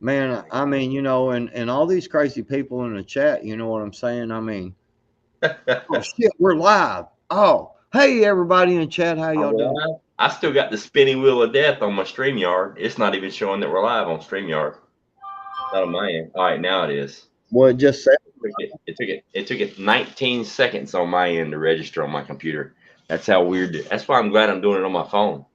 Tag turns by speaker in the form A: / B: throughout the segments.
A: Man, I mean, and all these crazy people in the chat, you know what I'm saying? I mean, oh shit, we're live. Oh, hey everybody in the chat, how
B: Are
A: y'all
B: we
A: doing?
B: live? I still got the spinning wheel of death on my StreamYard. It's not even showing that we're live on StreamYard. Not on my end. All right, now it is.
A: Well, it just said,
B: It took it 19 seconds on my end to register on my computer. That's how weird. That's why I'm glad I'm doing it on my phone.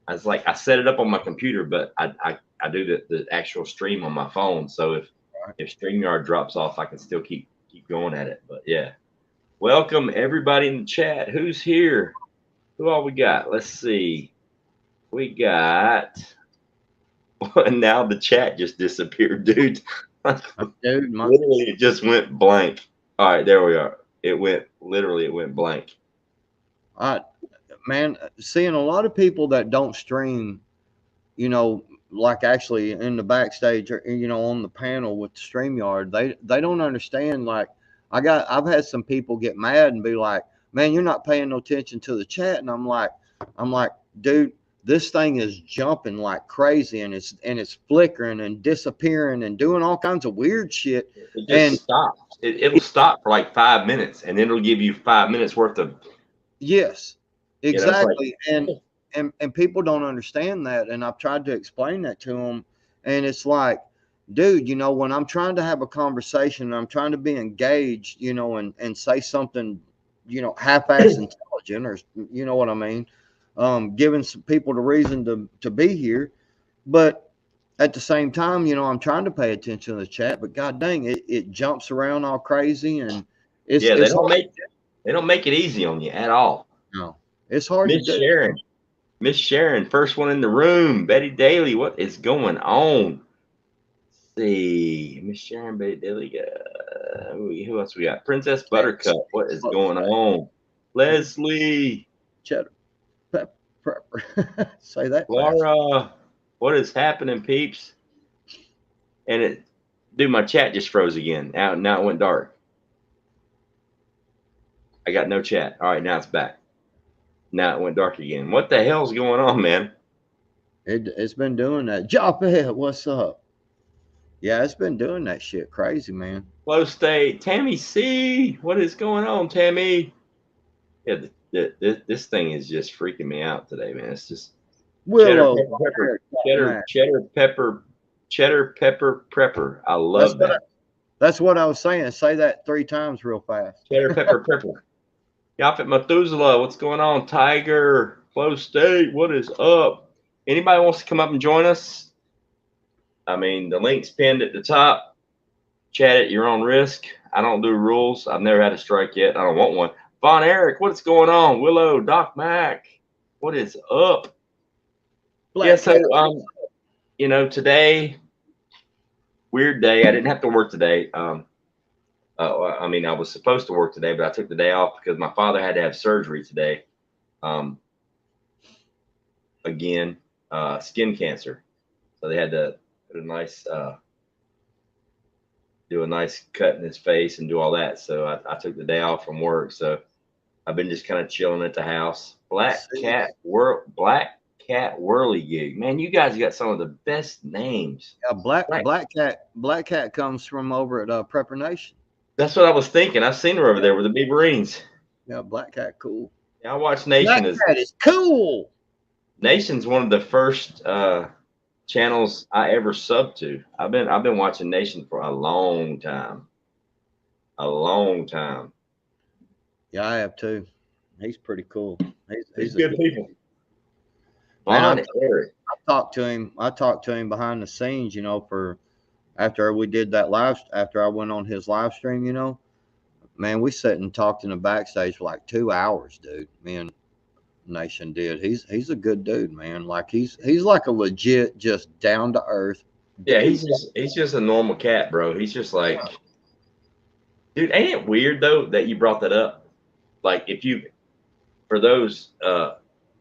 B: I was like, I set it up on my computer, but I do the actual stream on my phone. So if StreamYard drops off, I can still keep going at it. But yeah, welcome everybody in the chat. Who's here? Who all we got? Let's see. We got. And now the chat just disappeared, dude.
A: dude,
B: Literally, it just went blank. All right, there we are. It went blank.
A: I, man, seeing a lot of people that don't stream, you know, like actually in the backstage or on the panel with the StreamYard, they don't understand. Like, I've had some people get mad and be like, "Man, you're not paying no attention to the chat," and I'm like, dude, this thing is jumping like crazy and it's flickering and disappearing and doing all kinds of weird shit.
B: It
A: And
B: just stops. It'll stop for like 5 minutes, and then it'll give you 5 minutes worth of.
A: yes,
B: It's like,
A: exactly. And people don't understand that. And I've tried to explain that to them. And it's like, dude, when I'm trying to have a conversation and I'm trying to be engaged, and say something, half-ass intelligent, or you know what I mean, giving some people the reason to be here. But at the same time, I'm trying to pay attention to the chat, but god dang, it jumps around all crazy, and it's
B: yeah, they
A: it's
B: don't
A: hard.
B: make they don't make it easy on you at all.
A: No, it's hard to
B: Miss
A: do.
B: Sharon, Miss Sharon, first one in the room. Betty Daly, what is going on? See, Miss Sharon, Betty Daly. Who else we got? Princess Buttercup. What is going on? Leslie,
A: Cheddar pepper. Say that fast.
B: Laura, what is happening, peeps? And dude, my chat just froze again. Now it went dark. I got no chat. All right, now it's back. Now it went dark again. What the hell's going on, man?
A: It's been doing that. Joppa, what's up? Yeah, it's been doing that shit crazy, man.
B: Flow state, Tammy C. What is going on, Tammy? Yeah, this thing is just freaking me out today, man. It's just cheddar
A: Willow,
B: pepper pepper,
A: man.
B: cheddar pepper prepper. I
A: That's
B: love
A: what I,
B: that.
A: that's what I was saying. Say that 3 times real fast.
B: Cheddar pepper prepper. Yaphet Methuselah, what's going on? Tiger, Flow State, what is up? Anybody wants to come up and join us? I mean, the link's pinned at the top. Chat at your own risk. I don't do rules. I've never had a strike yet. I don't want one. Von Eric, what's going on? Willow, Doc Mac, what is up?
A: Black
B: So today, weird day. I didn't have to work today. I mean, I was supposed to work today, but I took the day off because my father had to have surgery today. Again, skin cancer. So they had to put a nice, do a nice cut in his face and do all that. So I took the day off from work. So I've been just kind of chilling at the house. Black Cat Whirly Gig. Man, you guys got some of the best names.
A: Yeah, Black Cat comes from over at Prepper Nation.
B: That's what I was thinking. I've seen her over there with the big Marines.
A: Yeah, Black Cat, cool.
B: Yeah, I watched Nation.
A: Black Cat is cool.
B: Nation's one of the first channels I ever subbed to. I've been watching Nation for a long time. A long time.
A: Yeah, I have too. He's pretty cool.
B: He's good people.
A: Man, I talked to him behind the scenes, for after we did that after I went on his live stream, man, we sat and talked in the backstage for like 2 hours, dude. Me and Nation did. He's a good dude, man. Like he's like a legit, just down to earth.
B: Yeah, he's just a normal cat, bro. He's just like, dude, ain't it weird though that you brought that up? Like for those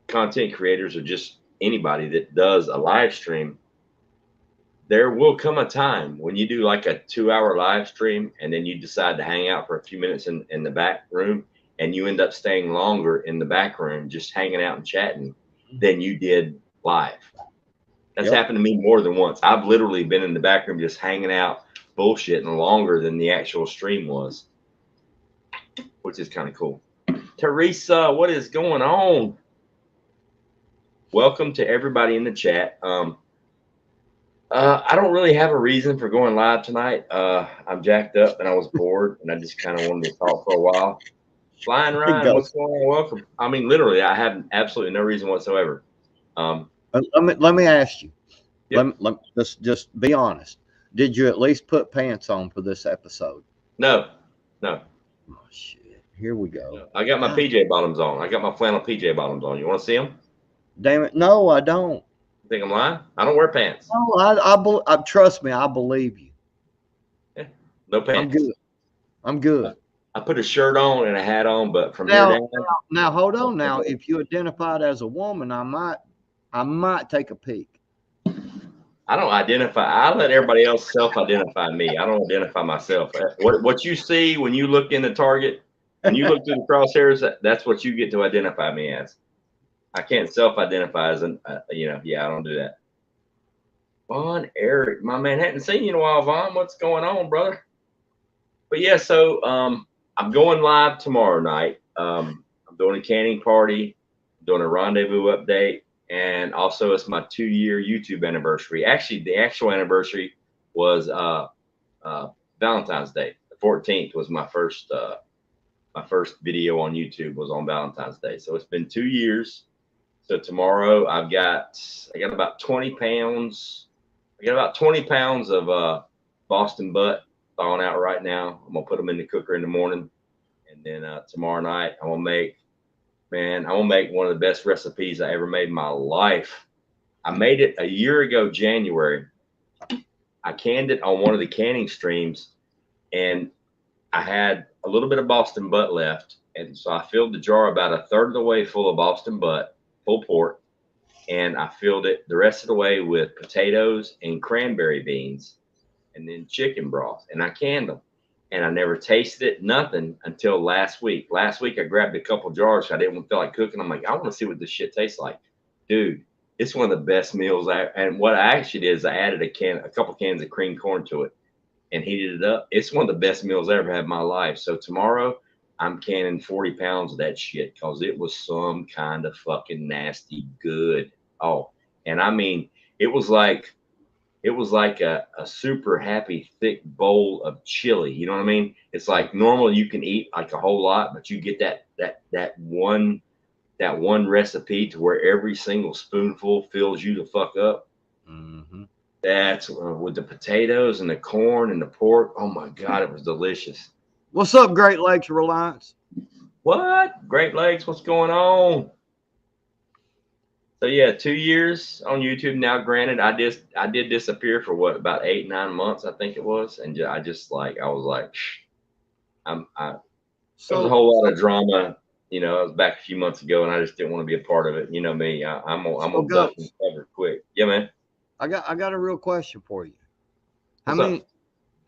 B: content creators or just anybody that does a live stream, there will come a time when you do like a 2-hour live stream and then you decide to hang out for a few minutes in the back room and you end up staying longer in the back room just hanging out and chatting than you did live. That's happened to me more than once. I've literally been in the back room just hanging out, bullshitting longer than the actual stream was, which is kind of cool. Teresa, what is going on? Welcome to everybody in the chat. I don't really have a reason for going live tonight. I'm jacked up and I was bored and I just kind of wanted to talk for a while. Flying Ryan, what's going on? Welcome. I mean, literally, I have absolutely no reason whatsoever.
A: Let me ask you.
B: Yep.
A: Let's just be honest. Did you at least put pants on for this episode?
B: No.
A: Oh shit! Here we go.
B: No. I got my PJ bottoms on. I got my flannel PJ bottoms on. You want to see them?
A: Damn it! No, I don't.
B: You think I'm lying? I don't wear pants.
A: No, I trust me. I believe you.
B: Yeah, no pants.
A: I'm good.
B: I put a shirt on and a hat on, but from here down.
A: Now hold on. Now, if you identified as a woman, I might take a peek.
B: I don't identify. I let everybody else self-identify me. I don't identify myself. What you see when you look in the target, when you look through the crosshairs, that's what you get to identify me as. I can't self-identify as an, I don't do that. Vaughn, Eric, my man, hadn't seen you in a while, Vaughn. What's going on, brother? But yeah, so I'm going live tomorrow night. I'm doing a canning party, doing a rendezvous update. And also, it's my 2-year YouTube anniversary. Actually, the actual anniversary was Valentine's Day. The 14th was my first video on YouTube was on Valentine's Day. So it's been 2 years. So tomorrow I got about 20 pounds. I got about 20 pounds of Boston butt thawing out right now. I'm gonna put them in the cooker in the morning, and then tomorrow night I'm gonna make. Man, I will make one of the best recipes I ever made in my life. I made it a year ago, January. I canned it on one of the canning streams, and I had a little bit of Boston butt left. And so I filled the jar about a third of the way full of Boston butt, full pork, and I filled it the rest of the way with potatoes and cranberry beans, and then chicken broth, and I canned them. And I never tasted it, nothing, until last week. Last week, I grabbed a couple jars. I didn't feel like cooking. I'm like, I want to see what this shit tastes like. Dude, it's one of the best meals. And what I actually did is I added a couple cans of cream corn to it and heated it up. It's one of the best meals I ever had in my life. So tomorrow, I'm canning 40 pounds of that shit because it was some kind of fucking nasty good. Oh, and I mean, it was like a super happy thick bowl of chili. You know what I mean? It's like normal you can eat like a whole lot, but you get that one recipe to where every single spoonful fills you the fuck up.
A: Mm-hmm.
B: That's with the potatoes and the corn and the pork. Oh my God, it was delicious.
A: What's up, Great Lakes Reliance?
B: What? Great Lakes, what's going on? So yeah, 2 years on YouTube now. Granted, I did disappear for what, about 8-9 months, I think it was, and I was like, there was a whole lot of drama. You know, I was back a few months ago, and I just didn't want to be a part of it. You know me, I'm gonna duck and cover quick. Yeah, man.
A: I got a real question for you. How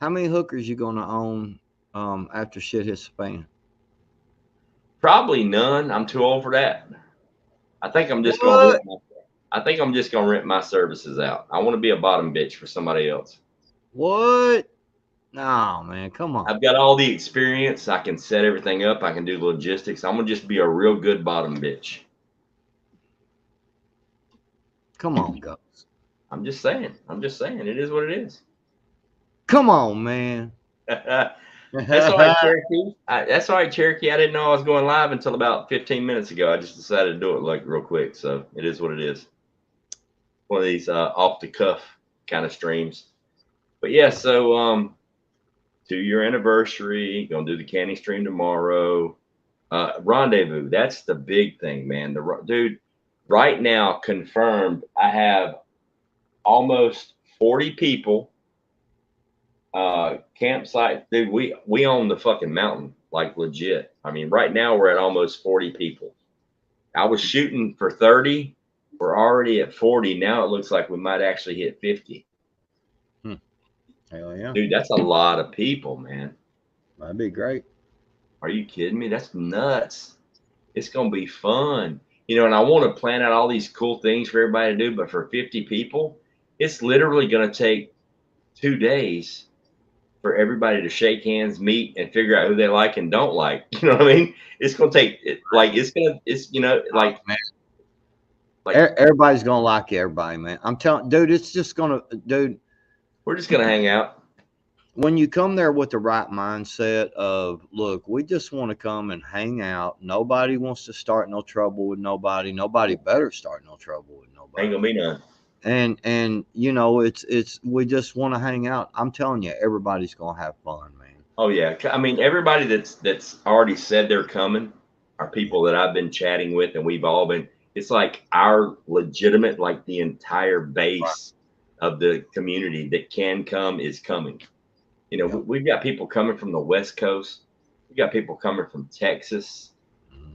A: many hookers you gonna own after shit hits the fan?
B: Probably none. I'm too old for that. I think I'm just gonna rent my services out. I want to be a bottom bitch for somebody else.
A: What? No, man, come on.
B: I've got all the experience. I can set everything up. I can do logistics. I'm gonna just be a real good bottom bitch.
A: Come on, Ghost.
B: I'm just saying. It is what it is.
A: Come on, man.
B: That's all right, Cherokee. That's all right, Cherokee. I didn't know I was going live until about 15 minutes ago. I just decided to do it like real quick. So it is what it is. One of these off the cuff kind of streams. But yeah, so 2-year anniversary. Gonna do the canning stream tomorrow. Rendezvous. That's the big thing, man. Dude, right now confirmed. I have almost 40 people. Campsite, dude, we own the fucking mountain, like legit. I mean, right now we're at almost 40 people. I was shooting for 30. We're already at 40. Now it looks like we might actually hit 50.
A: Hell yeah.
B: Dude, that's a lot of people, man.
A: That'd be great.
B: Are you kidding me? That's nuts. It's gonna be fun. You know, and I want to plan out all these cool things for everybody to do, but for 50 people, it's literally going to take 2 days for everybody to shake hands, meet, and figure out who they like and don't like. You know what I mean? It's going to take it, like it's
A: Oh, man. Everybody's gonna like everybody, man. I'm telling, dude. It's just gonna, dude.
B: we're just going to hang out.
A: When you come there with the right mindset of, look, we just want to come and hang out. Nobody wants to start no trouble with nobody. Nobody better start no trouble with
B: Ain't
A: nobody.
B: gonna be none.
A: And you know, it's we just want to hang out. I'm telling you, everybody's gonna have fun, man.
B: Oh yeah, I mean everybody that's already said they're coming are people that I've been chatting with, and we've all been. It's like our legitimate, like the entire
A: Right.
B: base of the community that can come is coming. You know,
A: Yep.
B: we've got people coming from the West Coast. We got people coming from Texas.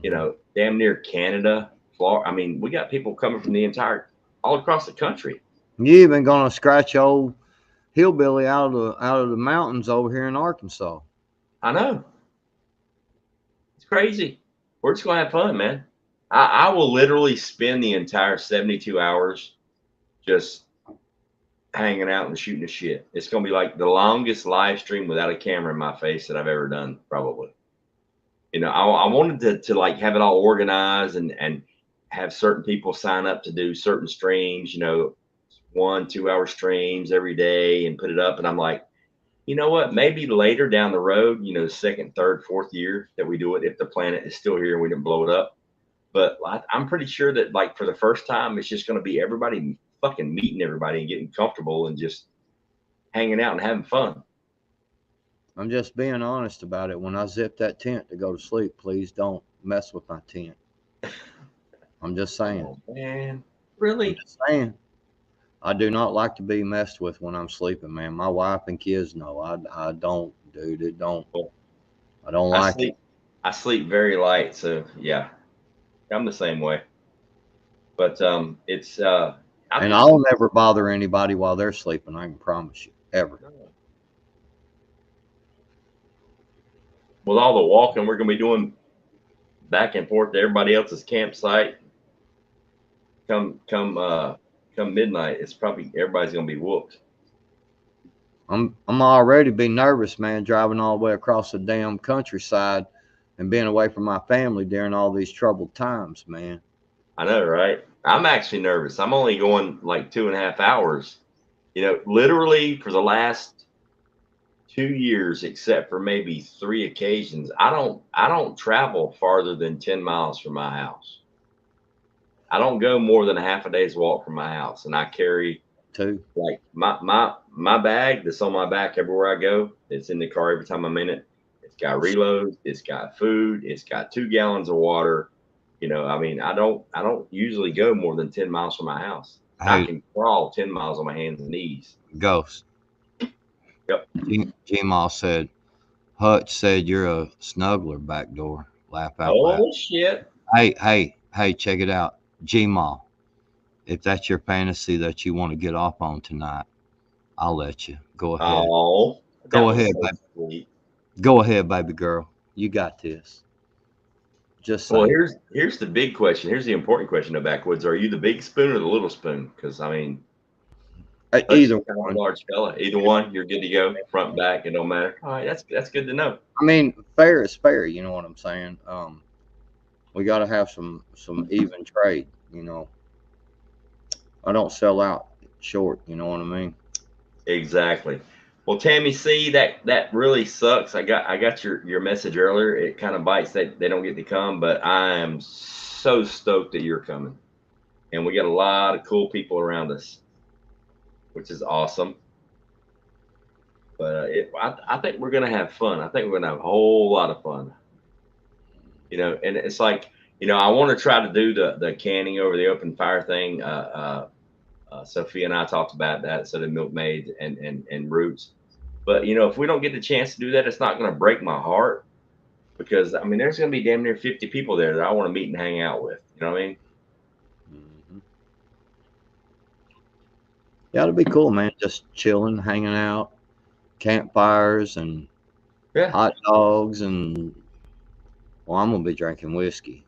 B: You
A: Mhm.
B: know, damn near Canada, Florida. I mean, we got people coming from the entire, all across the country.
A: You even gonna scratch old hillbilly out of the mountains over here in Arkansas.
B: I know, it's crazy. We're just gonna have fun, man. I will literally spend the entire 72 hours just hanging out and shooting the shit. It's gonna be like the longest live stream without a camera in my face that I've ever done, probably. You know, I wanted to like have it all organized and have certain people sign up to do certain streams, you know, 1 2 hour streams every day and put it up. And I'm like, you know what? Maybe later down the road, you know, second, third, fourth year that we do it, if the planet is still here and we didn't blow it up. But I'm pretty sure that like for the first time, it's just going to be everybody fucking meeting everybody and getting comfortable and just hanging out and having fun.
A: I'm just being honest about it. When I zip that tent to go to sleep, please don't mess with my tent. I'm just saying.
B: Oh man,
A: I'm
B: really?
A: just saying. I do not like to be messed with when I'm sleeping, man. My wife and kids know. I don't, dude. It don't.
B: Well,
A: I don't
B: I
A: like it.
B: sleep. I sleep very light, so yeah, I'm the same way. But it's I
A: And
B: think
A: I'll never bother anybody while they're sleeping. I can promise you, ever.
B: with all the walking we're gonna be doing back and forth to everybody else's campsite, come midnight, it's probably everybody's gonna be whooped.
A: I'm already be nervous, man, driving all the way across the damn countryside and being away from my family during all these troubled times, man.
B: I know, right? I'm actually nervous. I'm only going like 2.5 hours. You know, literally for the last 2 years, except for maybe three occasions, I don't travel farther than 10 miles from my house. I don't go more than a half a day's walk from my house, and I carry
A: Too.
B: like my bag that's on my back everywhere I go. It's in the car every time I'm in it. It's got reloads. It's got food. It's got 2 gallons of water. You know, I mean, I don't usually go more than 10 miles from my house. I
A: Hey,
B: can crawl 10 miles on my hands and knees.
A: Ghost.
B: Yep.
A: G-Maw said, Hutch said you're a snuggler back door. Laugh out loud.
B: Oh shit.
A: Hey, check it out. G-Maw, if that's your fantasy that you want to get off on tonight, I'll let you. Go ahead.
B: Oh,
A: Go
B: that was
A: ahead,
B: so
A: baby.
B: sweet.
A: Go ahead, baby girl. You got this. Just
B: Well,
A: saying.
B: here's the big question. Here's the important question, though, backwoods. Are you the big spoon or the little spoon? Because I mean, Hutch is
A: Either
B: kind of a
A: one.
B: large fella. Either one, you're good to go. Front, back, it don't matter. All right, that's good to know.
A: I mean, fair is fair. You know what I'm saying? We got to have some even trade. You know, I don't sell out short. You know what I mean?
B: Exactly. Well, Tammy C, that really sucks. I got your message earlier. It kind of bites that they don't get to come, but I am so stoked that you're coming, and we got a lot of cool people around us, which is awesome. But I think we're gonna have fun. I think we're gonna have a whole lot of fun. You know, and it's like, you know, I want to try to do the canning over the open fire thing. Sophia and I talked about that. So the milkmaids and roots. But you know, if we don't get the chance to do that, it's not going to break my heart because I mean, there's going to be damn near 50 people there that I want to meet and hang out with. You know what I mean?
A: Hmm. Yeah, it'll be cool, man. Just chilling, hanging out, campfires, and
B: Yeah.
A: hot dogs, and well, I'm gonna be drinking whiskey,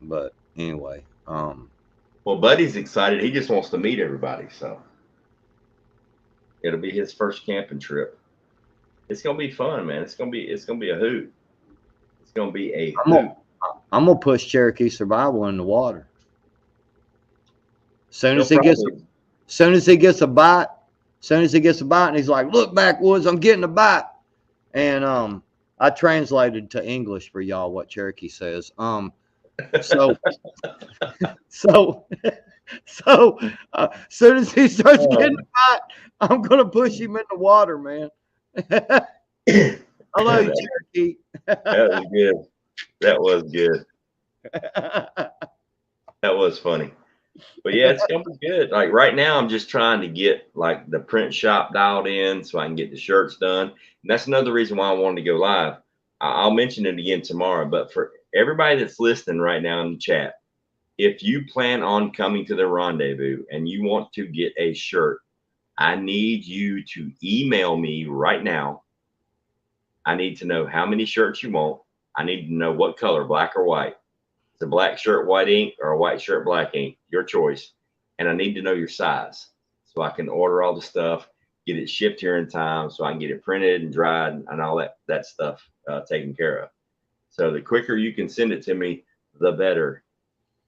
A: but anyway,
B: Well, Buddy's excited. He just wants to meet everybody, so it'll be his first camping trip. It's gonna be fun, man. It's gonna be a hoot. It's gonna be a
A: I'm gonna
B: hoot.
A: I'm gonna push Cherokee Survival in the water. Soon
B: He'll
A: as he gets
B: probably
A: soon as he gets a bite, soon as he gets a bite, and he's like, "Look, backwoods, I'm getting a bite." And I translated to English for y'all what Cherokee says. So so so soon as he starts getting a bite, I'm gonna push him in the water, man. Hello,
B: that
A: Cherokee.
B: was good. That was good. That was funny. But yeah, it's gonna be good. Like right now, I'm just trying to get like the print shop dialed in so I can get the shirts done. And that's another reason why I wanted to go live. I'll mention it again tomorrow. But for everybody that's listening right now in the chat, if you plan on coming to the rendezvous and you want to get a shirt, I need you to email me right now. I need to know how many shirts you want. I need to know what color, black or white. It's a black shirt, white ink, or a white shirt, black ink, your choice. And I need to know your size so I can order all the stuff, get it shipped here in time so I can get it printed and dried and all that stuff taken care of. So the quicker you can send it to me, the better.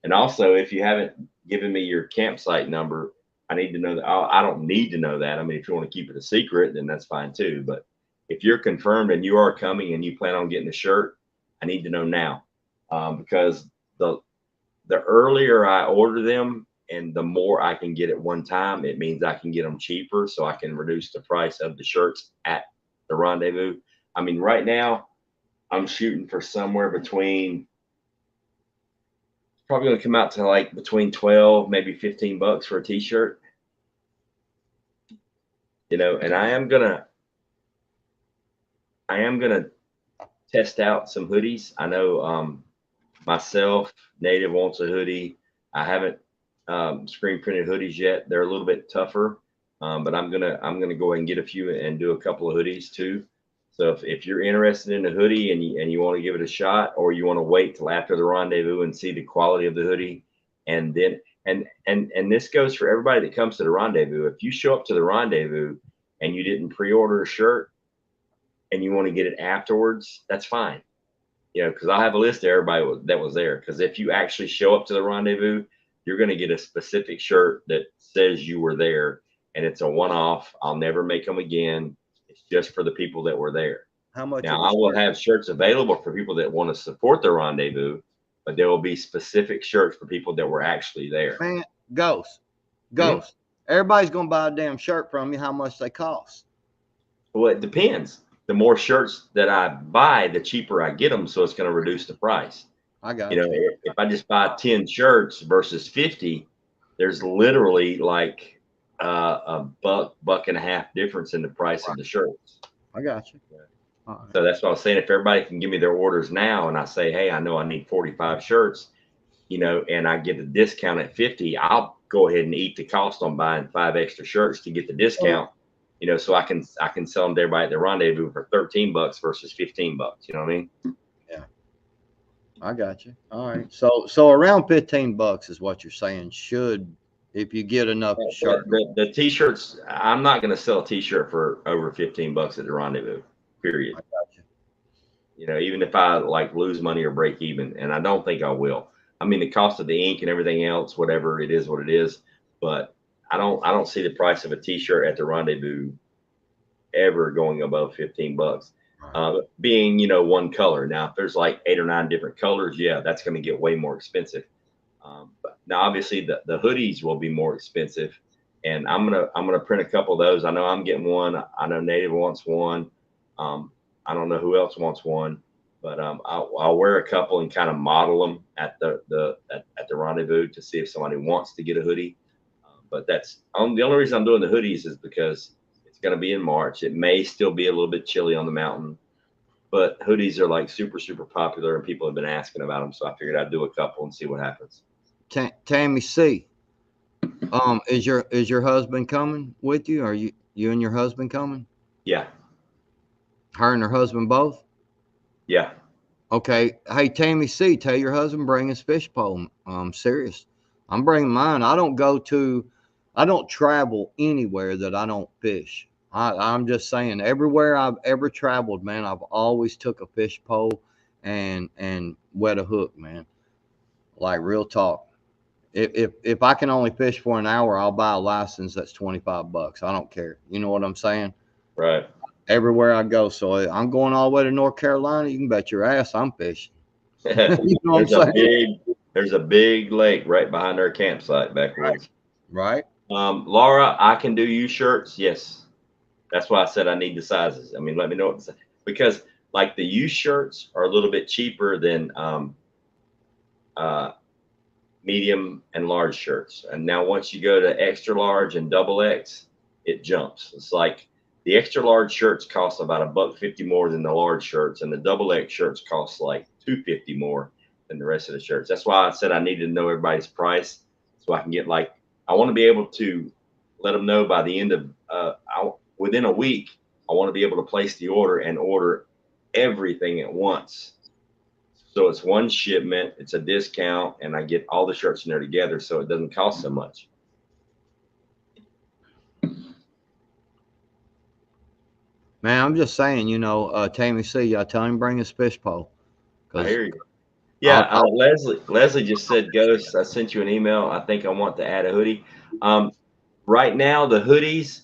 B: And also, if you haven't given me your campsite number, I need to know that. I don't need to know that. I mean, if you want to keep it a secret, then that's fine too. But if you're confirmed and you are coming and you plan on getting a shirt, I need to know now, because the the earlier I order them and the more I can get at one time, it means I can get them cheaper, so I can reduce the price of the shirts at the rendezvous. I mean, right now I'm shooting for somewhere between, probably going to come out to like between 12, maybe $15 for a t-shirt, and I am gonna test out some hoodies. I know myself, Native wants a hoodie. I haven't screen printed hoodies yet. They're a little bit tougher, but I'm gonna go ahead and get a few and do a couple of hoodies too. So if you're interested in a hoodie and you want to give it a shot, or you want to wait till after the rendezvous and see the quality of the hoodie, and then and this goes for everybody that comes to the rendezvous. If you show up to the rendezvous and you didn't pre-order a shirt and you want to get it afterwards, that's fine. Because I'll have a list of everybody that was there. Because if you actually show up to the rendezvous, you're going to get a specific shirt that says you were there, and it's a one-off. I'll never make them again. It's just for the people that were there.
A: How much
B: Now,
A: of a
B: I will
A: shirt?
B: have shirts available for people that want to support the rendezvous, but there will be specific shirts for people that were actually there.
A: Man, Ghost.
B: Hmm?
A: Ghost. Everybody's gonna buy a damn shirt from you. How much they cost?
B: Well, it depends. The more shirts that I buy, the cheaper I get them, so it's going to reduce the price.
A: I got you.
B: If I just buy 10 shirts versus 50, there's literally like a buck and a half difference in the price of the shirts.
A: I got you. All right.
B: So that's what I was saying. If everybody can give me their orders now, and I say, hey, I know I need 45 shirts, and I get a discount at 50, I'll go ahead and eat the cost on buying 5 extra shirts to get the discount. So I can sell them to everybody at the rendezvous for $13 versus $15. You know what I mean?
A: Yeah, I got you. All right. So around $15 is what you're saying. If you get enough shirt.
B: The t-shirts, I'm not going to sell a t-shirt for over $15 at the rendezvous, period.
A: I got you.
B: Even if I like lose money or break even, and I don't think I will. I mean, the cost of the ink and everything else, whatever it is, what it is, but I don't see the price of a t-shirt at the rendezvous ever going above $15. Being one color. Now, if there's like 8 or 9 different colors, yeah, that's going to get way more expensive. But now, obviously, the hoodies will be more expensive, and I'm gonna print a couple of those. I know I'm getting one. I know Native wants one. I don't know who else wants one, but I'll wear a couple and kind of model them at the rendezvous to see if somebody wants to get a hoodie. But that's the only reason I'm doing the hoodies is because it's going to be in March. It may still be a little bit chilly on the mountain, but hoodies are like super, super popular, and people have been asking about them. So I figured I'd do a couple and see what happens.
A: Tammy C. Is your husband coming with you? Are you and your husband coming?
B: Yeah.
A: Her and her husband both?
B: Yeah.
A: Okay. Hey, Tammy C, tell your husband bring his fish pole. Serious. I'm bringing mine. I don't travel anywhere that I don't fish. I'm just saying, everywhere I've ever traveled, man, I've always took a fish pole and wet a hook, man. Like real talk. If I can only fish for an hour, I'll buy a license that's $25. I don't care. You know what I'm saying?
B: Right.
A: Everywhere I go. So I'm going all the way to North Carolina. You can bet your ass I'm fishing. You know what I'm
B: there's a
A: saying?
B: big there's a big lake right behind our campsite backwoods.
A: Right.
B: Laura, I can do you shirts. Yes. That's why I said I need the sizes. I mean, let me know what because like the U shirts are a little bit cheaper than uh, medium and large shirts. And now once you go to extra large and double X, it jumps. It's like the extra large shirts cost about $1.50 more than the large shirts, and the double X shirts cost like $2.50 more than the rest of the shirts. That's why I said I needed to know everybody's price so I can get like I want to be able to let them know by the end of within a week. I want to be able to place the order and order everything at once. So it's one shipment, it's a discount, and I get all the shirts in there together so it doesn't cost so much.
A: Man, I'm just saying, Tammy C, I tell him bring his fish pole.
B: I
A: Cause
B: hear you. Yeah,
A: I'll
B: Leslie just said, Ghost, I sent you an email. I think I want to add a hoodie. Right now, the hoodies,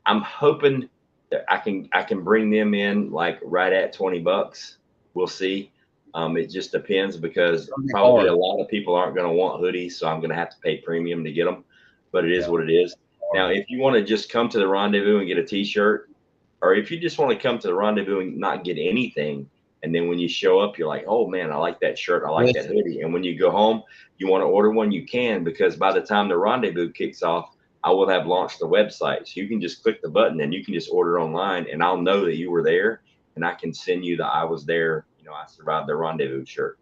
B: I'm hoping that I can bring them in like right at $20. We'll see. It just depends because
A: be
B: probably
A: hard.
B: a lot of people aren't going to want hoodies, so I'm going to have to pay premium to get them. But it is
A: Yeah.
B: what it is. Now,
A: Hard.
B: if you want to just come to the Rendezvous and get a T-shirt, or if you just want to come to the Rendezvous and not get anything, and then when you show up, you're like, oh man, I like that shirt, I like that
A: Listen,
B: hoodie, and when you go home, you want to order one, you can, because by the time the Rendezvous kicks off, I will have launched the website. So you can just click the button and you can just order online, and I'll know that you were there, and I can send you the I was there, I survived the Rendezvous shirt.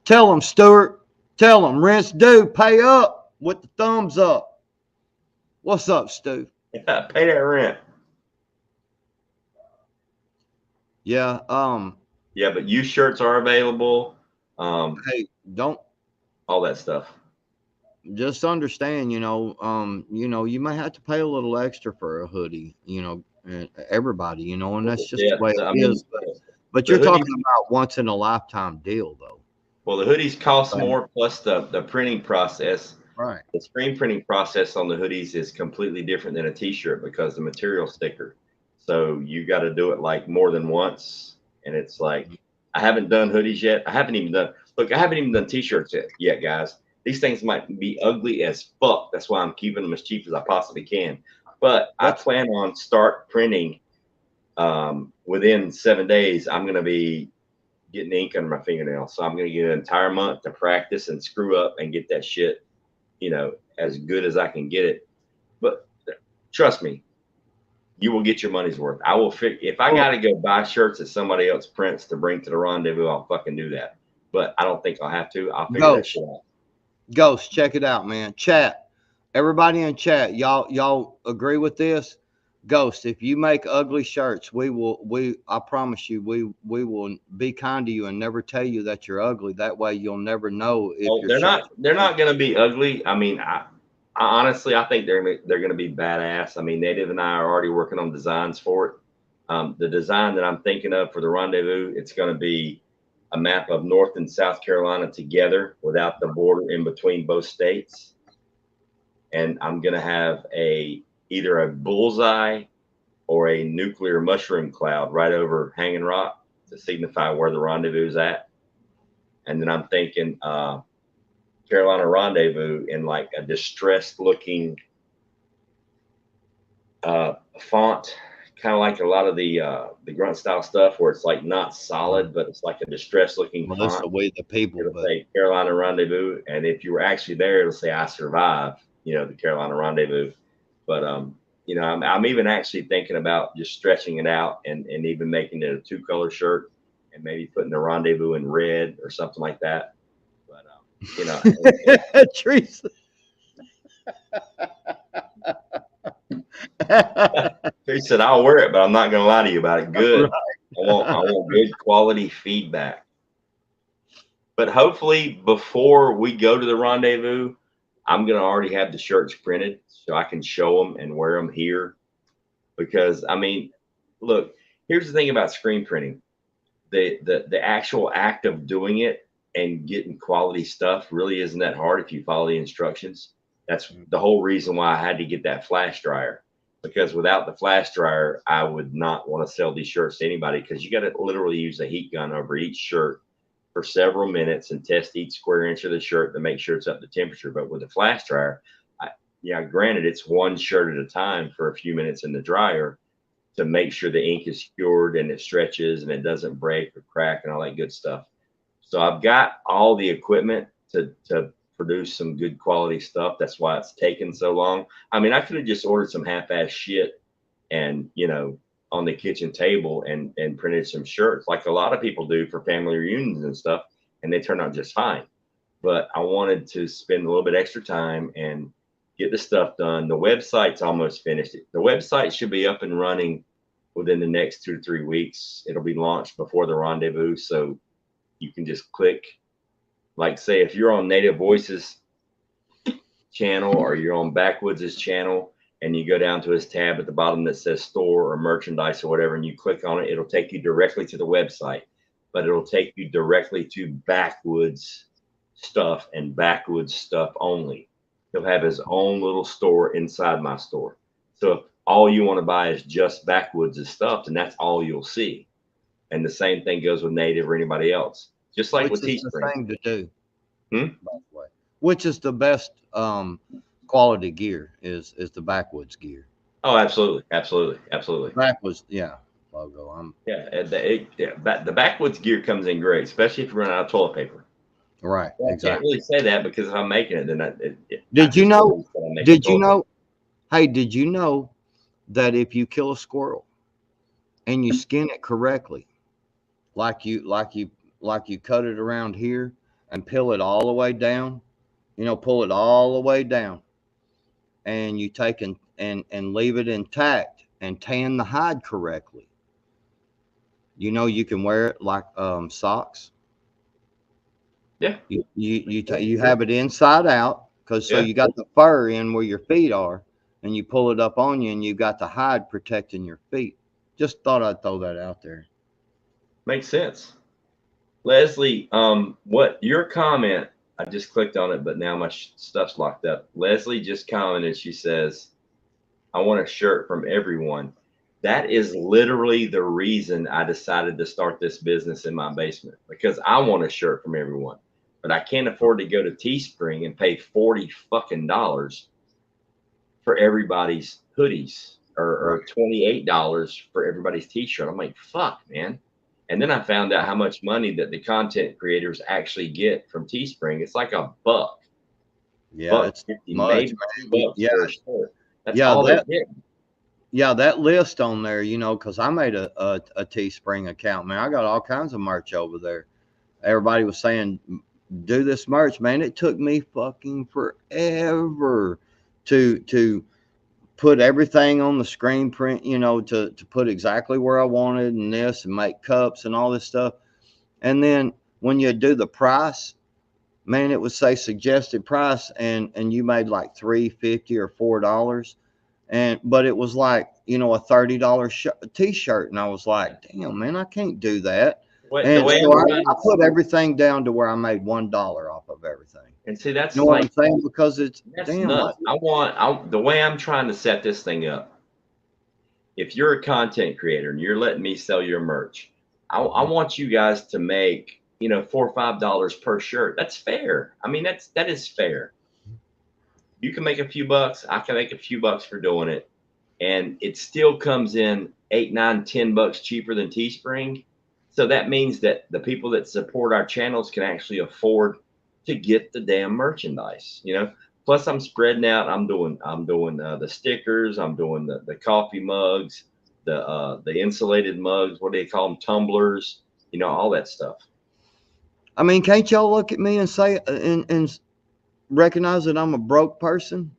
A: tell him, Stuart. Tell him, rinse, do, pay up with the thumbs up. What's up, Stu?
B: Yeah, pay that rent.
A: Yeah.
B: Yeah, but you shirts are available.
A: Hey, don't
B: All that stuff.
A: just understand, you may have to pay a little extra for a hoodie, everybody, and that's just
B: Yeah,
A: the way it
B: I mean,
A: is. But
B: the
A: you're
B: hoodies.
A: talking about once in a lifetime deal, though.
B: Well, the hoodies cost
A: Right.
B: more, plus the printing process.
A: Right.
B: The screen printing process on the hoodies is completely different than a t-shirt because the material's thicker. So you got to do it like more than once. And it's like, I haven't done hoodies yet. I haven't even done t-shirts yet, guys. These things might be ugly as fuck. That's why I'm keeping them as cheap as I possibly can. But I
A: What's
B: plan on start printing within 7 days. I'm going to be getting ink under my fingernails. So I'm going to get an entire month to practice and screw up and get that shit as good as I can get it. But trust me, you will get your money's worth. I will if I
A: well,
B: got to go buy shirts that somebody else prints to bring to the Rendezvous, I'll fucking do that. But I don't think I'll have to. I'll figure that
A: Ghost?
B: shit out.
A: Ghost, check it out, man. Chat. Everybody in chat, y'all agree with this? Ghost, if you make ugly shirts, I promise you, we will be kind to you and never tell you that you're ugly. That way you'll never know if
B: Oh,
A: your
B: they're
A: shirts
B: not. They're not going to be ugly. I mean, I honestly, I think they're going to be badass. I mean, Native and I are already working on designs for it. The design that I'm thinking of for the Rendezvous, it's going to be a map of North and South Carolina together without the border in between both states. And I'm going to have either a bullseye or a nuclear mushroom cloud right over Hanging Rock to signify where the rendezvous is at. And then I'm thinking Carolina Rendezvous in like a distressed looking font, kind of like a lot of the grunt style stuff where it's like not solid, but it's like a distressed looking
A: well, this is
B: font.
A: the way the people,
B: It'll
A: but
B: say Carolina Rendezvous, and if you were actually there, it'll say I survived. The Carolina Rendezvous. But I'm even actually thinking about just stretching it out and even making it a 2-color shirt and maybe putting the Rendezvous in red or something like that. But
A: Teresa.
B: he said I'll wear it, but I'm not going to lie to you about it. Good. I want good quality feedback. But hopefully, before we go to the rendezvous, I'm gonna already have the shirts printed so I can show them and wear them here. Because I mean, look, here's the thing about screen printing: the actual act of doing it and getting quality stuff really isn't that hard if you follow the instructions. That's the whole reason why I had to get that flash dryer, because without the flash dryer, I would not want to sell these shirts to anybody, because you got to literally use a heat gun over each shirt for several minutes and test each square inch of the shirt to make sure it's up to temperature. But with a flash dryer, yeah, granted, it's one shirt at a time for a few minutes in the dryer to make sure the ink is cured and it stretches and it doesn't break or crack and all that good stuff. So I've got all the equipment to produce some good quality stuff. That's why it's taken so long. I mean, I could have just ordered some half-ass shit and, on the kitchen table and printed some shirts like a lot of people do for family reunions and stuff, and they turn out just fine. But I wanted to spend a little bit extra time and get the stuff done. The website's almost finished. The website should be up and running within the next 2 to 3 weeks. It'll be launched before the rendezvous, so you can just click, like, say, if you're on Native Voices channel or you're on Backwoods' channel, and you go down to his tab at the bottom that says store or merchandise or whatever, and you click on it, it'll take you directly to the website, but it'll take you directly to Backwoods stuff and Backwoods stuff only. He'll have his own little store inside my store. So if all you want to buy is just Backwoods' stuff, then that's all you'll see. And the same thing goes with Native or anybody else. Just like with
A: Which is the
B: Teespring.
A: thing to do,
B: Hmm?
A: by the way. Which is the best quality gear is the Backwoods gear.
B: Oh, absolutely, absolutely, absolutely.
A: Backwoods, yeah, logo.
B: Yeah, the Backwoods gear comes in great, especially if you run out of toilet paper.
A: Right,
B: Well, I can't
A: exactly.
B: really say that because if I'm making it, then
A: Did you know? Did you
B: toilet
A: know? Hey, did you know that if you kill a squirrel and you skin it correctly, like you cut it around here and peel it all the way down, pull it all the way down, and you take and leave it intact and tan the hide correctly. You can wear it like socks.
B: Yeah,
A: You have it inside out, because so
B: yeah,
A: you got the fur in where your feet are, and you pull it up on you, and you got the hide protecting your feet. Just thought I'd throw that out there.
B: makes sense. Leslie, what your comment? I just clicked on it, but now my stuff's locked up. Leslie just commented. She says, "I want a shirt from everyone." That is literally the reason I decided to start this business in my basement, because I want a shirt from everyone, but I can't afford to go to Teespring and pay $40 for everybody's hoodies or $28 for everybody's t-shirt. I'm like, fuck, man. And then I found out how much money that the content creators actually get from Teespring. It's like $1,
A: Yeah, it's
B: $1.50,
A: much,
B: maybe
A: man.
B: $2
A: Yeah,
B: for a shirt. That's
A: yeah,
B: all they're getting.
A: that list on there, because I made a Teespring account, man. I got all kinds of merch over there. Everybody was saying, do this merch, man. It took me fucking forever to put everything on the screen print, to put exactly where I wanted and this, and make cups and all this stuff. And then when you do the price, man, it would say suggested price, and you made like $3.50 or $4. But it was like, a $30 t-shirt. And I was like, damn, man, I can't do that.
B: The
A: And
B: way
A: so
B: I'm
A: I
B: trying to,
A: put everything down to where I made $1 off of everything.
B: and see,
A: You
B: that's
A: know what
B: like,
A: I'm saying? Because it's
B: that's
A: damn
B: nuts.
A: like,
B: The way I'm trying to set this thing up, if you're a content creator and you're letting me sell your merch, I want you guys to make, $4 or $5 per shirt. That's fair. I mean, that is fair. You can make a few bucks. I can make a few bucks for doing it, and it still comes in 8, 9, $10 cheaper than Teespring. So that means that the people that support our channels can actually afford to get the damn merchandise. Plus, I'm spreading out. I'm doing the stickers. I'm doing the coffee mugs, the insulated mugs. What do they call them? Tumblers. All that stuff.
A: I mean, can't y'all look at me and say and recognize that I'm a broke person?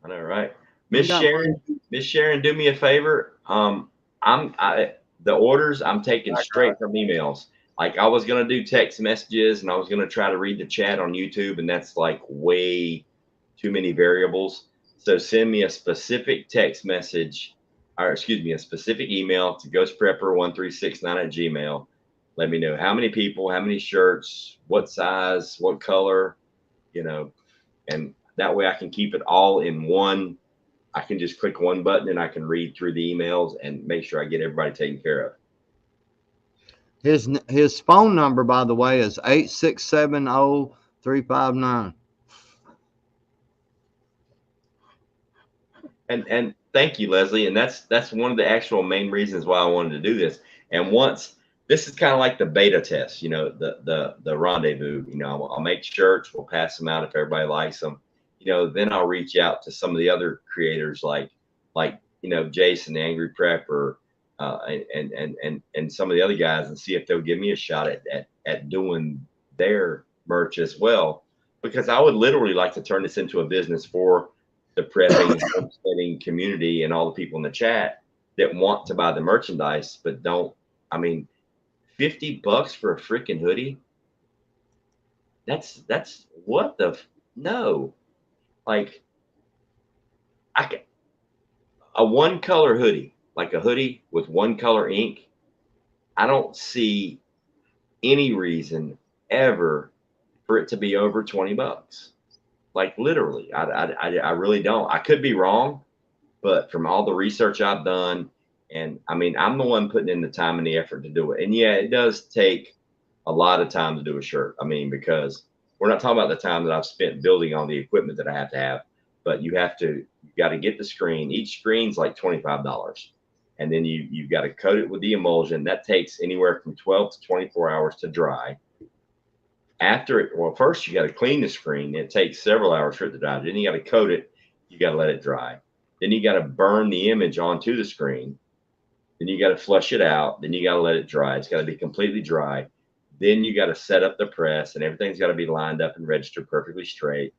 B: I know, right?
A: I
B: Miss
A: got money.
B: Sharon, do me a favor. The orders I'm taking straight from emails. Like I was gonna do text messages and I was gonna try to read the chat on YouTube, and that's like way too many variables. So send me a specific text message, or excuse me, a specific email to ghostprepper1369 at Gmail. Let me know how many people, how many shirts, what size, what color, you know, and that way I can keep it all in one. I can just click one button and I can read through the emails and make sure I get everybody taken care of.
A: His phone number, by the way, is 8670359.
B: And thank you, Leslie. And that's one of the actual main reasons why I wanted to do this. And once this is kind of like the beta test, you know, the rendezvous. You know, I'll make shirts, we'll pass them out if everybody likes them. You know, then I'll reach out to some of the other creators like you know Jason, the Angry Prepper, and some of the other guys, and see if they'll give me a shot at doing their merch as well. Because I would literally like to turn this into a business for the prepping homesteading community and all the people in the chat that want to buy the merchandise but don't. I mean, $50 for a freaking hoodie. That's what the no. Like I can a one color hoodie, like a hoodie with one color ink. I don't see any reason ever for it to be over $20. Like literally, I really don't. I could be wrong, but from all the research I've done, and I mean, I'm the one putting in the time and the effort to do it. And yeah, it does take a lot of time to do a shirt. I mean, because we're not talking about the time that I've spent building on the equipment that I have to have, but you got to get the screen. Each screen's like $25. And then you've got to coat it with the emulsion. That takes anywhere from 12 to 24 hours to dry. After it, well, first you got to clean the screen. It takes several hours for it to dry. Then you got to coat it. You got to let it dry. Then you got to burn the image onto the screen. Then you got to flush it out. Then you got to let it dry. It's got to be completely dry. Then you got to set up the press, and everything's got to be lined up and registered perfectly straight.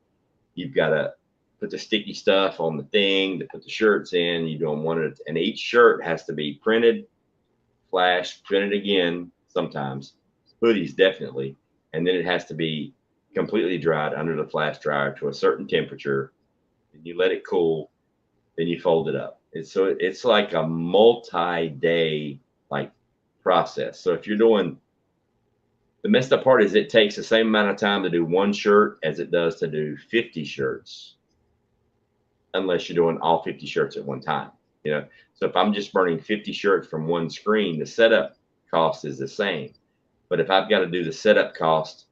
B: You've got to put the sticky stuff on the thing to put the shirts in. You do them one at a time, and each shirt has to be printed, flashed, printed again sometimes. Hoodies definitely. And then it has to be completely dried under the flash dryer to a certain temperature. Then you let it cool. Then you fold it up. It's like a multi-day like process. So if you're doing the messed up part is it takes the same amount of time to do one shirt as it does to do 50 shirts, unless you're doing all 50 shirts at one time. You know, so if I'm just burning 50 shirts from one screen, the setup cost is the same. But if I've got to do the setup cost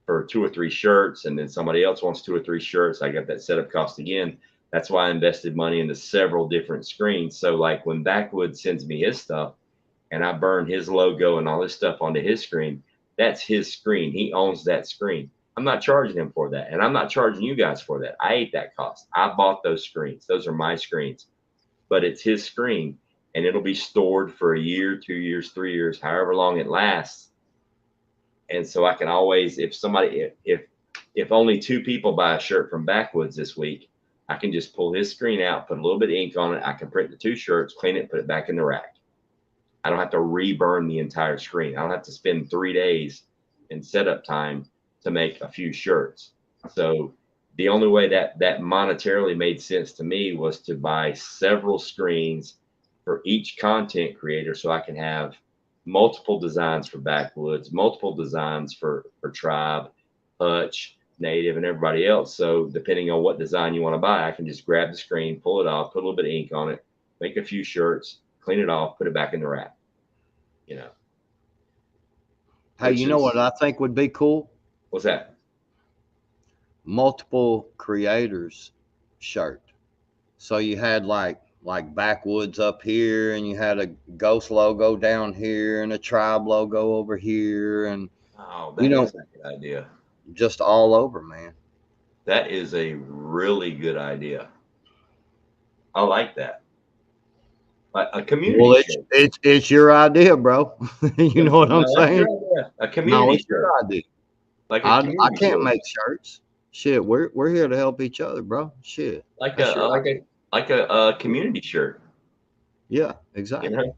B: for 2 or 3 shirts, and then somebody else wants 2 or 3 shirts, I got that setup cost again. That's why I invested money into several different screens. So like when Backwoods sends me his stuff and I burn his logo and all his stuff onto his screen, that's his screen. He owns that screen. I'm not charging him for that. And I'm not charging you guys for that. I ate that cost. I bought those screens. Those are my screens. But it's his screen, and it'll be stored for a year, 2 years, 3 years, however long it lasts. And so I can always, if only 2 people buy a shirt from Backwoods this week, I can just pull his screen out, put a little bit of ink on it. I can print the 2 shirts, clean it, put it back in the rack. I don't have to reburn the entire screen. I don't have to spend 3 days in setup time to make a few shirts. So the only way that monetarily made sense to me was to buy several screens for each content creator, so I can have multiple designs for Backwoods, multiple designs for Tribe, Hutch, Native, and everybody else. So depending on what design you want to buy, I can just grab the screen, pull it off, put a little bit of ink on it, make a few shirts, clean it off, put it back in the rack. You know.
A: Hey, you know what I think would be cool?
B: What's that?
A: Multiple creators shirt. So you had like Backwoods up here, and you had a Ghost logo down here, and a Tribe logo over here, and
B: that is a good idea.
A: Just all over, man.
B: That is a really good idea. I like that. A community.
A: Well, it's your idea, bro. You know what I'm saying?
B: A community.
A: No, it's your idea.
B: Like
A: I can't make shirts. Shit, we're here to help each other, bro. Shit.
B: Like a community shirt.
A: Yeah, exactly. You know?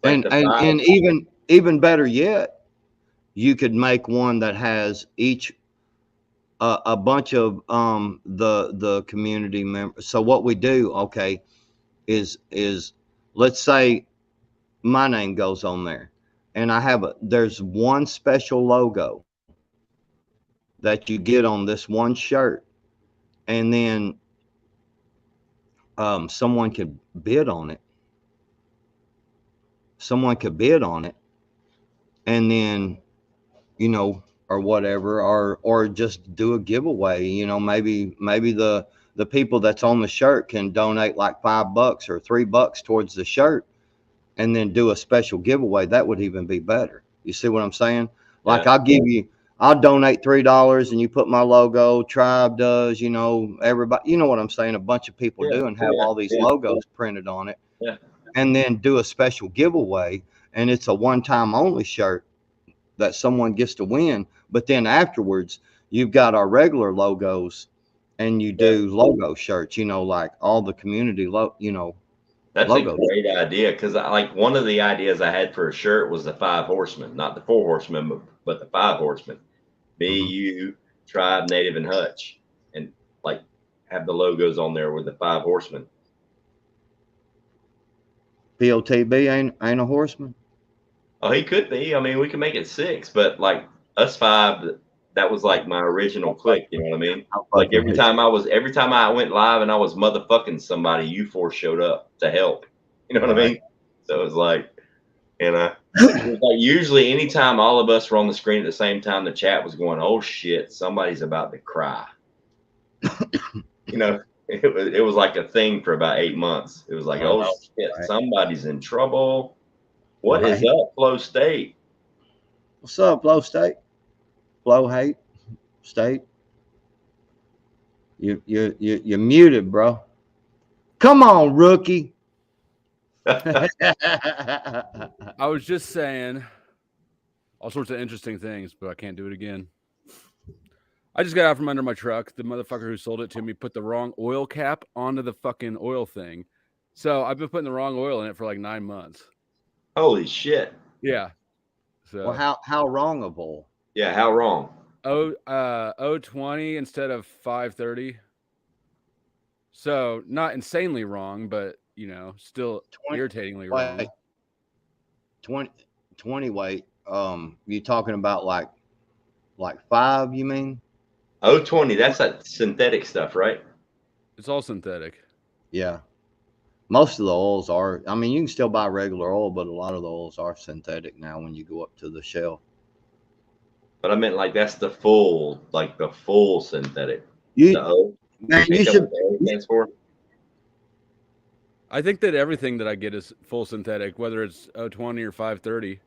B: Like the five.
A: And even better yet, you could make one that has each a bunch of the community members. So what we do, okay, is let's say my name goes on there, and there's one special logo that you get on this one shirt, and then someone could bid on it. Someone could bid on it, and then or whatever, or just do a giveaway. Maybe the people that's on the shirt can donate like $5 or $3 towards the shirt, and then do a special giveaway. That would even be better. You see what I'm saying? Like I'll donate $3 and you put my logo, Tribe does, everybody, you know what I'm saying? A bunch of people do, and have all these logos printed on it.
B: Yeah.
A: And then do a special giveaway, and it's a one-time only shirt that someone gets to win. But then afterwards, you've got our regular logos, and you do logo shirts, like all the community
B: That's
A: logos.
B: a great idea, because like one of the ideas I had for a shirt was the 5 horsemen, not the 4 horsemen, but the 5 horsemen. Me, you, Tribe, Native, and Hutch, and like have the logos on there with the 5 horsemen.
A: POTB ain't a horseman.
B: Oh, he could be. I mean, we can make it 6, but like us 5, that was like my original clique. You know what I mean? Like every time I went live and I was motherfucking somebody, you 4 showed up to help. You know what I mean? So it was like, it was like usually anytime all of us were on the screen at the same time, the chat was going, "Oh shit, somebody's about to cry." It was like a thing for about 8 months. It was like, "Oh shit, somebody's in trouble." What is up, Flow State?
A: What's up, Flow State? Flow Hate State. You're muted, bro. Come on, rookie.
C: I was just saying all sorts of interesting things, but I can't do it again. I just got out from under my truck. The motherfucker who sold it to me put the wrong oil cap onto the fucking oil thing. So I've been putting the wrong oil in it for like 9 months.
B: Holy shit.
C: Yeah. So
A: well, how wrong of oil?
B: Yeah, how wrong?
C: 020 instead of 530. So not insanely wrong, but still irritatingly wrong.
A: 20 weight. You talking about like 5, you mean?
B: 020, that's that synthetic stuff, right?
C: It's all synthetic.
A: Yeah. Most of the oils are. I mean, you can still buy regular oil, but a lot of the oils are synthetic now when you go up to the shelf.
B: But I meant like that's the full synthetic.
A: You
B: should. Stands for?
C: I think that everything that I get is full synthetic, whether it's 020 or 530.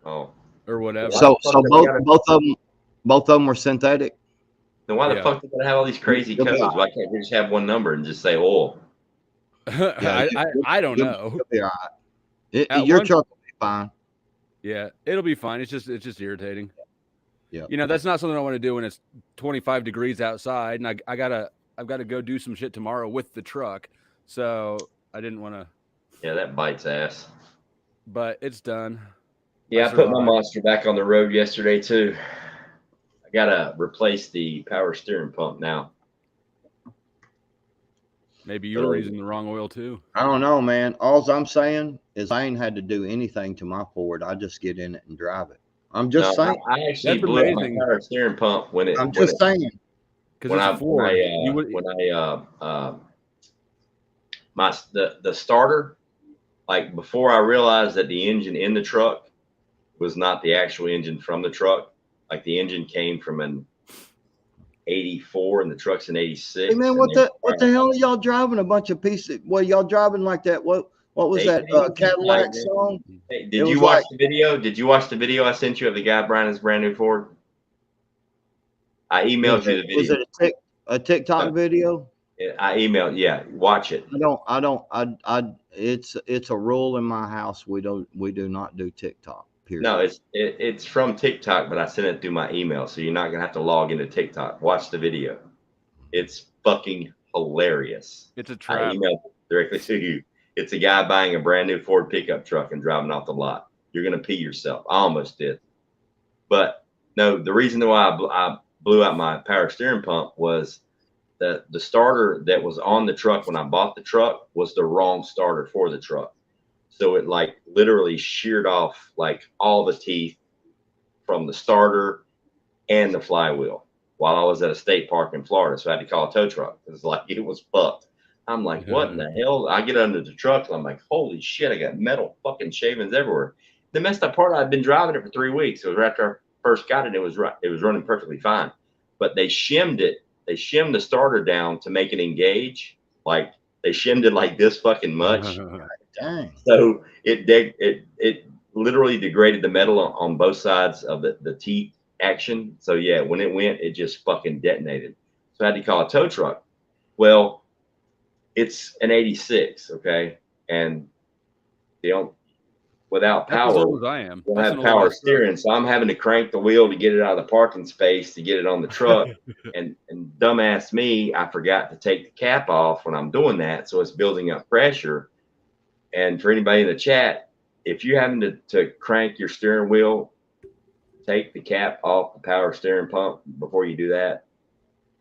B: Oh.
C: Or whatever.
A: So both of them were synthetic.
B: Then why the fuck do they have all these crazy codes? Why can't we just have one number and just say oil?
C: I don't know.
A: You'll be all right. Your truck will be fine.
C: Yeah, it'll be fine. It's just irritating.
A: Yeah.
C: That's not something I want to do when it's 25 degrees outside, and I've got to go do some shit tomorrow with the truck. So I didn't want to.
B: Yeah, that bites ass.
C: But it's done.
B: Yeah, I put my monster back on the road yesterday too. I gotta replace the power steering pump now.
C: Maybe you were using the wrong oil too.
A: I don't know, man. All I'm saying is I ain't had to do anything to my Ford. I just get in it and drive it. I'm just saying.
B: I actually blew up my power steering pump when it.
A: I'm just saying.
B: When I the starter, like before I realized that the engine in the truck was not the actual engine from the truck. Like the engine came from an 84 and the truck's an 86.
A: Hey man, what the hell are y'all driving? A bunch of pieces. Well, y'all driving like that. What was that Cadillac song?
B: Hey, did you watch the video? Did you watch the video I sent you of the guy buying his brand new Ford? I emailed you the video.
A: Was it a TikTok video?
B: I emailed. Yeah, watch it.
A: It's a rule in my house. We do not do TikTok. Period.
B: No, it's from TikTok, but I sent it through my email, so you're not gonna have to log into TikTok. Watch the video. It's fucking hilarious.
C: It's a trap.
B: I emailed it directly to you. It's a guy buying a brand new Ford pickup truck and driving off the lot. You're going to pee yourself. I almost did. But no, the reason why I blew out my power steering pump was the starter that was on the truck when I bought the truck was the wrong starter for the truck. So it like literally sheared off like all the teeth from the starter and the flywheel while I was at a state park in Florida. So I had to call a tow truck. It was like, it was fucked. I'm like, what in the hell? I get under the truck and I'm like, holy shit, I got metal fucking shavings everywhere. The messed up part, I'd been driving it for 3 weeks. It was right after I first got it. It was running perfectly fine, but they shimmed it. They shimmed the starter down to make it engage. Like they shimmed it like this fucking much.
A: Dang.
B: So it literally degraded the metal on both sides of the teeth action. So yeah, when it went, it just fucking detonated. So I had to call a tow truck. Well, it's an 86, okay, and without
C: That's as
B: power,
C: old as I am.
B: we'll have power steering. So I'm having to crank the wheel to get it out of the parking space to get it on the truck. and dumbass me, I forgot to take the cap off when I'm doing that, so it's building up pressure. And for anybody in the chat, if you're having to crank your steering wheel, take the cap off the power steering pump before you do that,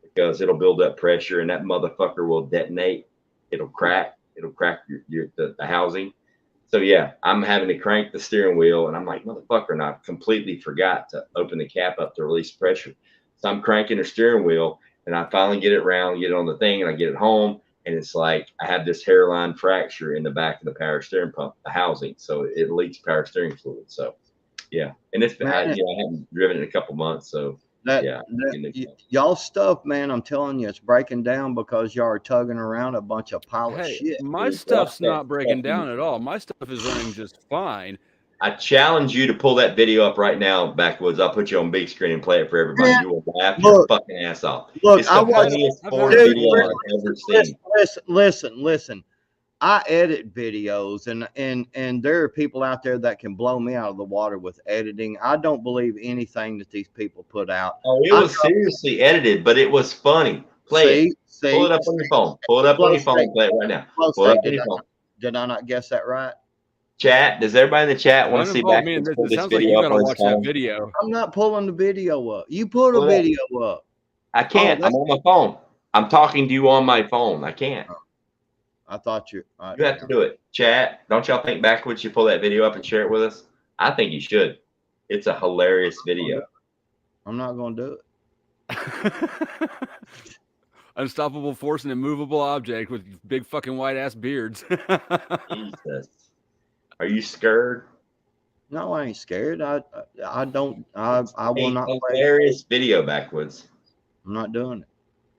B: because it'll build up pressure and that motherfucker will detonate. It'll crack. It'll crack the housing. So yeah, I'm having to crank the steering wheel and I'm like, motherfucker, and I completely forgot to open the cap up to release pressure. So I'm cranking the steering wheel and I finally get it round, get it on the thing, and I get it home. And it's like I have this hairline fracture in the back of the power steering pump, the housing. So it leaks power steering fluid. So yeah. And it's been, I haven't driven it in a couple months. So
A: y'all stuff, man, I'm telling you, it's breaking down because y'all are tugging around a bunch of pile of shit.
C: My stuff's not breaking down at all. My stuff is running just fine.
B: I challenge you to pull that video up right now, Backwoods. I'll put you on big screen and play it for everybody. You will laugh your fucking ass off. It's the funniest Ford video I've ever seen.
A: Listen. I edit videos and there are people out there that can blow me out of the water with editing. I don't believe anything that these people put out.
B: Oh, it was seriously edited, but it was funny. Play it. Pull it up on your phone. Pull it up on your phone and play it right now. Pull it up on your phone.
A: Did I not guess that right?
B: Chat, does everybody in the chat want to see back this video up on his phone?
C: Video.
A: I'm not pulling the video up. You pull the video up.
B: I can't. I'm on my phone. I'm talking to you on my phone. I can't.
A: I thought you
B: have to do it. Chat, don't y'all think Backwards you pull that video up and share it with us? I think you should. It's a hilarious video.
A: I'm not going to do it.
C: Unstoppable force and immovable object with big fucking white ass beards.
B: Jesus. Are you scared?
A: No, I ain't scared. I will not.
B: Hilarious video, Backwards.
A: I'm not doing it.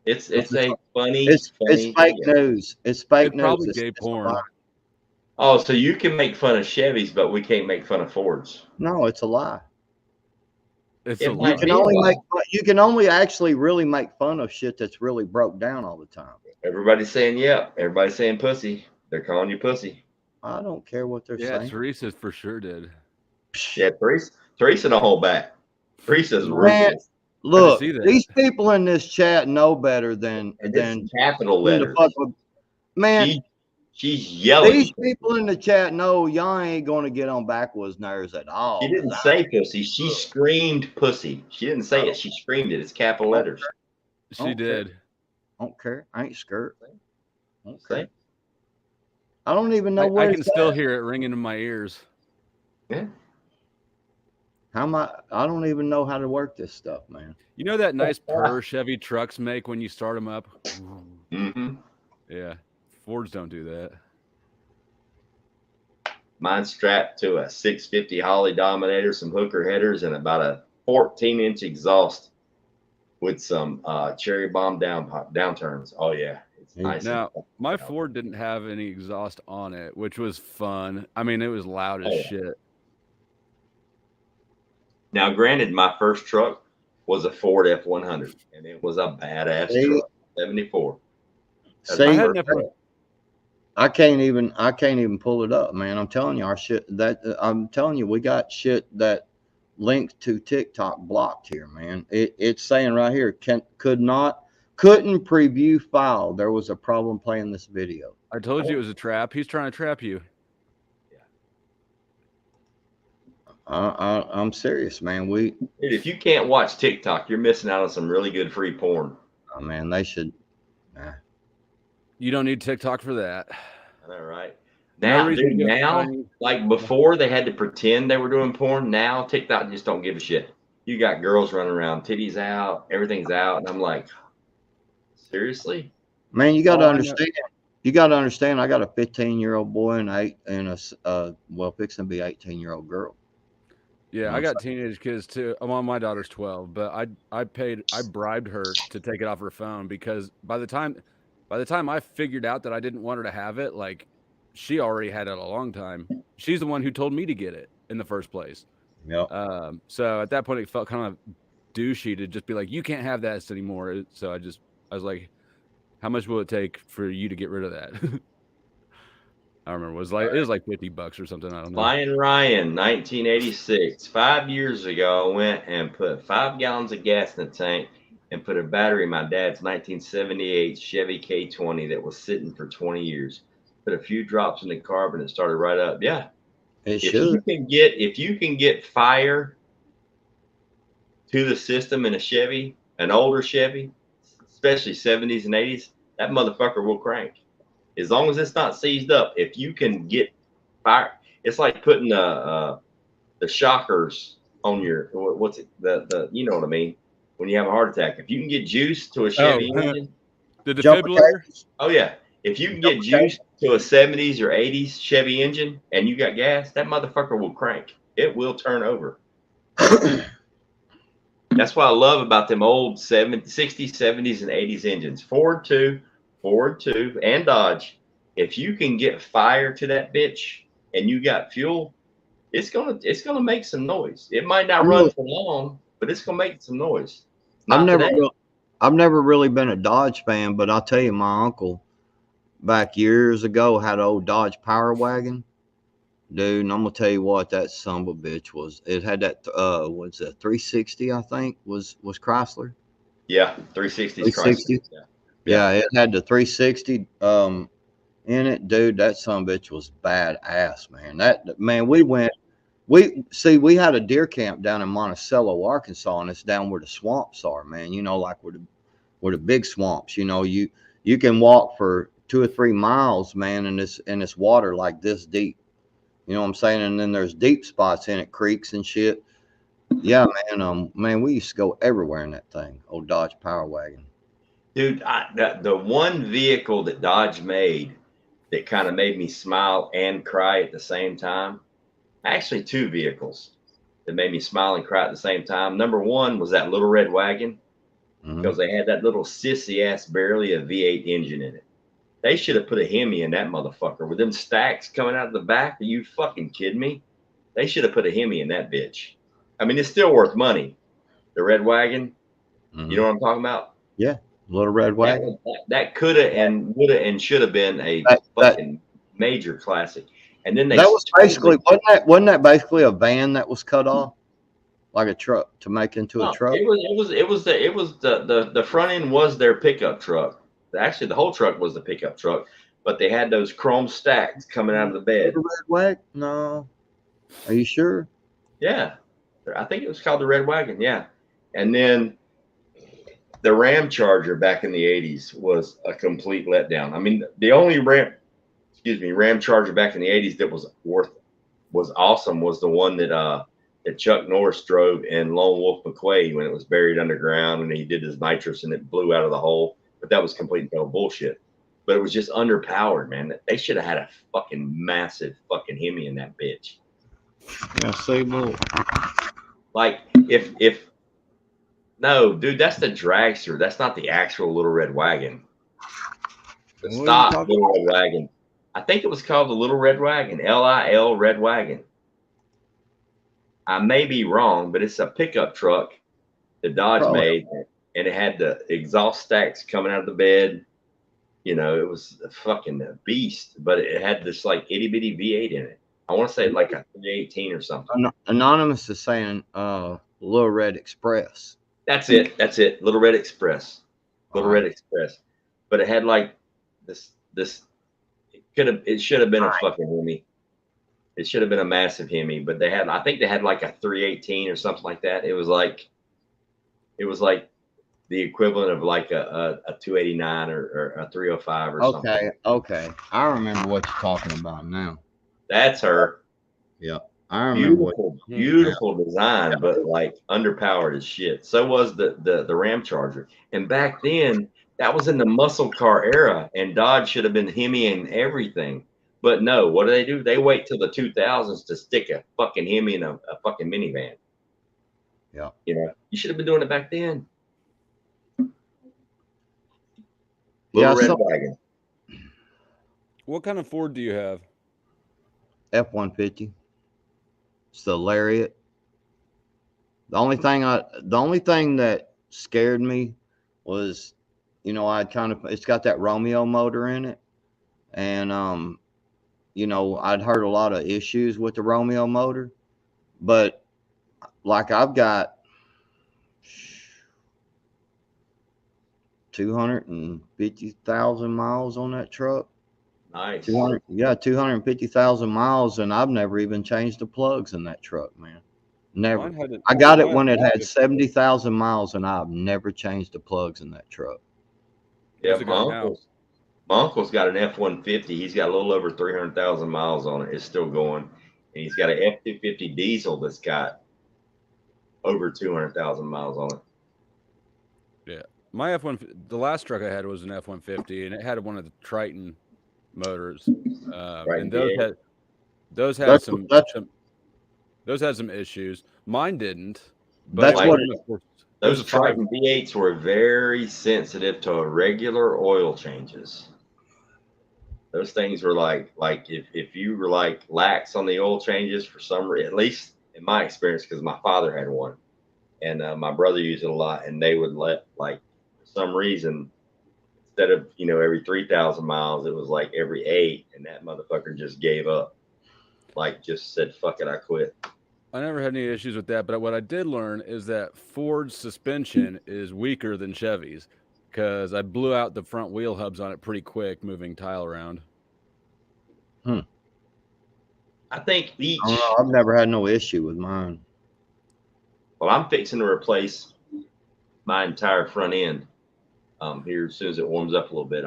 B: It's a funny.
A: It's fake news. It's fake news.
C: Probably gay porn.
B: Oh, so you can make fun of Chevys, but we can't make fun of Fords.
A: No, it's a lie.
C: It's a lie.
A: You can only actually really make fun of shit that's really broke down all the time.
B: Everybody's saying yeah. Everybody's saying pussy. They're calling you pussy.
A: I don't care what they're saying.
C: Yeah, Teresa for sure did.
B: Yeah, Teresa don't hold back. Teresa's ruthless.
A: Look, these people in this chat know better than
B: capital letters.
A: Man,
B: she's yelling.
A: These people in the chat know y'all ain't going to get on Backwoods' nerves at all.
B: She didn't say pussy. She screamed pussy. She didn't say it. She screamed it. It's capital letters.
C: She did.
A: I don't care. I ain't scared. Okay. I don't even know
C: I can still hear it ringing in my ears.
B: Yeah.
A: I don't even know how to work this stuff, man.
C: You know that nice purr Chevy trucks make when you start them up?
B: Mm-hmm.
C: Yeah. Fords don't do that.
B: Mine's strapped to a 650 Holly Dominator, some hooker headers, and about a 14-inch exhaust with some cherry bomb downturns. Oh, yeah. It's nice.
C: Now, my Ford didn't have any exhaust on it, which was fun. I mean, it was loud as shit.
B: Now, granted, my first truck was a Ford F100, and it was a badass truck, 74.
A: I can't even pull it up, man. I'm telling you, we got shit that links to TikTok blocked here, man. It's saying right here, could not couldn't preview file. There was a problem playing this video.
C: I told you it was a trap. He's trying to trap you.
A: I'm serious, man.
B: Dude, if you can't watch TikTok, you're missing out on some really good free porn.
A: Oh man, they should.
C: You don't need TikTok for that.
B: I know, right? Now, dude, like before, they had to pretend they were doing porn. Now TikTok just don't give a shit. You got girls running around, titties out, everything's out, and I'm like, seriously?
A: Man, you got to understand. You got to understand. I got a 15-year-old boy and a fixing to be 18-year-old girl.
C: Yeah, I got teenage kids too. Well, my daughter's 12, but I bribed her to take it off her phone because by the time I figured out that I didn't want her to have it, like she already had it a long time. She's the one who told me to get it in the first place.
A: Yeah.
C: So at that point, it felt kind of douchey to just be like, "You can't have that anymore." So I was like, "How much will it take for you to get rid of that?" I remember it was like $50 or something. I don't know.
B: Lion Ryan, 1986. 5 years ago, I went and put 5 gallons of gas in the tank and put a battery in my dad's 1978 Chevy K20 that was sitting for 20 years. Put a few drops in the carb and it started right up. Yeah.
A: It should.
B: If you can get fire to the system in a Chevy, an older Chevy, especially 70s and 80s, that motherfucker will crank. As long as it's not seized up, if you can get fire, it's like putting the shockers on your the you know what I mean, when you have a heart attack. If you can get juice to a Chevy engine,
C: the defibrillator.
B: Oh yeah, if you can get juice to a 70s or 80s Chevy engine and you got gas, that motherfucker will crank. It will turn over. That's what I love about them old 60s, 70s, and 80s engines. Ford too, and Dodge. If you can get fire to that bitch and you got fuel, it's gonna make some noise. It might not run for long, but it's gonna make some noise.
A: I've never really been a Dodge fan, but I'll tell you, my uncle back years ago had an old Dodge Power Wagon. Dude, and I'm gonna tell you what, that son of a bitch was. It had that what's that, 360, I think, was Chrysler.
B: Yeah, 360 Chrysler.
A: Yeah, it had the 360 in it, dude. That son of a bitch was badass, man. We had a deer camp down in Monticello, Arkansas, and it's down where the swamps are, man. You know, like where the big swamps. You know, you can walk for 2 or 3 miles, man, and it's water like this deep. You know what I'm saying? And then there's deep spots in it, creeks and shit. Yeah, man, we used to go everywhere in that thing, old Dodge Power Wagon.
B: Dude, the one vehicle that Dodge made that kind of made me smile and cry at the same time, actually 2 vehicles that made me smile and cry at the same time. Number 1 was that little red wagon, because they had that little sissy ass, barely a V8 engine in it. They should have put a Hemi in that motherfucker with them stacks coming out of the back. Are you fucking kidding me? They should have put a Hemi in that bitch. I mean, it's still worth money. The red wagon, you know what I'm talking about?
A: Yeah, little red wagon.
B: That could have and would have and should have been a fucking major classic. And then
A: that was basically wasn't that basically a van that was cut off, like a truck to make into a truck?
B: It was the front end was their pickup truck. Actually, the whole truck was the pickup truck, but they had those chrome stacks coming out of the bed.
A: The red wagon? No. Are you sure?
B: Yeah, I think it was called the Red Wagon. Yeah, and then the Ram Charger back in the 80s was a complete letdown. I mean, the only Ram Charger back in the 80s that was awesome was the one that Chuck Norris drove in Lone Wolf McQuade when it was buried underground and he did his nitrous and it blew out of the hole. But that was complete and total bullshit. But it was just underpowered, man. They should have had a fucking massive fucking Hemi in that bitch.
A: Yeah, say more.
B: Like no, dude, that's the dragster. That's not the actual Little Red Wagon. The stock Little Red Wagon. I think it was called the Little Red Wagon, LIL Red Wagon. I may be wrong, but it's a pickup truck that Dodge made, and it had the exhaust stacks coming out of the bed. You know, it was a fucking beast, but it had this like itty bitty V8 in it. I want to say like a 318 or something.
A: Anonymous is saying Little Red Express.
B: That's it. Little Red Express. Little Red Express, but it had like this. It should have been a fucking Hemi. It should have been a massive Hemi, but I think they had like a 318 or something like that. It was like the equivalent of like a 289 or a 305 or something.
A: Okay. I remember what you're talking about now.
B: That's her.
A: Yep. I remember.
B: Beautiful design, but like underpowered as shit. So was the Ram Charger. And back then, that was in the muscle car era, and Dodge should have been Hemi and everything. But no, what do? They wait till the 2000s to stick a fucking Hemi in a fucking minivan.
A: Yeah.
B: You know, you should have been doing it back then. Red Wagon.
C: What kind of Ford do you have?
A: F-150. It's the Lariat. The only thing that scared me was, you know, it's got that Romeo motor in it, and you know, I'd heard a lot of issues with the Romeo motor, but like I've got 250,000 miles on that truck.
B: Nice.
A: 250,000 miles, and I've never even changed the plugs in that truck, man. Never. I got it when it had 70,000 miles, and I've never changed the plugs in that truck.
B: Yeah, my uncle's got an F-150. He's got a little over 300,000 miles on it. It's still going, and he's got an F-250 diesel that's got over 200,000 miles on it.
C: Yeah, my F-150. The last truck I had was an F-150, and it had one of the Triton motors, and those had some issues. Mine didn't. But
B: those Triton V8s were very sensitive to irregular oil changes. Those things were like if you were like lax on the oil changes for some reason, at least in my experience, because my father had one, and my brother used it a lot, and they would let, like, for some reason, instead of, you know, every 3,000 miles, it was like every 8, and that motherfucker just gave up. Like, just said, fuck it, I quit.
C: I never had any issues with that, but what I did learn is that Ford's suspension is weaker than Chevy's, because I blew out the front wheel hubs on it pretty quick moving tile around.
B: I think each.
A: I don't know, I've never had no issue with mine.
B: Well, I'm fixing to replace my entire front end here as soon as it warms up a little bit.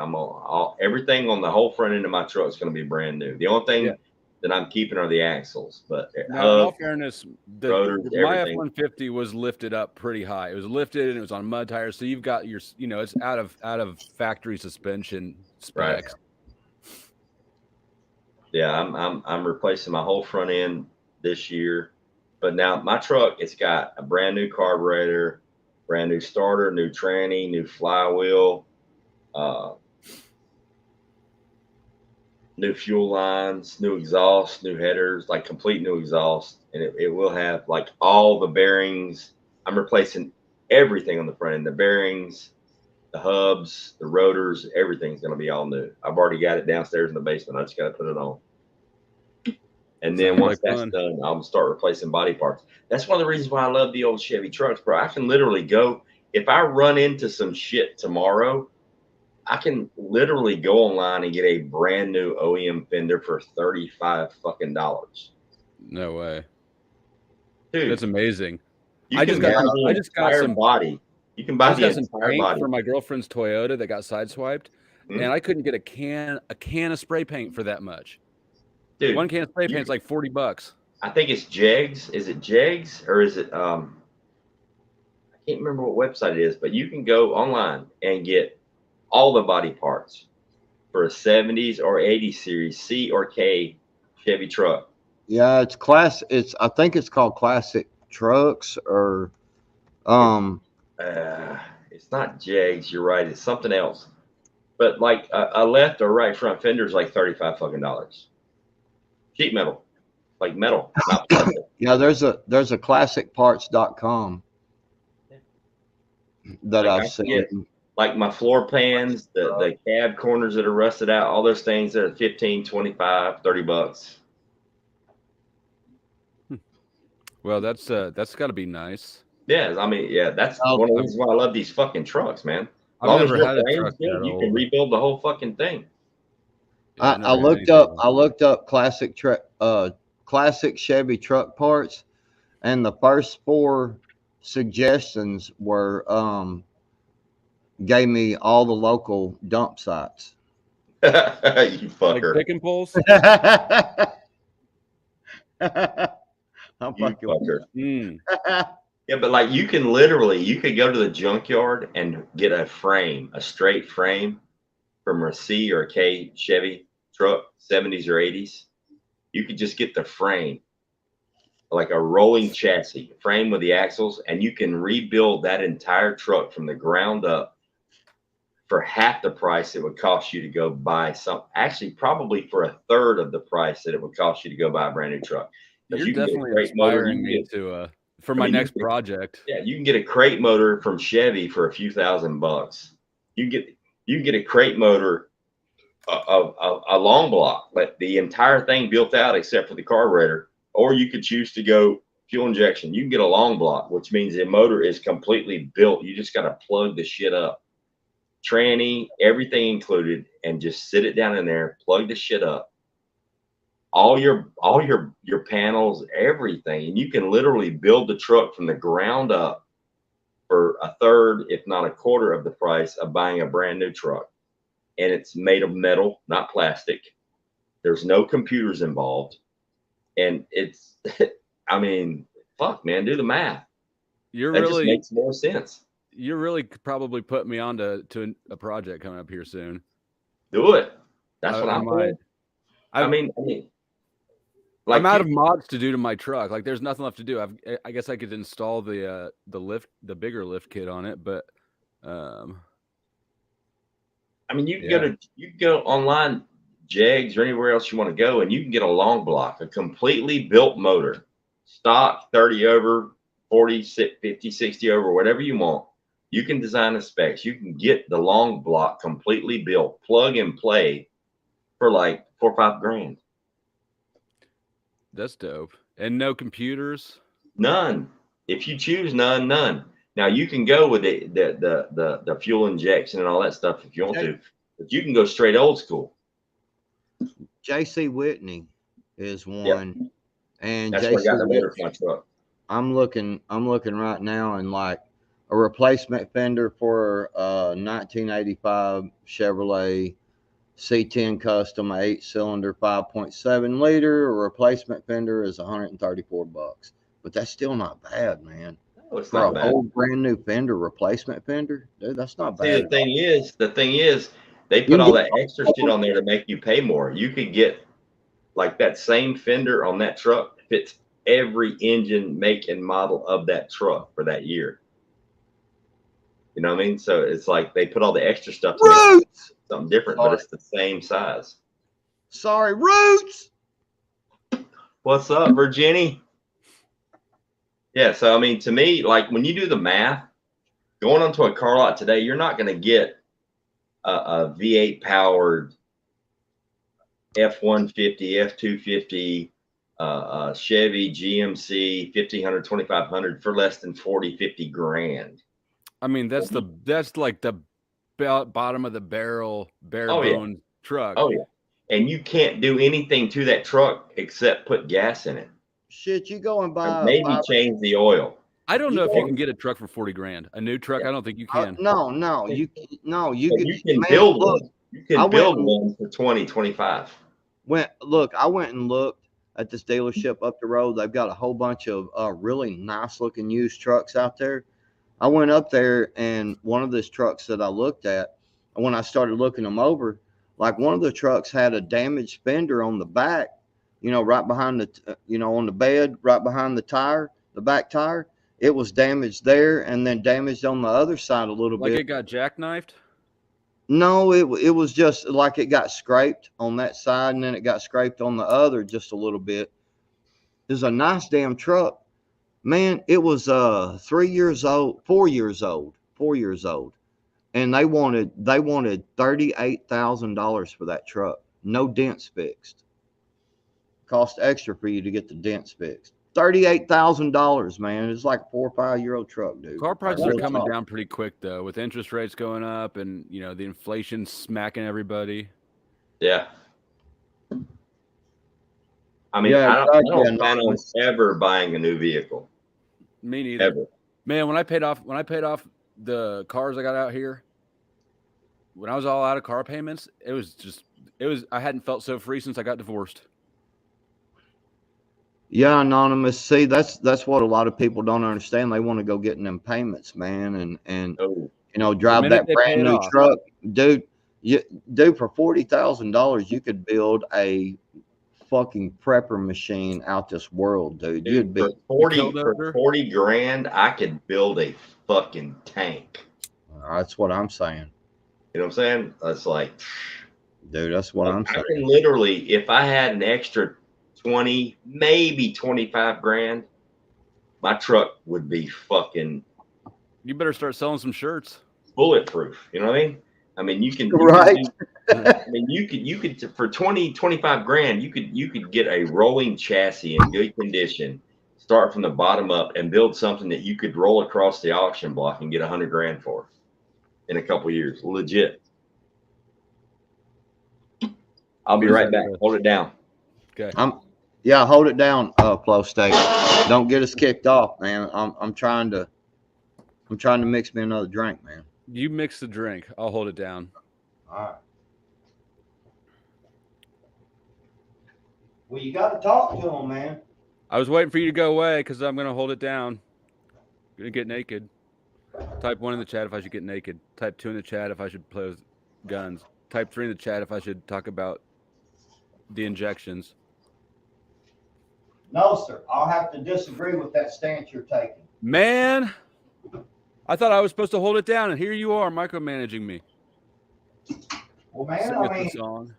B: Everything on the whole front end of my truck is going to be brand new. The only thing that I'm keeping are the axles, but
C: now, in all fairness, my F-150 was lifted up pretty high. It was lifted and it was on mud tires, so you've got your, you know, it's out of factory suspension specs.
B: Right. Yeah, I'm replacing my whole front end this year, but now my truck, it's got a brand new carburetor, brand new starter, new tranny, new flywheel, new fuel lines, new exhaust, new headers, like complete new exhaust, and it will have like all the bearings. I'm replacing everything on the front end, the bearings, the hubs, the rotors, everything's going to be all new. I've already got it downstairs in the basement. I just got to put it on. And then once that's done, I'll start replacing body parts. That's one of the reasons why I love the old Chevy trucks, bro. I can literally go, if I run into some shit tomorrow, I can literally go online and get a brand new OEM fender for $35 fucking.
C: No way.
B: Dude,
C: that's amazing.
B: I just got some body. You can buy the entire body
C: for my girlfriend's Toyota that got sideswiped, and I couldn't get a can of spray paint for that much. Dude, one can of spray paint's like $40.
B: I think it's Jegs. Is it Jegs or is it I can't remember what website it is, but you can go online and get all the body parts for a 70s or 80s series C or K Chevy truck.
A: Yeah, I think it's called Classic Trucks, or
B: it's not Jegs, you're right, it's something else. But like a left or right front fender is like $35 fucking. Sheet metal, like metal, not plastic.
A: Yeah, there's a classicparts.com that I've seen.
B: Like my floor pans, the cab corners that are rusted out, all those things that are $15, $25, $30.
C: Well, that's got to be nice.
B: Yeah, I mean, yeah, that's one of the reasons why I love these fucking trucks, man. As long as
C: never
B: your
C: had a
B: frame's
C: truck
B: good,
C: that
B: you can
C: old.
B: rebuild the whole fucking thing.
C: Yeah,
A: I looked up classic Chevy truck parts, and the first 4 suggestions were gave me all the local dump sites.
B: You
C: like
B: fucker.
C: pick and pulls.
A: I'm
B: You
A: fucking.
B: fucker.
C: Mm.
B: Yeah, but like you could go to the junkyard and get a frame, a straight frame from a C or a K Chevy truck, 70s or 80s. You could just get the frame, like a rolling chassis, frame with the axles, and you can rebuild that entire truck from the ground up for half the price it would cost you to go buy some. Actually, probably for a third of the price that it would cost you to go buy a brand new truck. Because
C: You're
B: you can get a
C: definitely
B: crate motor.
C: inspiring me to for
B: I
C: my
B: mean,
C: next project.
B: Yeah, you can get a crate motor from Chevy for a few $1,000s. You can get a crate motor, a long block, but the entire thing built out except for the carburetor. Or you could choose to go fuel injection. You can get a long block, which means the motor is completely built. You just got to plug the shit up, tranny, everything included, and just sit it down in there, plug the shit up. All your panels, everything, and you can literally build the truck from the ground up for a third, if not a quarter of the price of buying a brand new truck. And it's made of metal, not plastic. There's no computers involved. And it's, I mean, fuck, man, do the math. That just makes more sense.
C: You're really probably putting me on to a project coming up here soon.
B: Do it. That's what I'm doing. I mean,
C: like I'm out of mods to do to my truck. Like, there's nothing left to do. I guess I could install the bigger lift kit on it, but
B: I mean, you can go online, Jegs or anywhere else you want to go, and you can get a long block, a completely built motor, stock 30 over, 40, 50, 60 over, whatever you want. You can design the specs. You can get the long block completely built, plug and play for like $4 or $5 grand.
C: That's dope. And no computers?
B: None. If you choose none. Now you can go with the fuel injection and all that stuff if you want to, but you can go straight old school.
A: JC Whitney is one, and
B: that's where I got the motor for my truck.
A: I'm looking right now, and like a replacement fender for a 1985 Chevrolet C10 Custom 8-cylinder 5.7 liter. A replacement fender is $134, but that's still not bad, man.
B: No, it's
A: for
B: not
A: a
B: bad.
A: whole brand new fender, replacement fender, dude, that's not bad.
B: See, the thing is, they put all that extra shit on there to make you pay more. You could get like that same fender on that truck fits every engine, make, and model of that truck for that year. You know what I mean? So it's like they put all the extra stuff to make something different, but it's the same size.
A: Sorry, Roots.
B: What's up, Virginia? Yeah, so I mean, to me, like when you do the math, going onto a car lot today, you're not going to get a V8 powered F-150, F-250, Chevy GMC 1500, 2500 for less than 40, 50 grand.
C: I mean, that's like the bottom of the barrel, bare bones truck.
B: Oh yeah, and you can't do anything to that truck except put gas in it.
A: Shit, you go and buy
B: maybe change the oil.
C: I don't know if you can get a truck for 40 grand. A new truck, I don't think you can.
A: No, you
B: can build one. You can build one for 20, 25.
A: I went and looked at this dealership up the road. They've got a whole bunch of really nice looking used trucks out there. I went up there, and one of those trucks that I looked at, when I started looking them over, like one of the trucks had a damaged fender on the back, right behind on the bed, right behind the tire, the back tire. It was damaged there, and then damaged on the other side a little bit.
C: Like it got jackknifed?
A: No, it was just like it got scraped on that side, and then it got scraped on the other just a little bit. It was a nice damn truck. Man, it was 4 years old, and they wanted $38,000 for that truck. No dents fixed. Cost extra for you to get the dents fixed. $38,000, man. It's like a 4 or 5 year old truck, dude.
C: Car prices
A: Real
C: are coming
A: talk.
C: down pretty quick though, with interest rates going up and the inflation smacking everybody.
B: Yeah. I mean,
A: Yeah,
B: I
A: exactly,
B: don't plan on
A: Anonymous.
B: ever buying a new vehicle.
C: Me neither.
B: Ever.
C: Man, when I paid off the cars I got out here, when I was all out of car payments, I hadn't felt so free since I got divorced.
A: Yeah, Anonymous. See, that's what a lot of people don't understand. They want to go get in them payments, man, and
B: Oh,
A: drive
C: minute
A: that
C: they pay
A: brand
C: it
A: new
C: off.
A: truck, dude. Dude, for $40,000, you could build a fucking prepper machine out this world, dude. You'd be
B: for
C: Killdozer?
B: 40 grand, I could build a fucking tank.
A: That's what I'm saying,
B: You know what I'm saying? That's like,
A: dude. That's what I'm
B: I
A: saying.
B: can literally, if I had an extra 20, maybe 25 grand, my truck would be fucking
C: You better start selling some shirts.
B: bulletproof. You know what I mean? I mean, you can
A: Right.
B: I mean, you could for 20, 25 grand, you could get a rolling chassis in good condition, start from the bottom up, and build something that you could roll across the auction block and get 100 grand for in a couple years. Legit. I'll be right back. Hold it down.
C: Okay.
A: Yeah, hold it down, Flow State. Don't get us kicked off, man. I'm trying to mix me another drink, man.
C: You mix the drink. I'll hold it down.
A: All right. Well, you got to talk to him, man.
C: I was waiting for you to go away because I'm gonna hold it down. I'm gonna get naked. Type 1 in the chat if I should get naked. Type 2 in the chat if I should play with guns. Type 3 in the chat if I should talk about the injections.
A: No, sir. I'll have to disagree with that stance you're taking.
C: Man, I thought I was supposed to hold it down, and here you are micromanaging me.
A: Well, man,
C: Sing
A: I
C: us the
A: mean,
C: song.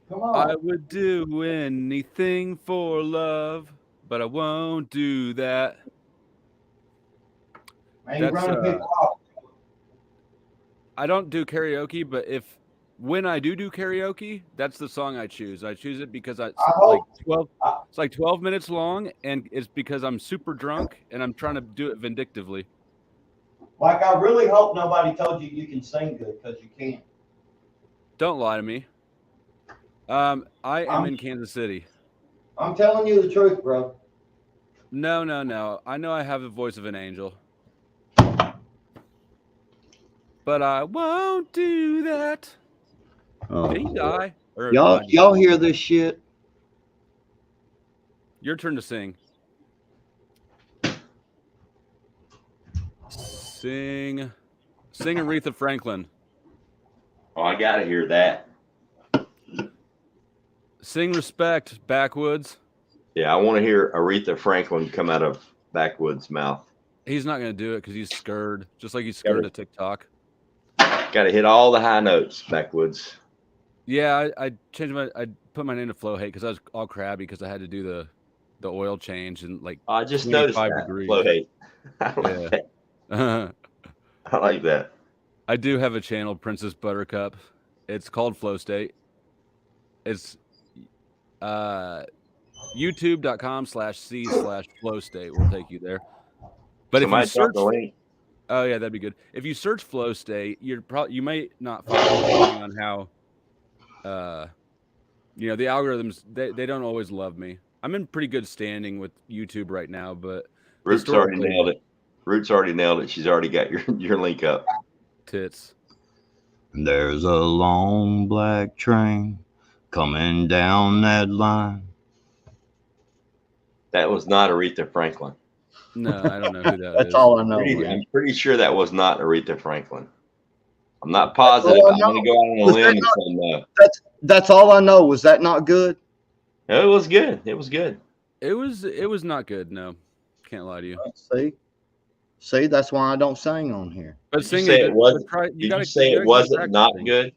A: come on.
C: I would do anything for love, but I won't do that.
A: Man, you're
C: That's,
A: running people off.
C: I don't do karaoke, but when I do karaoke, that's the song I choose. I choose it because it's like 12 minutes long, and it's because I'm super drunk and I'm trying to do it vindictively.
A: Like, I really hope nobody told you you can sing good, because you can't.
C: Don't lie to me. I am in Kansas City.
A: I'm telling you the truth, bro.
C: No. I know I have the voice of an angel. But I won't do that. Did he die? Or
A: Y'all hear this shit?
C: Your turn to sing. Sing Aretha Franklin.
B: Oh, I gotta hear that.
C: Sing Respect, Backwoods.
B: Yeah, I want to hear Aretha Franklin come out of Backwoods' mouth.
C: He's not going to do it because he's scared, just like he's scared of TikTok.
B: Got to hit all the high notes, Backwoods.
C: Yeah, I changed I put my name to Flow Hate because I was all crabby because I had to do the oil change and like
B: I just noticed that.
C: degrees.
B: Flow Hate. I like that. I like that.
C: I do have a channel, Princess Buttercup. It's called Flow State. It's youtube.com/c/Flow State will take you there. But if you search, oh yeah, that'd be good. If you search Flow State, you might not find it depending on how, the algorithms they don't always love me. I'm in pretty good standing with YouTube right now, but
B: Roots already nailed it. Roots already nailed it. She's already got your link up.
C: Tits.
A: There's a long black train coming down that line.
B: That was not Aretha Franklin.
C: No, I don't know who that
A: That's
C: is.
A: all I know.
B: I'm pretty sure that was not Aretha Franklin. I'm not positive. I'm going to go out on a limb and say no.
A: That's all I know. Was that not good?
B: No, it was good. It was good.
C: It was not good. No, can't lie to you.
A: See, that's why I don't sing on here.
C: But
B: Did you say it wasn't not
C: sing.
B: good?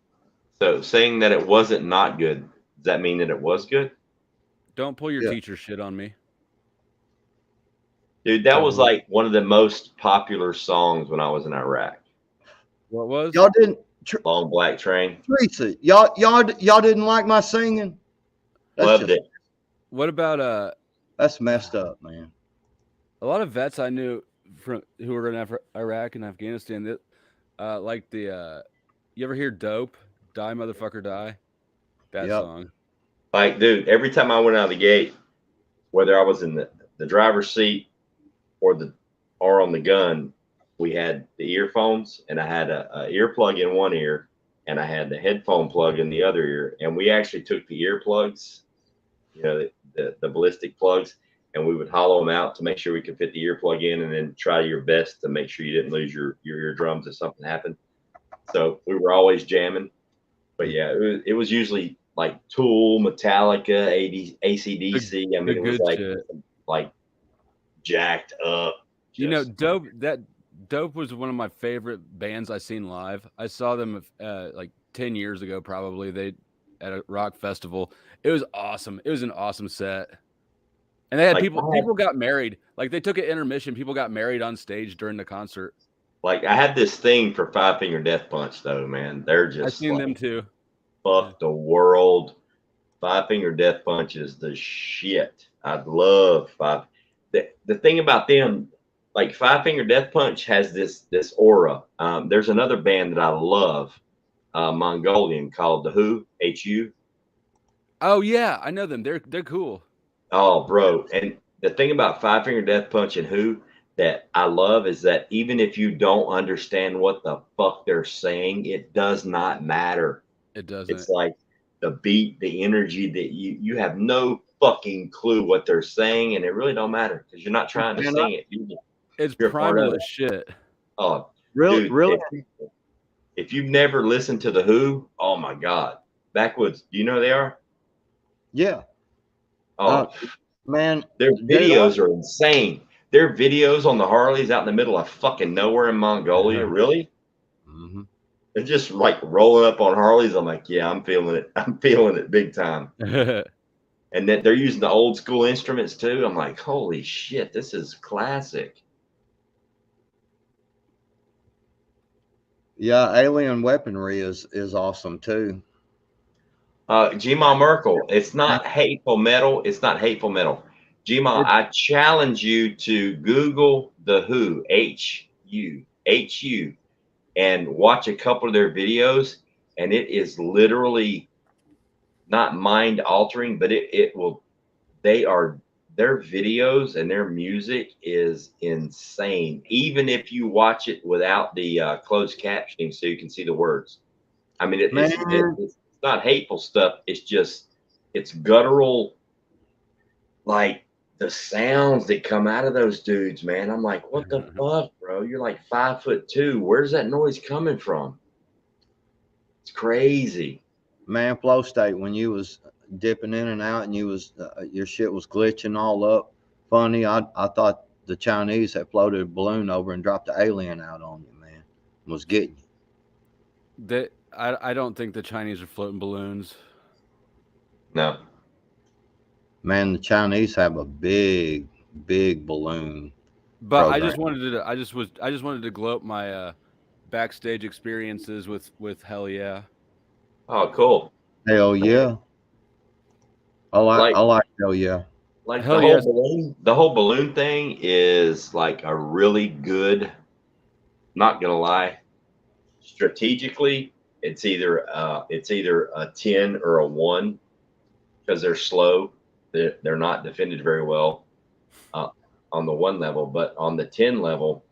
B: So saying that it wasn't not good, does that mean that it was good?
C: Don't pull your teacher shit on me.
B: Dude, that was like one of the most popular songs when I was in Iraq.
C: What was?
A: Y'all didn't
B: Long Black Train.
A: Teresa, y'all didn't like my singing?
B: Loved it.
C: What about
A: That's messed up, man.
C: A lot of vets I knew from who were in Iraq and Afghanistan that like the you ever hear "Dope"? Die motherfucker die. That
A: Yep.
C: song.
B: Like, dude, every time I went out of the gate, whether I was in the driver's seat or on the gun, we had the earphones, and I had a earplug in one ear, and I had the headphone plug in the other ear, and we actually took the earplugs, you know, the ballistic plugs, and we would hollow them out to make sure we could fit the earplug in, and then try your best to make sure you didn't lose your eardrums if something happened. So we were always jamming. But yeah, it was usually like Tool, Metallica, AC/DC. I mean,
C: The
B: it was
C: good shit.
B: like jacked up.
C: You know,
B: just-
C: Dope was one of my favorite bands I seen live. I saw them like 10 years ago, probably. They at a rock festival. It was awesome. It was an awesome set. And they had
B: Like,
C: people got married. Like they took an intermission. People got married on stage during the concert.
B: like I had this thing for Five Finger Death Punch, though, man. They're
C: I've
B: just
C: seen
B: like,
C: them too.
B: fuck the world. Five Finger Death Punch is the shit. I love the thing about them, like Five Finger Death Punch has this aura. There's another band that I love, Mongolian, called the Who, HU.
C: Oh yeah, I know them. They're cool.
B: Oh, bro. And the thing about Five Finger Death Punch and Who that I love is that even if you don't understand what the fuck they're saying, it does not matter.
C: It doesn't.
B: It's like the beat, the energy that you have no fucking clue what they're saying, and it really don't matter because you're not trying to sing it.
C: It's
B: You're a part
C: primal
B: of
C: as shit.
B: Oh,
A: Really,
B: dude,
A: really.
B: if you've never listened to the Who, oh my God, Backwoods. Do you know who they are?
A: Yeah,
B: Oh,
A: man.
B: their
A: dude,
B: videos are insane. Their videos on the Harleys out in the middle of fucking nowhere in Mongolia, really?
A: Mhm.
B: They're just like rolling up on Harleys. I'm like, yeah, I'm feeling it. I'm feeling it big time. And that they're using the old school instruments too. I'm like, holy shit, this is classic.
A: Yeah, alien weaponry is awesome too.
B: G-Ma Merkel, it's not hateful metal. It's not hateful metal. G-Ma, I challenge you to Google the Who, H-U, and watch a couple of their videos. And it is literally not mind altering, but it will, their videos and their music is insane. Even if you watch it without the closed captioning so you can see the words. I mean, it's not hateful stuff. It's just, it's guttural, like the sounds that come out of those dudes, man. I'm like, what the fuck, bro? You're like 5'2". Where's that noise coming from? It's crazy.
A: Man, Flow State, when you was dipping in and out and you was your shit was glitching all up funny, I thought the Chinese had floated a balloon over and dropped the alien out on you, man. Was getting you.
C: I don't think the Chinese are floating balloons.
B: No.
A: Man, the Chinese have a big balloon.
C: But
A: program.
C: I just wanted to gloat my backstage experiences with Hell Yeah.
B: Oh, cool.
A: Hell yeah. I like hell yeah.
B: Like
C: Hell
B: the whole balloon thing is like a really good, not gonna lie, strategically, it's either a 10 or a 1 because they're slow. They're not defended very well on the 1 level, but on the 10 level,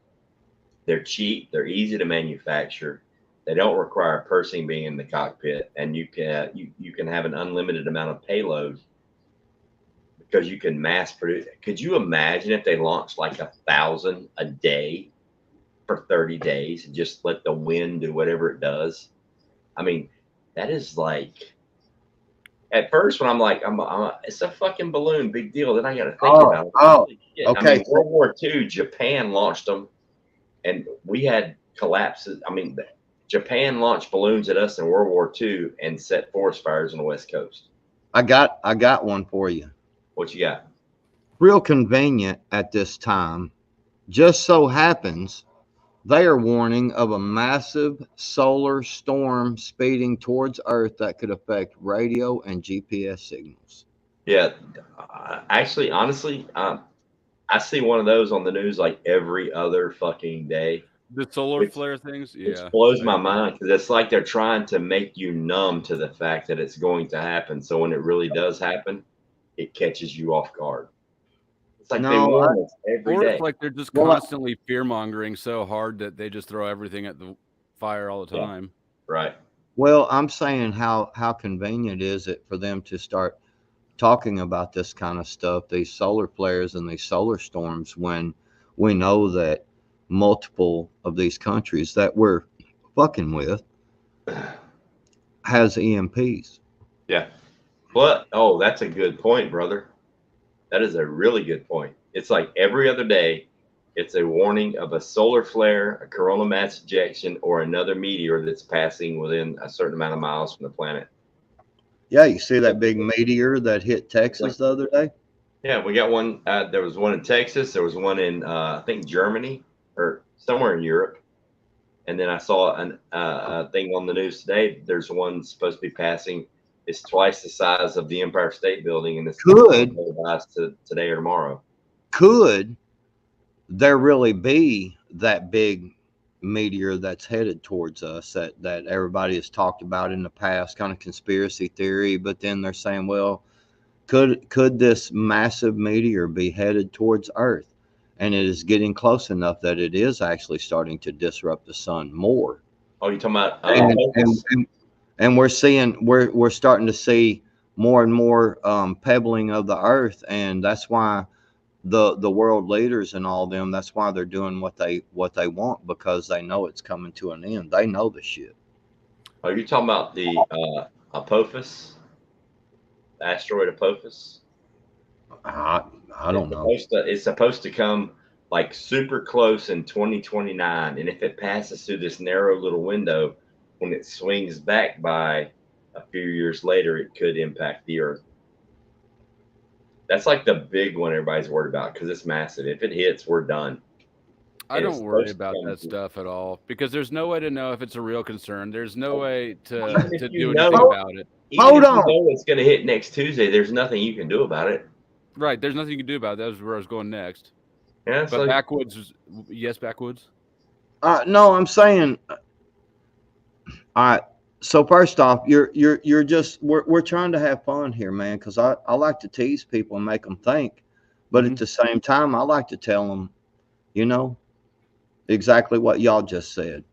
B: they're cheap. They're easy to manufacture. They don't require a person being in the cockpit, and you can have an unlimited amount of payload because you can mass produce. Could you imagine if they launched like 1,000 a day for 30 days and just let the wind do whatever it does? I mean, that is like, at first when I'm like, it's a fucking balloon, big deal. Then I got to think about it. Holy shit.
A: okay.
B: I mean, World War II, Japan launched them, and we had collapses. I mean, Japan launched balloons at us in World War II and set forest fires on the West Coast.
A: I got one for you.
B: What you got?
A: Real convenient at this time. Just so happens they are warning of a massive solar storm speeding towards Earth that could affect radio and GPS signals.
B: Yeah. Actually, honestly, I see one of those on the news like every other fucking day,
C: The solar
B: which
C: flare things,
B: which
C: yeah.
B: blows
C: I
B: my
C: agree.
B: mind because it's like they're trying to make you numb to the fact that it's going to happen. So when it really does happen, it catches you off guard. It's like they
A: No,
B: warn us every
C: Or it's
B: day.
C: like they're just
A: well,
C: constantly fear mongering so hard that they just throw everything at the fire all the
B: Yeah.
C: time.
B: Right.
A: well, I'm saying how convenient is it for them to start talking about this kind of stuff, these solar flares and these solar storms, when we know that multiple of these countries that we're fucking with has EMPs.
B: Yeah. But that's a good point, brother. That is a really good point. It's like every other day, it's a warning of a solar flare, a coronal mass ejection, or another meteor that's passing within a certain amount of miles from the planet.
A: Yeah, you see that big meteor that hit
B: Yeah,
A: Texas the other day?
B: yeah, we got one. There was one in Texas. There was one in, I think, Germany or somewhere in Europe. And then I saw a thing on the news today. There's one supposed to be passing. It's twice the size of the Empire State Building, and it's going to
A: Could
B: go by today or tomorrow.
A: could there really be that big meteor that's headed towards us that everybody has talked about in the past, kind of conspiracy theory? But then they're saying, well, could this massive meteor be headed towards Earth, and it is getting close enough that it is actually starting to disrupt the sun more?
B: Oh, you talking about
A: and and,
B: focus?
A: and, and we're starting to see more and more pebbling of the Earth, and that's why the world leaders and all them, that's why they're doing what they want, because they know it's coming to an end. They know the shit.
B: Are you talking about the Apophis, the asteroid Apophis?
A: I don't know.
B: It's supposed to come like super close in 2029, and if it passes through this narrow little window, when it swings back by a few years later, it could impact the Earth. That's like the big one everybody's worried about because it's massive. If it hits, we're done.
C: I
B: And it's
C: don't worry
B: supposed to
C: about
B: come
C: that
B: through.
C: stuff at all because there's no way to know if it's a real concern. There's no way
B: Even if
C: to
B: you
C: do
B: know,
C: anything about it.
B: even
A: Hold
B: if you
A: on.
B: know it's going to hit next Tuesday, there's nothing you can do about it.
C: Right. There's nothing you can do about it. That was where I was going next.
B: Yeah, it's
C: But
B: like,
C: backwoods, yes, backwoods.
A: No, I'm saying, all right. So first off, you're just we're trying to have fun here, man, because I like to tease people and make them think, but at
C: Mhm.
A: the same time, I like to tell them, you know, exactly what y'all just said.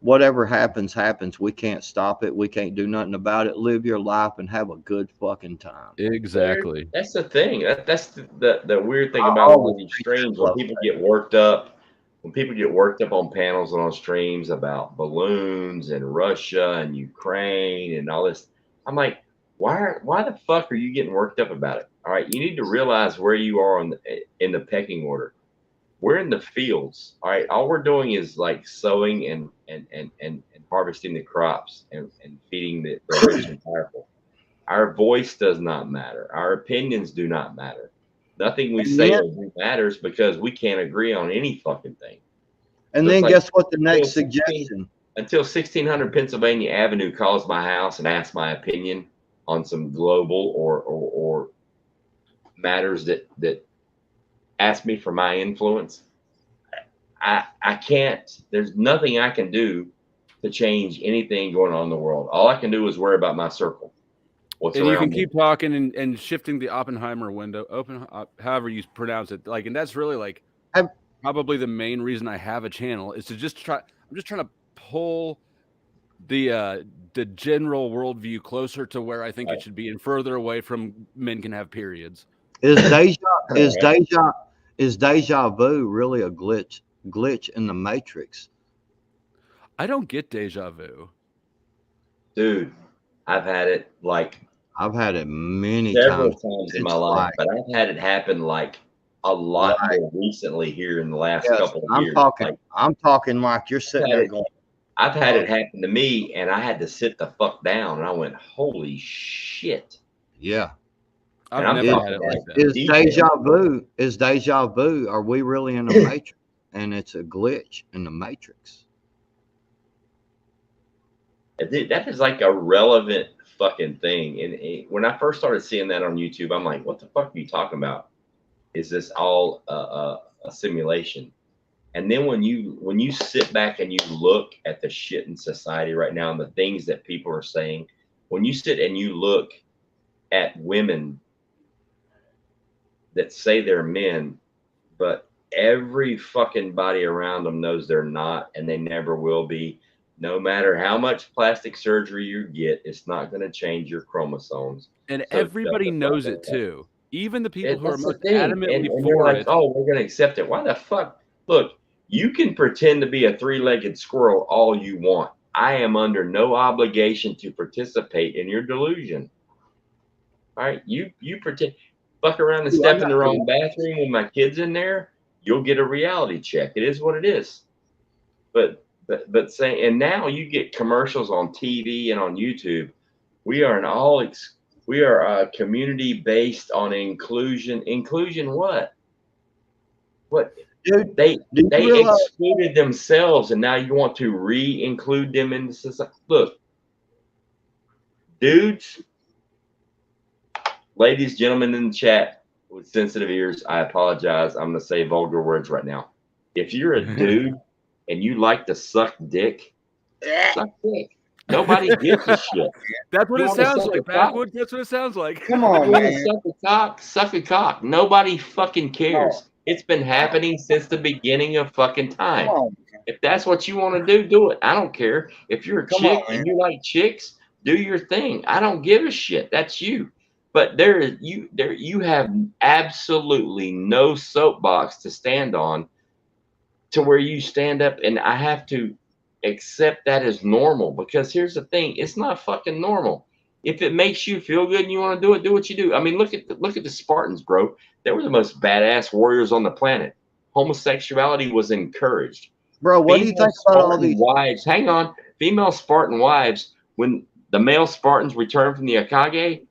A: Whatever happens, happens. We can't stop it. We can't do nothing about it. Live your life and have a good fucking time.
C: Exactly.
B: that's the thing. That's the weird thing
A: I
B: about a lot of
A: always
B: these
A: preach that
B: streams when
A: love.
B: people get worked up. When people get worked up on panels and on streams about balloons and Russia and Ukraine and all this, I'm like, why the fuck are you getting worked up about it? All right, you need to realize where you are in the pecking order. We're in the fields. All right, all we're doing is like sowing and harvesting the crops and feeding the rich and powerful. Our voice does not matter. Our opinions do not matter. Nothing we
A: And
B: say
A: then
B: or do matters because we can't agree on any fucking thing.
A: and
B: So it's
A: then
B: like
A: guess what the
B: until
A: next
B: 16,
A: suggestion.
B: until 1600 Pennsylvania Avenue calls my house and asks my opinion on some global or matters that ask me for my influence. I can't. There's nothing I can do to change anything going on in the world. All I can do is worry about my circle, what's
C: And you can
B: around me.
C: keep talking and shifting the Oppenheimer window, however you pronounce it. Like, and that's really like
A: Have,
C: probably the main reason I have a channel is to just try. I'm just trying to pull the general worldview closer to where I think it should be and further away from men can have periods.
A: is deja is
B: Right.
A: deja vu really a glitch in the matrix?
C: I don't get deja vu.
B: Dude, I've had it like
A: I've had it many
B: several
A: times.
B: times in my
A: It's
B: life,
A: like
B: but I've had it happen like a lot
A: like
B: more recently here in the last
A: yes,
B: couple of years. Like
A: I'm talking like you're sitting
B: had
A: there
B: it,
A: going,
B: I've had
A: oh,
B: it happen to me, and I had to sit the fuck down, and I went, "Holy shit!"
A: yeah.
B: And
C: I've
B: I'm
C: never
A: Is
C: had
B: talking
C: it
B: like
C: like that.
B: detail.
A: is deja vu? Are we really in a matrix? And it's a glitch in the matrix.
B: Dude, that is like a relevant fucking thing. And when I first started seeing that on YouTube, I'm like, what the fuck are you talking about? Is this all a simulation? And then when you sit back and you look at the shit in society right now and the things that people are saying, when you sit and you look at women that say they're men, but every fucking body around them knows they're not, and they never will be. No matter how much plastic surgery you get, it's not going to change your chromosomes.
C: And
B: So
C: everybody knows it too. Even the people who are
B: that's the
C: most
B: thing.
C: adamantly
B: And you're
C: for
B: like,
C: it.
B: oh, we're going to accept it. Why the fuck? Look, you can pretend to be a three-legged squirrel all you want. I am under no obligation to participate in your delusion. All right, you pretend, fuck around and step in the wrong bathroom with my kids in there, you'll get a reality check. It is what it is. But saying, and now you get commercials on TV and on YouTube. We are we are a community based on inclusion. Inclusion what? What?
A: Dude,
B: They
A: do you realize?
B: excluded themselves, and now you want to re-include them in the society. Look, dudes, ladies, gentlemen in the chat with sensitive ears, I apologize. I'm going to say vulgar words right now. If you're a dude and you like to suck dick, suck dick. Nobody gives a shit.
C: That's what
B: You
C: it
B: wanna
C: sounds
B: suck
C: like,
B: a cock?
C: Backwoods. That's what it sounds like.
A: Come
B: You
A: on,
B: want to
A: man.
B: suck a cock? Suck a cock. Nobody fucking cares. It's been happening since the beginning of fucking
A: Come
B: time.
A: on.
B: If that's what you want to do it. I don't care. If you're a
A: Come
B: chick
A: on,
B: and you like chicks, do your thing. I don't give a shit. That's you. But you have absolutely no soapbox to stand on to where you stand up, and I have to accept that as normal, because here's the thing, it's not fucking normal. If it makes you feel good and you want to do what you do. I mean, look at the Spartans, bro. They were the most badass warriors on the planet. Homosexuality was encouraged.
A: Bro, what do you think about all
B: Spartan
A: these?
B: wives? Hang on, female Spartan wives. When the male Spartans returned from the Akage,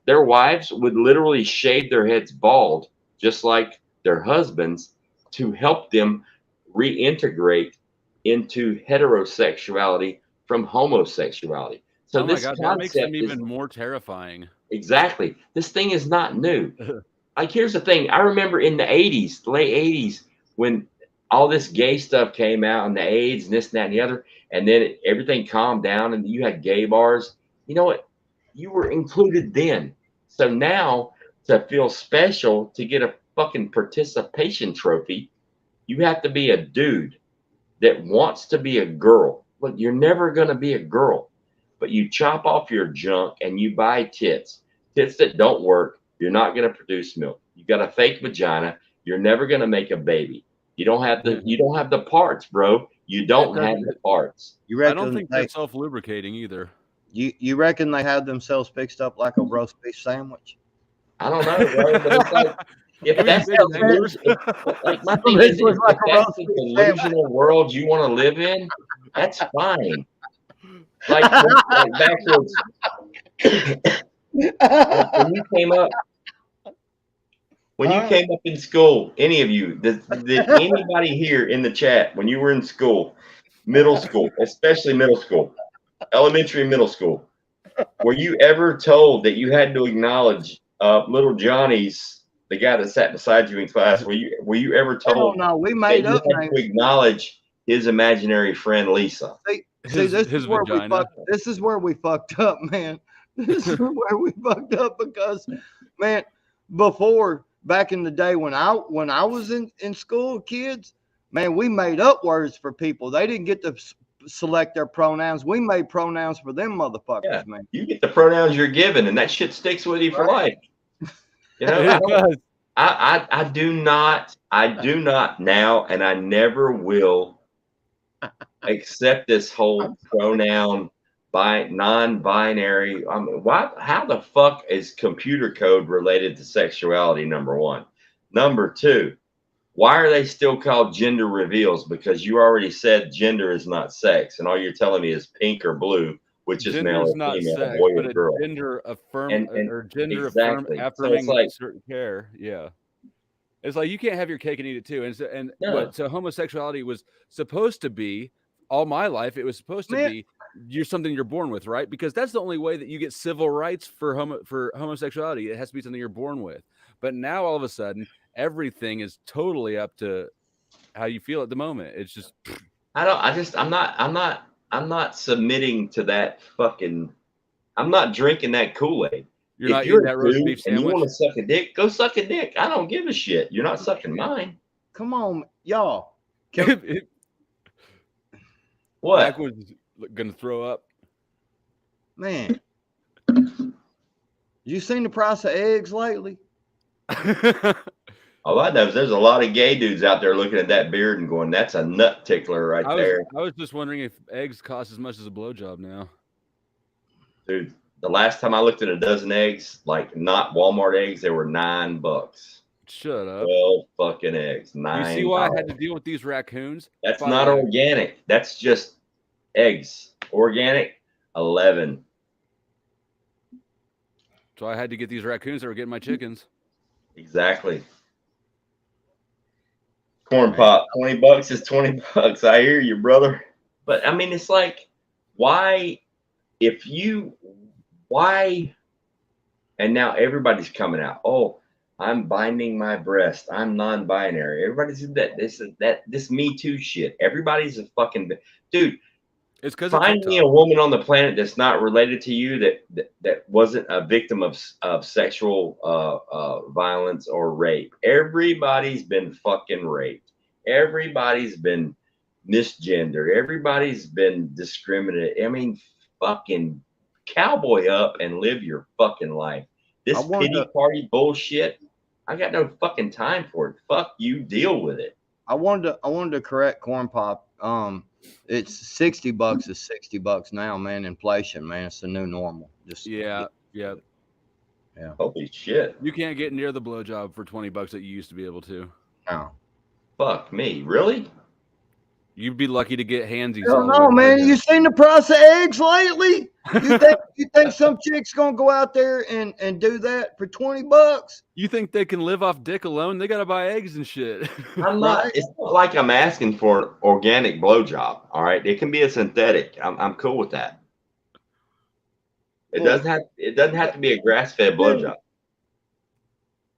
B: their wives would literally shave their heads bald, just like their husbands, to help them reintegrate into heterosexuality from homosexuality. So
C: Oh my
B: this
C: God, that makes them
B: concept
C: even
B: is
C: more terrifying.
B: exactly, this thing is not new. Like, here's the thing. I remember in the 80s, the late 80s, when all this gay stuff came out and the AIDS and this and that and the other, and then everything calmed down and you had gay bars. You know what? You were included then. So now, to feel special, to get a fucking participation trophy, you have to be a dude that wants to be a girl. Look, you're never going to be a girl, but you chop off your junk and you buy tits that don't work. You're not going to produce milk. You got a fake vagina. You're never going to make a baby. You don't have the parts, bro. You don't have the parts.
A: You
C: I
A: reckon
C: don't think they're self-lubricating either.
A: You reckon they have themselves fixed up like a roast beef sandwich?
B: I don't know, bro. But it's like, if that's the delusion, like my thing is, if that's the delusional world you want to live in, that's fine. Like backwards. When you came up in school, any of you, did anybody here in the chat, when you were in school, middle school, especially middle school, elementary and middle school, were you ever told that you had to acknowledge little Johnny's, the guy that sat beside you in class? Were you ever told
A: No, we made
B: that you
A: up
B: had
A: names.
B: to acknowledge his imaginary friend Lisa?
A: See, this is where we fucked up, man. This is where we fucked up, because, man, before, back in the day when I was in school, kids, man, we made up words for people. They didn't get to select their pronouns. We made pronouns for them motherfuckers, man.
B: You get the pronouns you're given, and that shit sticks with you for life. You know, I do not now, and I never will accept this whole pronoun non-binary. I mean, how the fuck is computer code related to sexuality? Number one. Number two, why are they still called gender reveals? Because you already said gender is not sex, and all you're telling me is pink or blue, which is male or female,
C: sex,
B: boy
C: but
B: or girl.
C: Gender affirm or gender
B: exactly.
C: affirming
B: So like,
C: certain care. Yeah. It's like you can't have your cake and eat it too. So homosexuality was supposed to be, all my life, it was supposed to be you're something you're born with, right? Because that's the only way that you get civil rights for homosexuality. It has to be something you're born with. But now all of a sudden, everything is totally up to how you feel at the moment. It's just
B: I'm not submitting to that fucking. I'm not drinking that Kool-Aid.
C: you're not
B: If
C: eating
B: you're a
C: that roast
B: dude
C: beef
B: and you
C: sandwich.
B: want to suck a dick, go suck a dick. I don't give a shit. You're not sucking mine.
A: Come on, y'all.
B: What?
C: Zach was gonna throw up.
A: Man, you seen the price of eggs lately?
B: All I know is there's a lot of gay dudes out there looking at that beard and going, "That's a nut tickler right there."
C: I was just wondering if eggs cost as much as a blowjob now.
B: Dude, the last time I looked at a dozen eggs, like not Walmart eggs, they were $9.
C: Shut up.
B: 12 fucking eggs. $9.
C: You see why I had to deal with these raccoons?
B: That's not organic. That's just eggs. Organic, 11.
C: So I had to get these raccoons that were getting my chickens.
B: Exactly. Corn pop, $20 is $20. I hear you, brother. But I mean, it's like, why? And now everybody's coming out. Oh, I'm binding my breast. I'm non-binary. Everybody's this Me Too shit. Everybody's a fucking dude.
C: It's because
B: find me a woman on the planet that's not related to you that wasn't a victim of sexual violence or rape. Everybody's been fucking raped. Everybody's been misgendered. Everybody's been discriminated. I mean, fucking cowboy up and live your fucking life. This pity party bullshit, I got no fucking time for it. Fuck you, deal with it.
A: I wanted to correct Corn Pop. It's $60 is $60 now, man. Inflation, man. It's the new normal. Just
C: yeah.
B: Holy shit.
C: You can't get near the blowjob for $20 that you used to be able to.
A: No.
B: Fuck me, really?
C: You'd be lucky to get handsies.
A: No, man. You seen the price of eggs lately? You think some chick's gonna go out there and do that for $20?
C: You think they can live off dick alone? They gotta buy eggs and shit.
B: I'm not. Right? It's not like I'm asking for an organic blowjob. All right, it can be a synthetic. I'm cool with that. It doesn't have to be a grass-fed blowjob.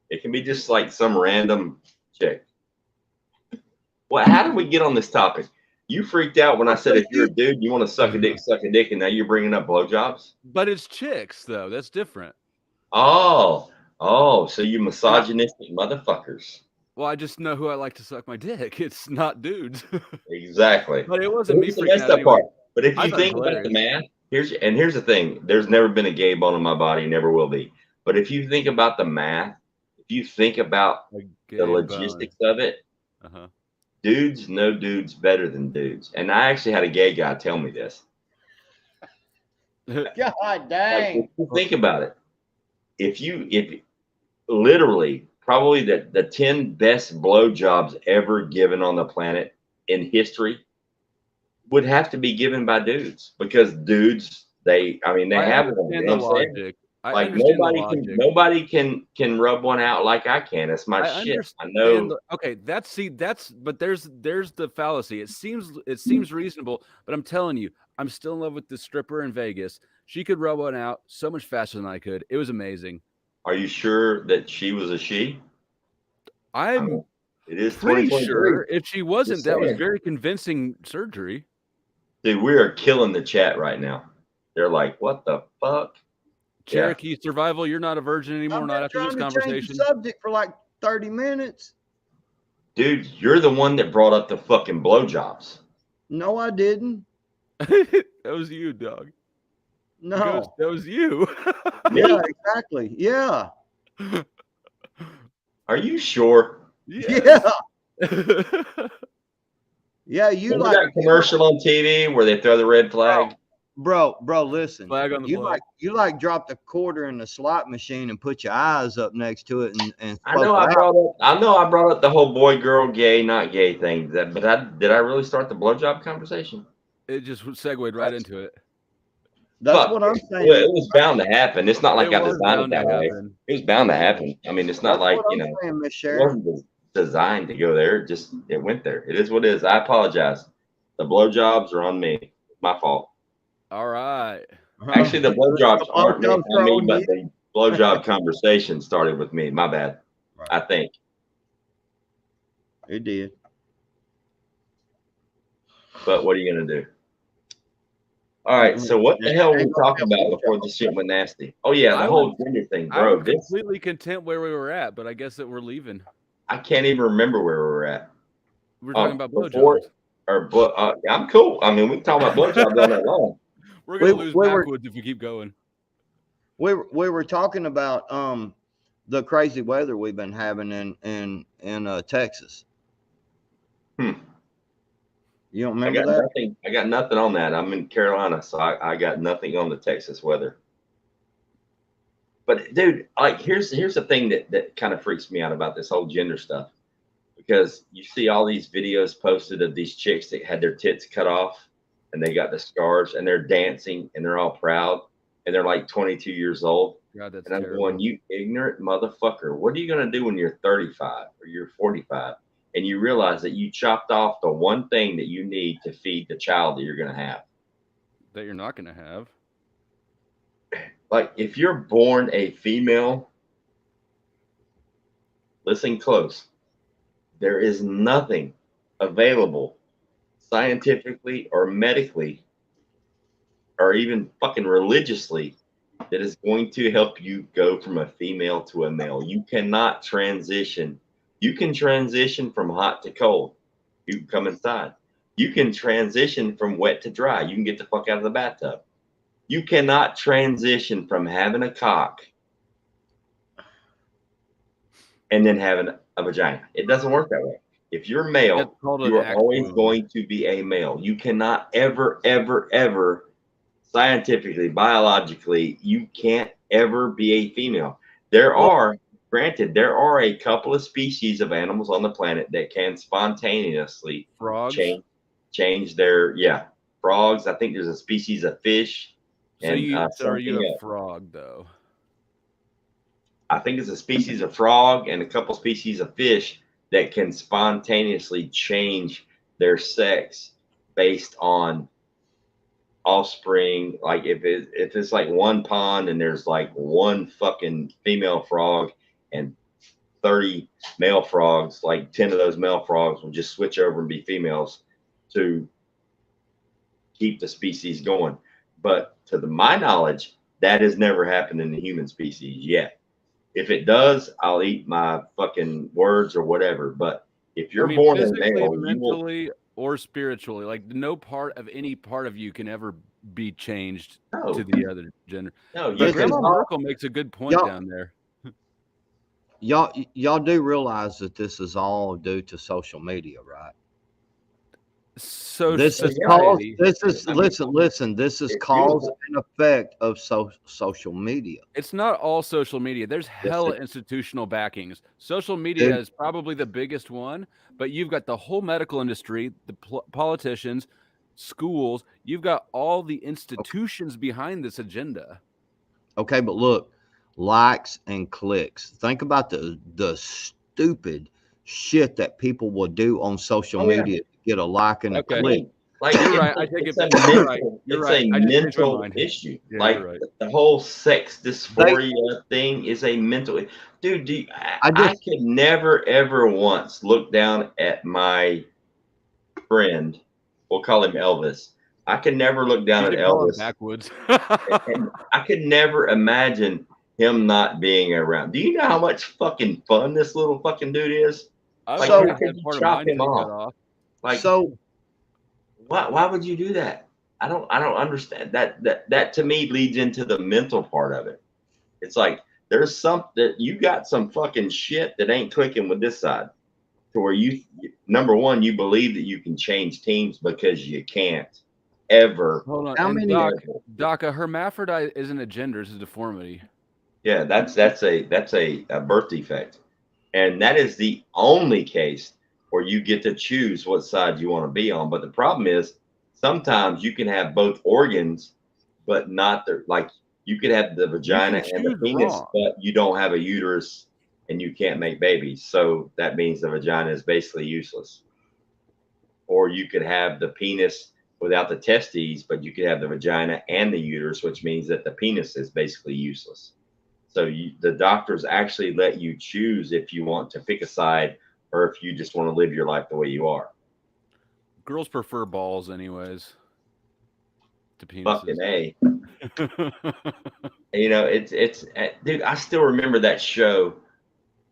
B: It can be just like some random chick. Well, how did we get on this topic? You freaked out when I said if you're a dude, you want to suck a dick, and now you're bringing up blowjobs?
C: But it's chicks, though. That's different.
B: Oh, so you misogynistic motherfuckers.
C: Well, I just know who I like to suck my dick. It's not dudes.
B: Exactly.
C: But it wasn't me
B: freaking out anyway. But if you think about the math, here's the thing. There's never been a gay bone in my body, never will be. But if you think about the math, if you think about the logistics of it, dudes know dudes better than dudes. And I actually had a gay guy tell me this.
A: God dang.
B: Like, think about it. If literally probably the 10 best blowjobs ever given on the planet in history would have to be given by dudes, because dudes, they have them. You know what I'm saying? Like nobody can rub one out like I can. It's my shit. I know.
C: Okay, but there's the fallacy. It seems reasonable, but I'm telling you, I'm still in love with this stripper in Vegas. She could rub one out so much faster than I could. It was amazing.
B: Are you sure that she was a she?
C: It is pretty sure. If she wasn't, that was very convincing surgery.
B: Dude, we are killing the chat right now. They're like, "What the fuck?"
C: Cherokee survival, you're not a virgin anymore. Not after this conversation.
A: Change the subject for like 30 minutes.
B: Dude, you're the one that brought up the fucking blowjobs.
A: No, I didn't.
C: That was you, dog.
A: No,
C: that was you.
A: Yeah, exactly. Yeah.
B: Are you sure?
A: Yeah. Yeah, you
B: like that commercial on TV where they throw the red flag.
A: Bro, listen.
C: Flag on the flag.
A: You dropped a quarter in the slot machine and put your eyes up next to it and
B: I know I brought up the whole boy, girl, gay, not gay thing. Did I really start the blowjob conversation?
C: It just segued right into it.
A: That's what I'm saying.
B: Well, it was bound to happen. It's not like I designed it that way. It was bound to happen. I mean, it's not like, it wasn't designed to go there. It went there. It is what it is. I apologize. The blowjobs are on me. My fault.
C: All right.
B: Actually, the blowjobs aren't meant
A: blowjobs
B: on me,
A: on
B: but
A: you.
B: the blowjob conversation started with me. My bad.
A: Right.
B: I think.
A: It did.
B: But what are you gonna do? All right. So what the hell were we talking about before this shit went nasty? Oh yeah, the whole gender thing,
C: I was
B: bro. This
C: completely content where we were at, but I guess that we're leaving.
B: I can't even remember where we were at.
C: We're talking about
B: Before
C: blowjobs.
B: or I'm cool. I mean, we can talk about blowjobs all night long.
C: We're gonna lose backwoods if we keep going.
A: We were talking about the crazy weather we've been having in Texas. You don't remember that?
B: I got nothing on that. I'm in Carolina, so I got nothing on the Texas weather. But dude, like here's the thing that kind of freaks me out about this whole gender stuff. Because you see all these videos posted of these chicks that had their tits cut off and they got the scars and they're dancing and they're all proud and they're like 22 years old.
C: God, that's
B: and I'm
C: terrible.
B: going, you ignorant motherfucker. What are you going to do when you're 35 or you're 45 and you realize that you chopped off the one thing that you need to feed the child that you're going to have?
C: That you're not going to have.
B: Like if you're born a female, listen close. There is nothing available scientifically or medically or even fucking religiously that is going to help you go from a female to a male. You cannot transition. You can transition from hot to cold. You can come inside. You can transition from wet to dry. You can get the fuck out of the bathtub. You cannot transition from having a cock and then having a vagina. It doesn't work that way. If you're male, you are always going to be a male. You cannot ever, ever, ever, scientifically, biologically, you can't ever be a female. There are a couple of species of animals on the planet that can spontaneously change their frogs. I think there's a species of fish.
C: So are you a frog though?
B: I think it's a species of frog and a couple species of fish that can spontaneously change their sex based on offspring. Like if it's like one pond and there's like one fucking female frog and 30 male frogs, like 10 of those male frogs will just switch over and be females to keep the species going. But to my knowledge, that has never happened in the human species yet. If it does, I'll eat my fucking words or whatever. But if you're born a male,
C: mentally or spiritually, like no part of any part of you can ever be changed to the other gender.
B: No,
C: Grandma Merkel makes a good point down there.
A: Y'all do realize that this is all due to social media, right?
C: So
A: this is cause and effect of social media.
C: It's not all social media. There's hella institutional backings. Social media is probably the biggest one, but you've got the whole medical industry, the politicians, schools. You've got all the institutions behind this agenda.
A: Okay, but look, likes and clicks. Think about the stupid shit that people will do on social media to get a like and a click.
B: Like
C: you're right. I take it back.
B: It's a mental issue.
C: Yeah,
B: like the whole sex dysphoria thing is a mental. Dude, I could never ever once look down at my friend. We'll call him Elvis. I could never look down at Elvis
C: backwoods.
B: and I could never imagine him not being around. Do you know how much fucking fun this little fucking dude is? Like, how could you chop him off? Like, so why would you do that? I don't understand that to me leads into the mental part of it. It's like there's something you got some fucking shit that ain't clicking with this side to where you number one, you believe that you can change teams because you can't ever.
C: Hold on.
A: How many
C: Doc, a hermaphrodite isn't a gender, it's a deformity.
B: Yeah, that's a birth defect. And that is the only case where you get to choose what side you want to be on. But the problem is sometimes you can have both organs, but not like you could have the vagina and the penis, but you don't have a uterus and you can't make babies. So that means the vagina is basically useless. Or you could have the penis without the testes, but you could have the vagina and the uterus, which means that the penis is basically useless. So the doctors actually let you choose if you want to pick a side or if you just want to live your life the way you are.
C: Girls prefer balls, anyways, to
B: Fucking
C: penises.
B: A. You know, it's dude, I still remember that show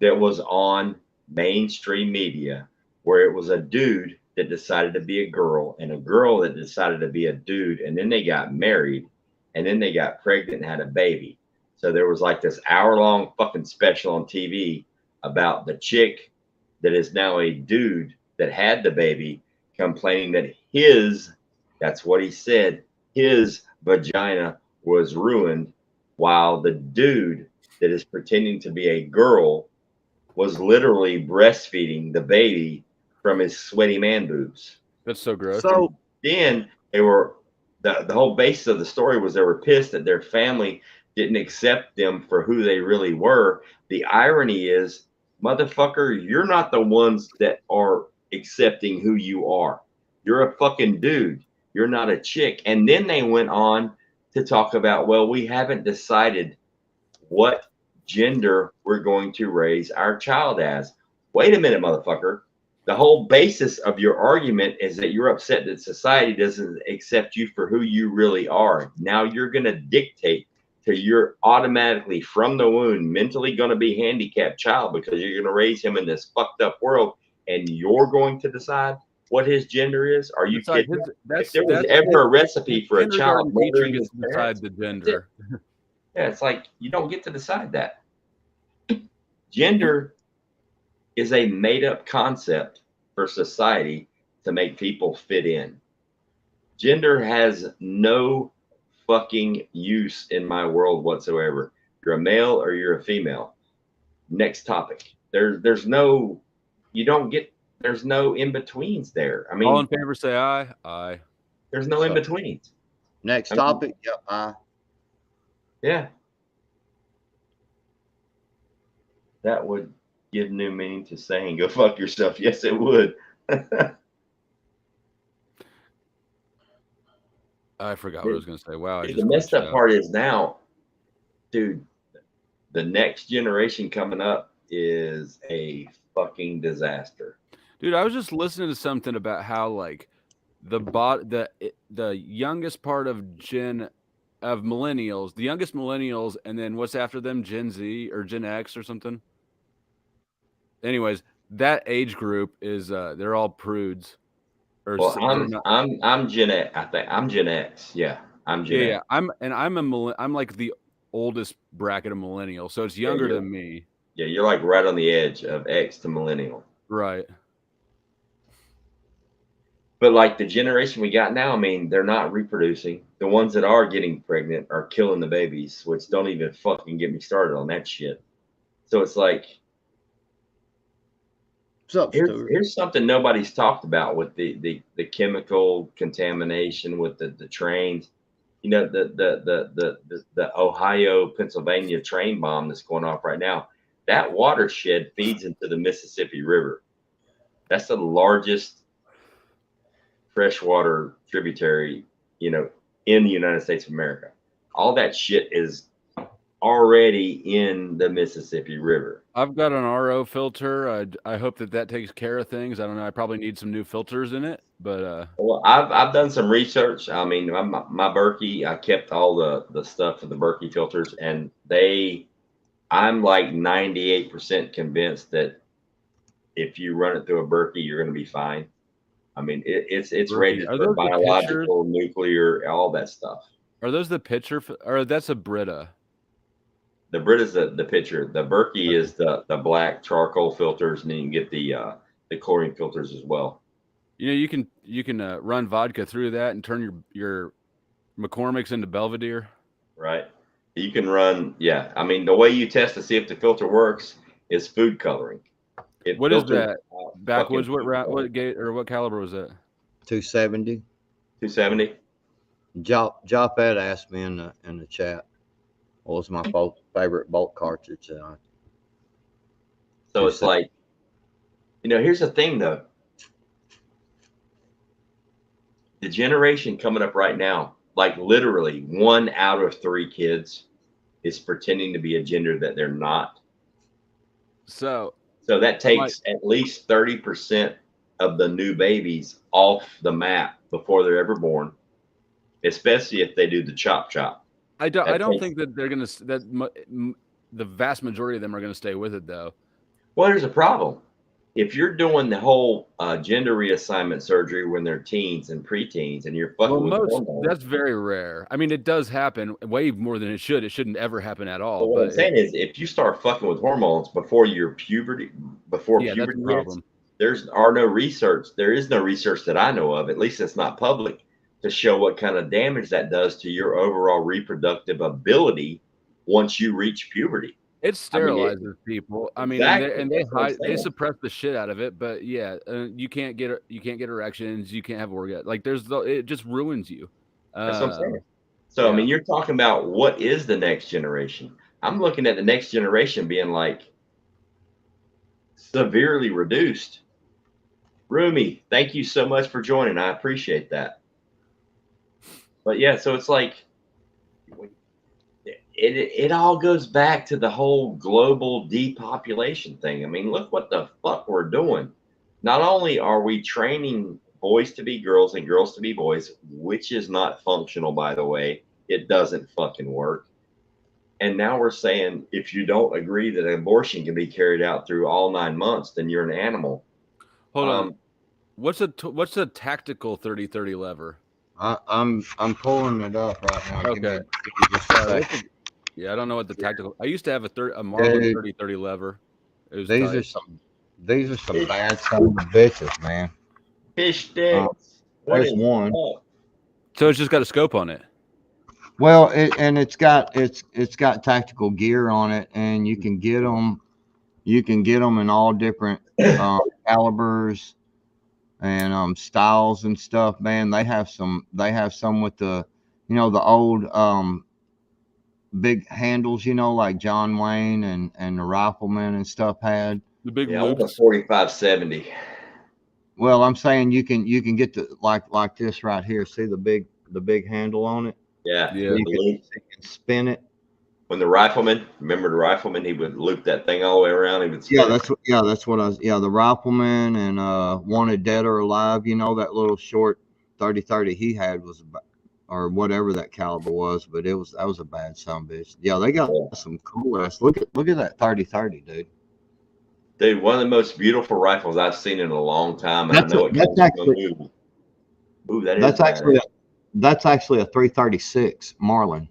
B: that was on mainstream media where it was a dude that decided to be a girl and a girl that decided to be a dude, and then they got married and then they got pregnant and had a baby. So there was like this hour-long fucking special on TV about the chick that is now a dude that had the baby complaining that that's what he said, his vagina was ruined, while the dude that is pretending to be a girl was literally breastfeeding the baby from his sweaty man boobs.
C: That's so gross.
A: So
B: Then they were the whole basis of the story was they were pissed that their family didn't accept them for who they really were. The irony is, motherfucker, you're not the ones that are accepting who you are. You're a fucking dude. You're not a chick. And then they went on to talk about, well, we haven't decided what gender we're going to raise our child as. Wait a minute, motherfucker. The whole basis of your argument is that you're upset that society doesn't accept you for who you really are. Now you're going to dictate to your automatically from the womb mentally going to be handicapped child because you're going to raise him in this fucked up world, and you're going to decide what his gender is. Are you kidding me? If there was ever a recipe for a child
C: teacher
B: murdering
C: gets
B: his
C: to decide
B: parents,
C: the gender.
B: yeah, it's like you don't get to decide that. Gender is a made-up concept for society to make people fit in. Gender has no fucking use in my world whatsoever. You're a male or you're a female. Next topic. There's no there's no in-betweens there. I mean,
C: All in favor say aye. Aye.
B: There's no in-betweens.
A: Next topic. Yep.
B: Yeah. That would give new meaning to saying go fuck yourself. Yes, it would.
C: I forgot what I was going to say. Wow.
B: The messed up part is now, dude, the next generation coming up is a fucking disaster.
C: Dude, I was just listening to something about how like the youngest part of millennials, the youngest millennials, and then what's after them, Gen Z or Gen X or something. Anyways, that age group is they're all prudes.
B: Well, I'm Gen X. I think I'm Gen X. Yeah, I'm Gen X.
C: Yeah, I'm like the oldest bracket of millennial, so it's younger than me.
B: Yeah, you're like right on the edge of X to millennial.
C: Right.
B: But like the generation we got now, I mean, they're not reproducing. The ones that are getting pregnant are killing the babies, which don't even fucking get me started on that shit. So it's like, here's something nobody's talked about with the chemical contamination with the trains. You know, the Ohio, Pennsylvania train bomb that's going off right now. That watershed feeds into the Mississippi River. That's the largest freshwater tributary, you know, in the United States of America. All that shit is already in the Mississippi River.
C: I've got an RO filter. I hope that takes care of things. I don't know. I probably need some new filters in it, but
B: well, I've done some research. I mean, my Berkey, I kept all the stuff for the Berkey filters, and I'm like 98% convinced that if you run it through a Berkey, you're going to be fine. I mean, it's rated for biological, nuclear, all that stuff.
C: Are those the pitcher? Or that's a Brita?
B: The Brita's the pitcher. The Berkey is the black charcoal filters, and then you can get the chlorine filters as well.
C: You know, you can run vodka through that and turn your McCormick's into Belvedere.
B: Right. You can run. Yeah. I mean, the way you test to see if the filter works is food coloring.
C: What is that? Backwoods? What gate or what caliber was that?
A: 270.
B: 270.
A: Jopette asked me in the chat what was my favorite bolt cartridge.
B: So it's like, you know, here's the thing though. the generation coming up right now, like literally 1 out of 3 kids is pretending to be a gender that they're not.
C: So
B: that takes at least 30% of the new babies off the map before they're ever born, especially if they do the chop.
C: I don't think that they're gonna the vast majority of them are gonna stay with it though.
B: Well, there's a problem. If you're doing the whole gender reassignment surgery when they're teens and preteens, and you're fucking with hormones,
C: that's very rare. I mean, it does happen way more than it should. It shouldn't ever happen at all.
B: But what I'm saying is, if you start fucking with hormones before your puberty, puberty hits, there is no research that I know of, at least it's not public, to show what kind of damage that does to your overall reproductive ability once you reach puberty.
C: It sterilizes people. I mean, exactly. They suppress the shit out of it. But yeah, you can't get erections. You can't have orgasms. Like it just ruins you.
B: That's what I'm saying. So, yeah. I mean, you're talking about what is the next generation. I'm looking at the next generation being like severely reduced. Rumi, thank you so much for joining. I appreciate that. But yeah, so it's like it all goes back to the whole global depopulation thing. I mean, look what the fuck we're doing. Not only are we training boys to be girls and girls to be boys, which is not functional, by the way. It doesn't fucking work. And now we're saying if you don't agree that abortion can be carried out through all 9 months, then you're an animal.
C: Hold on. What's a tactical 30-30 lever?
A: I'm pulling it up right now.
C: Okay.
A: Give me just a second.
C: Yeah, I don't know what the tactical. I used to have a Marlin 30-30 lever.
A: These are some bad son of bitches, man.
B: Fish sticks.
A: There's one.
C: So it's just got a scope on it.
A: Well, it's got tactical gear on it, and you can get them. You can get them in all different calibers and styles and stuff. Man, they have some with the the old big handles, like John Wayne and the Rifleman and stuff had.
C: The big
B: loops. 4570.
A: Well, I'm saying you can get the like this right here. See the big handle on it?
B: Yeah.
A: You can spin it.
B: When the Rifleman, remember the Rifleman, he would loop that thing all the way around. He would spin
A: that's what I was. Yeah, the Rifleman and Wanted Dead or Alive. That little short 30-30 he had was about, or whatever that caliber was, but that was a bad son of a bitch. Yeah, they got some cool ass. Look at that 30-30, dude.
B: Dude, one of the most beautiful rifles I've seen in a long time. And
A: That's actually a 336 Marlin.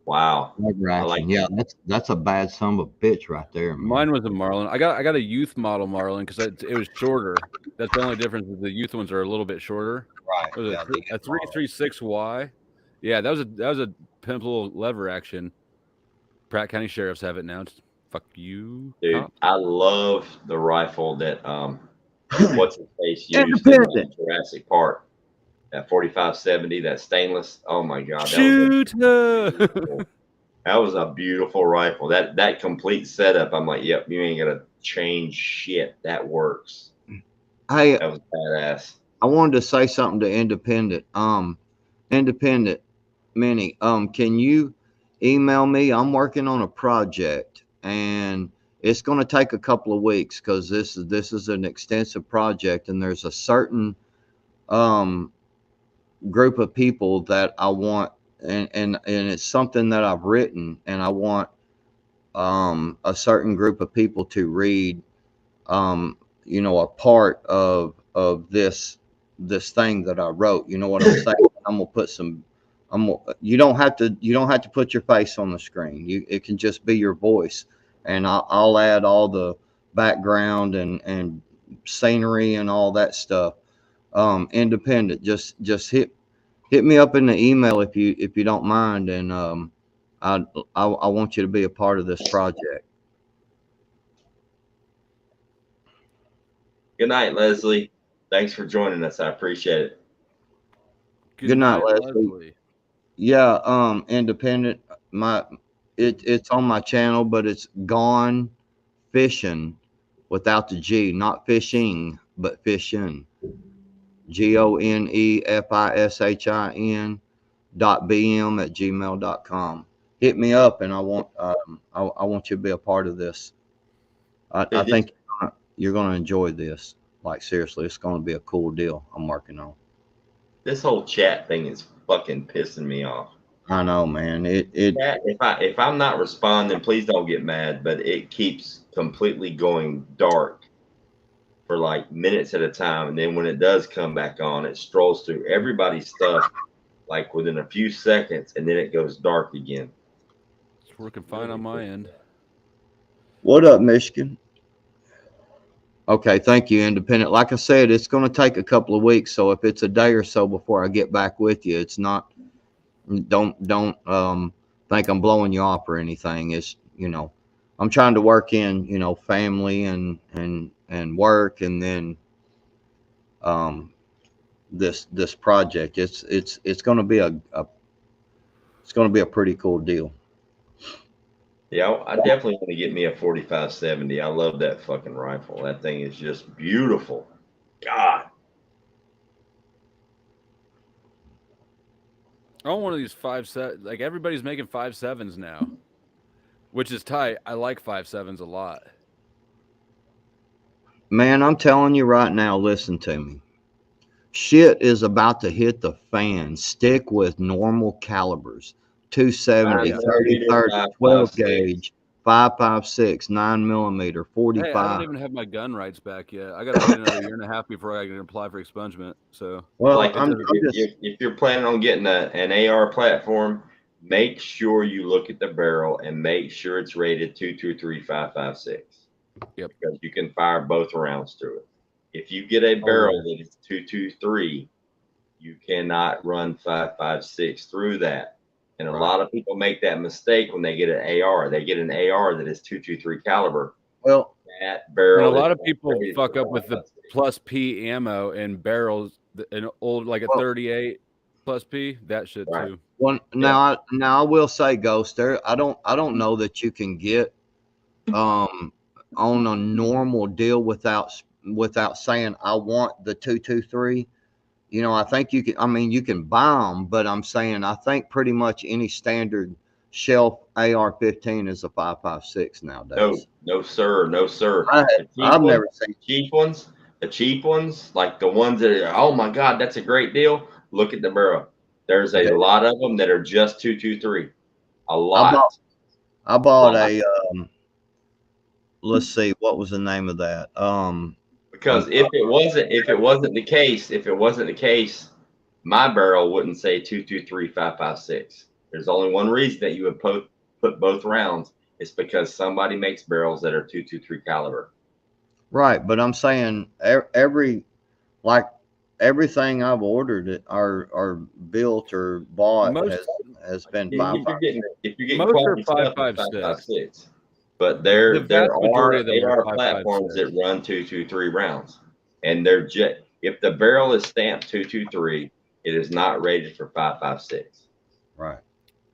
B: Wow.
A: Yeah, that's a bad son of a bitch right there, man.
C: Mine was a Marlin. I got a youth model Marlin because it was shorter. That's the only difference. Is the youth ones are a little bit shorter.
A: Right.
C: It was a 336Y. Yeah, that was a pimp little lever action. Pratt County Sheriffs have it now. Fuck you,
B: dude.
C: cop.
B: I love the rifle that what's his face used in Jurassic Park. That 4570, that stainless. Oh my god, that was a beautiful rifle. That complete setup. I'm like, yep, you ain't gonna change shit. That works.
A: Hey,
B: that was badass.
A: I wanted to say something to Independent. Independent Mini. Can you email me? I'm working on a project, and it's going to take a couple of weeks because this is an extensive project, and there's a certain group of people that I want, and it's something that I've written, and I want a certain group of people to read a part of this thing that I wrote. You know what I'm saying? I'm gonna put some. You don't have to put your face on the screen. It can just be your voice, and I'll add all the background and scenery and all that stuff. Independent, just hit me up in the email if you don't mind, and I want you to be a part of this project.
B: Good night, Leslie. Thanks for joining us. I appreciate it.
A: Good night, Leslie. Yeah, Independent. It's on my channel, but it's Gone Fishing without the G, not fishing, but fishing. GONEFISHIN.BM@gmail.com. Hit me up, and I want you to be a part of this. I
B: Dude,
A: think you're gonna enjoy this. Like seriously, it's gonna be a cool deal I'm working on.
B: this whole chat thing is fucking pissing me off.
A: I know, man.
B: Chat, if I'm not responding, please don't get mad, but it keeps completely going dark for like minutes at a time, and then when it does come back on, it strolls through everybody's stuff like within a few seconds, and then it goes dark again.
C: It's working fine on my end.
A: What up, Michigan? Okay, thank you, Independent. Like I said, it's going to take a couple of weeks, so if it's a day or so before I get back with you, it's not. Don't think I'm blowing you off or anything. It's I'm trying to work in family and work, and then this project. It's going to be it's going to be a pretty cool deal.
B: Yeah, I definitely want to get me a 4570. I love that fucking rifle. That thing is just beautiful. God.
C: I want one of these 5.7. Like everybody's making 5.7s now, which is tight. I like 5.7s a lot.
A: Man, I'm telling you right now, listen to me. Shit is about to hit the fan. Stick with normal calibers. 270, 30, 12 gauge, 5.56, 9mm, 45.
C: Hey, I don't even have my gun rights back yet. I got to wait another year and a half before I can apply for expungement. So,
A: well,
B: like, if you're planning on getting an AR platform, make sure you look at the barrel and make sure it's rated 223 5.56.
C: Yep.
B: Because you can fire both rounds through it. If you get a barrel that is 223, you cannot run 5.56 through that. And a lot of people make that mistake when they get an AR. They get an AR that is 223 caliber.
A: Well,
B: that barrel.
C: And a lot of people fuck up with the plus P ammo in barrels, an old like a 38 plus P. That shit too.
A: Well, now I will say, Ghost, I don't know that you can get on a normal deal without saying I want the 223. I think you can. I mean, you can buy them, but I'm saying I think pretty much any standard shelf AR-15 is a 5.56 nowadays.
B: No, sir.
A: I've never seen
B: cheap ones. The cheap ones, like the ones that are, oh my God, that's a great deal. Look at the barrel. There's a lot of them that are just 223. A lot.
A: I bought a. Let's see, what was the name of that?
B: Because if it wasn't the case, my barrel wouldn't say 223 5.56. There's only one reason that you would put both rounds. It's because somebody makes barrels that are 223 caliber.
A: Right, but I'm saying everything I've ordered or built or bought has been 5.56.
B: If you're getting quality stuff, 5.56. But there are platforms that run 223 rounds, and they're just, if the barrel is stamped 223, it is not rated for 5.56.
A: Right.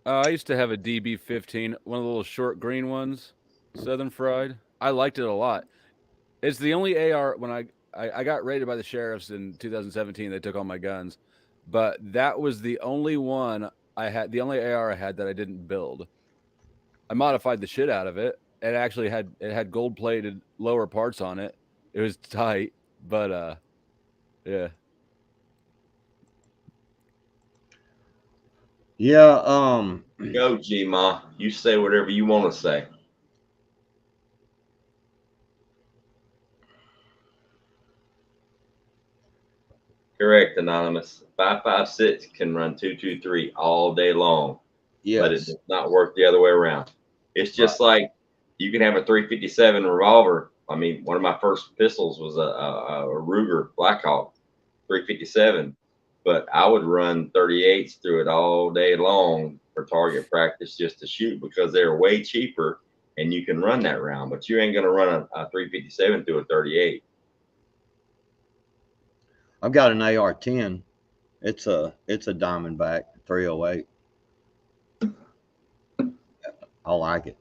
C: I used to have a DB-15, one of the little short green ones, Southern Fried. I liked it a lot. It's the only AR when I got raided by the sheriffs in 2017. They took all my guns, but that was the only one I had. The only AR I had that I didn't build. I modified the shit out of it. It actually had gold plated lower parts on it. It was tight, but yeah.
A: Yeah,
B: go G-Ma. You say whatever you want to say. Correct, Anonymous. 5.56 can run 223 all day long. Yes. But it does not work the other way around. It's just like you can have a 357 revolver. I mean, one of my first pistols was a Ruger Blackhawk 357, but I would run 38s through it all day long for target practice just to shoot because they're way cheaper and you can run that round, but you ain't going to run a 357 through a 38.
A: I've got an AR-10. It's a Diamondback 308. I like it.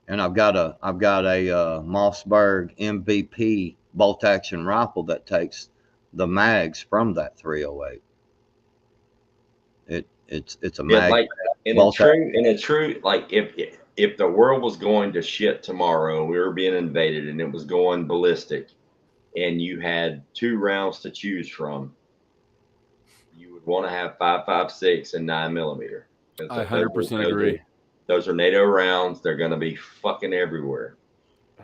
A: And I've got a Mossberg MVP bolt action rifle that takes the mags from that 308. It's a
B: Yeah,
A: mag.
B: like in a true, like if the world was going to shit tomorrow, we were being invaded and it was going ballistic, and you had 2 rounds to choose from, you would want to have 5.56 and 9mm.
C: I 100% agree.
B: Those are NATO rounds. They're going to be fucking everywhere.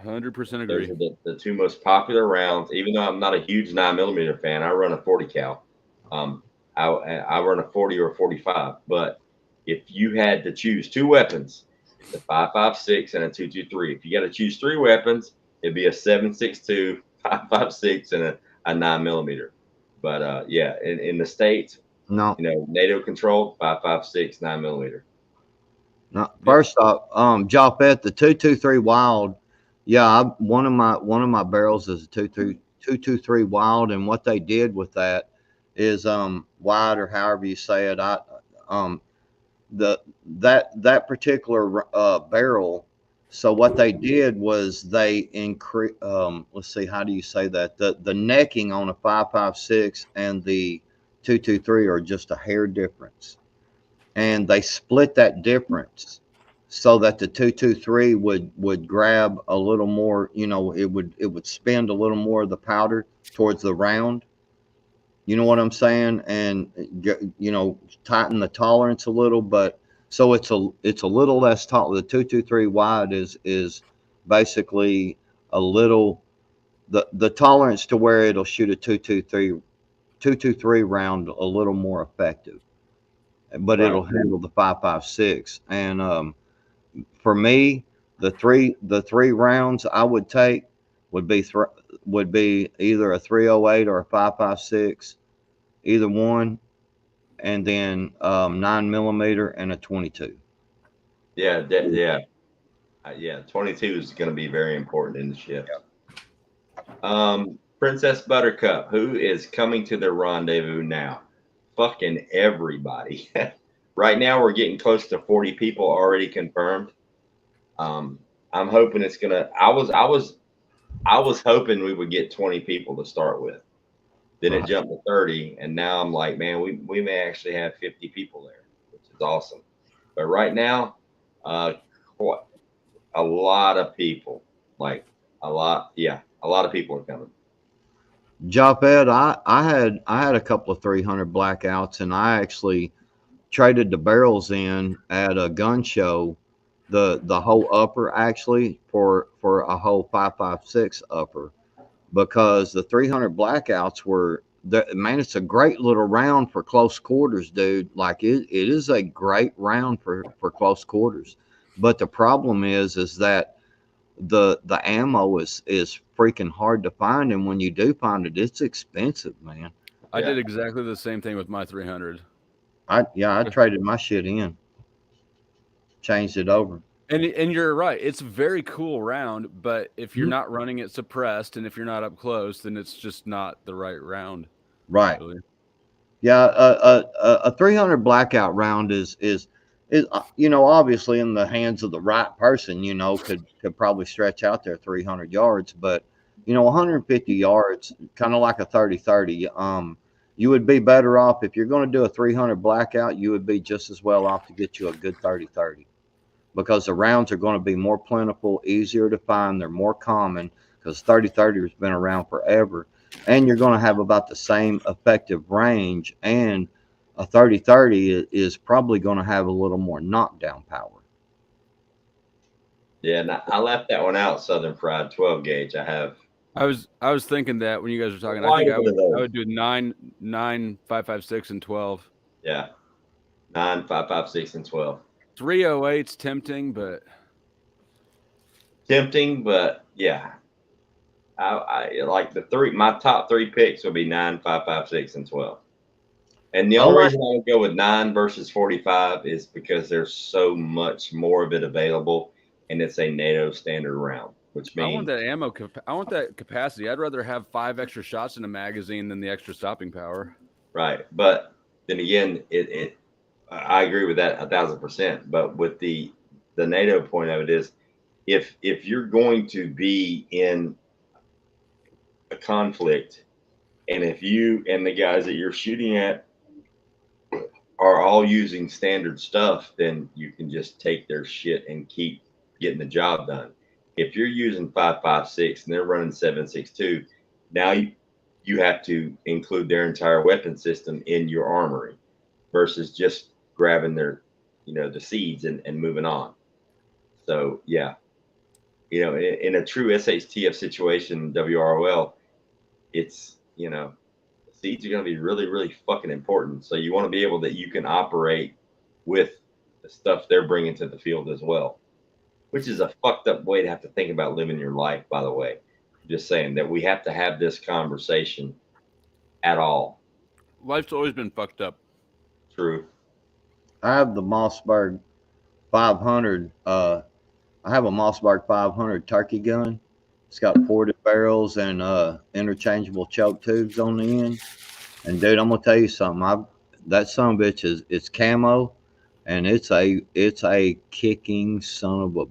C: 100% agree.
B: Those are the 2 most popular rounds. Even though I'm not a huge 9mm fan, I run a 40 cal. I run a 40 or a 45. But if you had to choose 2 weapons, it's a 5.56 and a 2.23. If you got to choose 3 weapons, it'd be a 7.62, 5.56, and a 9mm. But yeah, in the States,
A: No,
B: NATO controlled 5.56, 9mm.
A: no. First off, Japet, the 223 Wild. Yeah, one of my barrels is a 223 Wild, and what they did with that is wide, or however you say it. Um that particular barrel. So what they did was they increase. Let's see, how do you say that? The necking on a 5.56 and the 223 are just a hair difference, and they split that difference so that the 223 would grab a little more. It would spend a little more of the powder towards the round. You know what I'm saying? And tighten the tolerance a little, but so it's a little less tall. The 223 wide is basically a little, the tolerance to where it'll shoot a 223 round a little more effective, but
B: Right.
A: it'll handle the 5.56. And for me, the three rounds I would take would be either a 308 or a 5.56, either one, and then 9mm and a 22.
B: Yeah, yeah. 22 is going to be very important in the shift. Princess Buttercup, who is coming to the rendezvous now? Fucking everybody. Right now, we're getting close to 40 people already confirmed. I'm hoping it's gonna. I was hoping we would get 20 people to start with. Then it jumped to 30, and now I'm like, man, we may actually have 50 people there, which is awesome. But right now, what, a lot of people, like a lot of people are coming.
A: Japed, I had a couple of 300 blackouts, and I actually traded the barrels in at a gun show, the whole upper actually for a whole 5.56 upper, because the 300 blackouts were man, it's a great little round for close quarters, dude. Like it is a great round for close quarters. But the problem is that the ammo is freaking hard to find, and when you do find it, it's expensive, man.
C: I did exactly the same thing with my 300.
A: I traded my shit in, changed it over.
C: And you're right. It's a very cool round, but if you're not running it suppressed and if you're not up close, then it's just not the right round.
A: Right.
C: Really.
A: Yeah, a 300 blackout round is obviously in the hands of the right person, could probably stretch out there 300 yards, but 150 yards, kind of like a 30-30. You would be better off if you're going to do a 300 blackout. You would be just as well off to get you a good 30-30, because the rounds are going to be more plentiful, easier to find. They're more common because 30-30 has been around forever, and you're going to have about the same effective range. And a 30-30 is probably going to have a little more knockdown power.
B: Yeah, and I left that one out. Southern Fried 12 gauge.
C: I was thinking that when you guys were talking, I think I would do 9, 5.56, and 12.
B: Yeah, 9, 5.56, and 12.
C: 308's tempting, but
B: yeah. I like the three. My top 3 picks would be 9, 5.56, and 12. And the only reason I would go with 9 versus 45 is because there's so much more of it available, and it's a NATO standard round, which means
C: I want that ammo. I want that capacity. I'd rather have 5 extra shots in a magazine than the extra stopping power.
B: Right, but then again, I agree with that 1,000%. But with the NATO point of it is, if you're going to be in a conflict And if you and the guys that you're shooting at are all using standard stuff, then you can just take their shit and keep getting the job done. If you're using 5.56 and they're running 7.62, now you have to include their entire weapon system in your armory versus just grabbing their, the seeds and moving on. So yeah, in a true SHTF situation, WROL, it's, the seeds are going to be really, really fucking important. So you want to be able that you can operate with the stuff they're bringing to the field as well, which is a fucked up way to have to think about living your life, by the way. Just saying that we have to have this conversation at all.
C: Life's always been fucked up.
B: True.
A: I have the Mossberg 500. I have a Mossberg 500 turkey gun. It's got ported barrels and interchangeable choke tubes on the end. And dude, I'm gonna tell you something. That son of a bitch it's camo, and it's a kicking son of a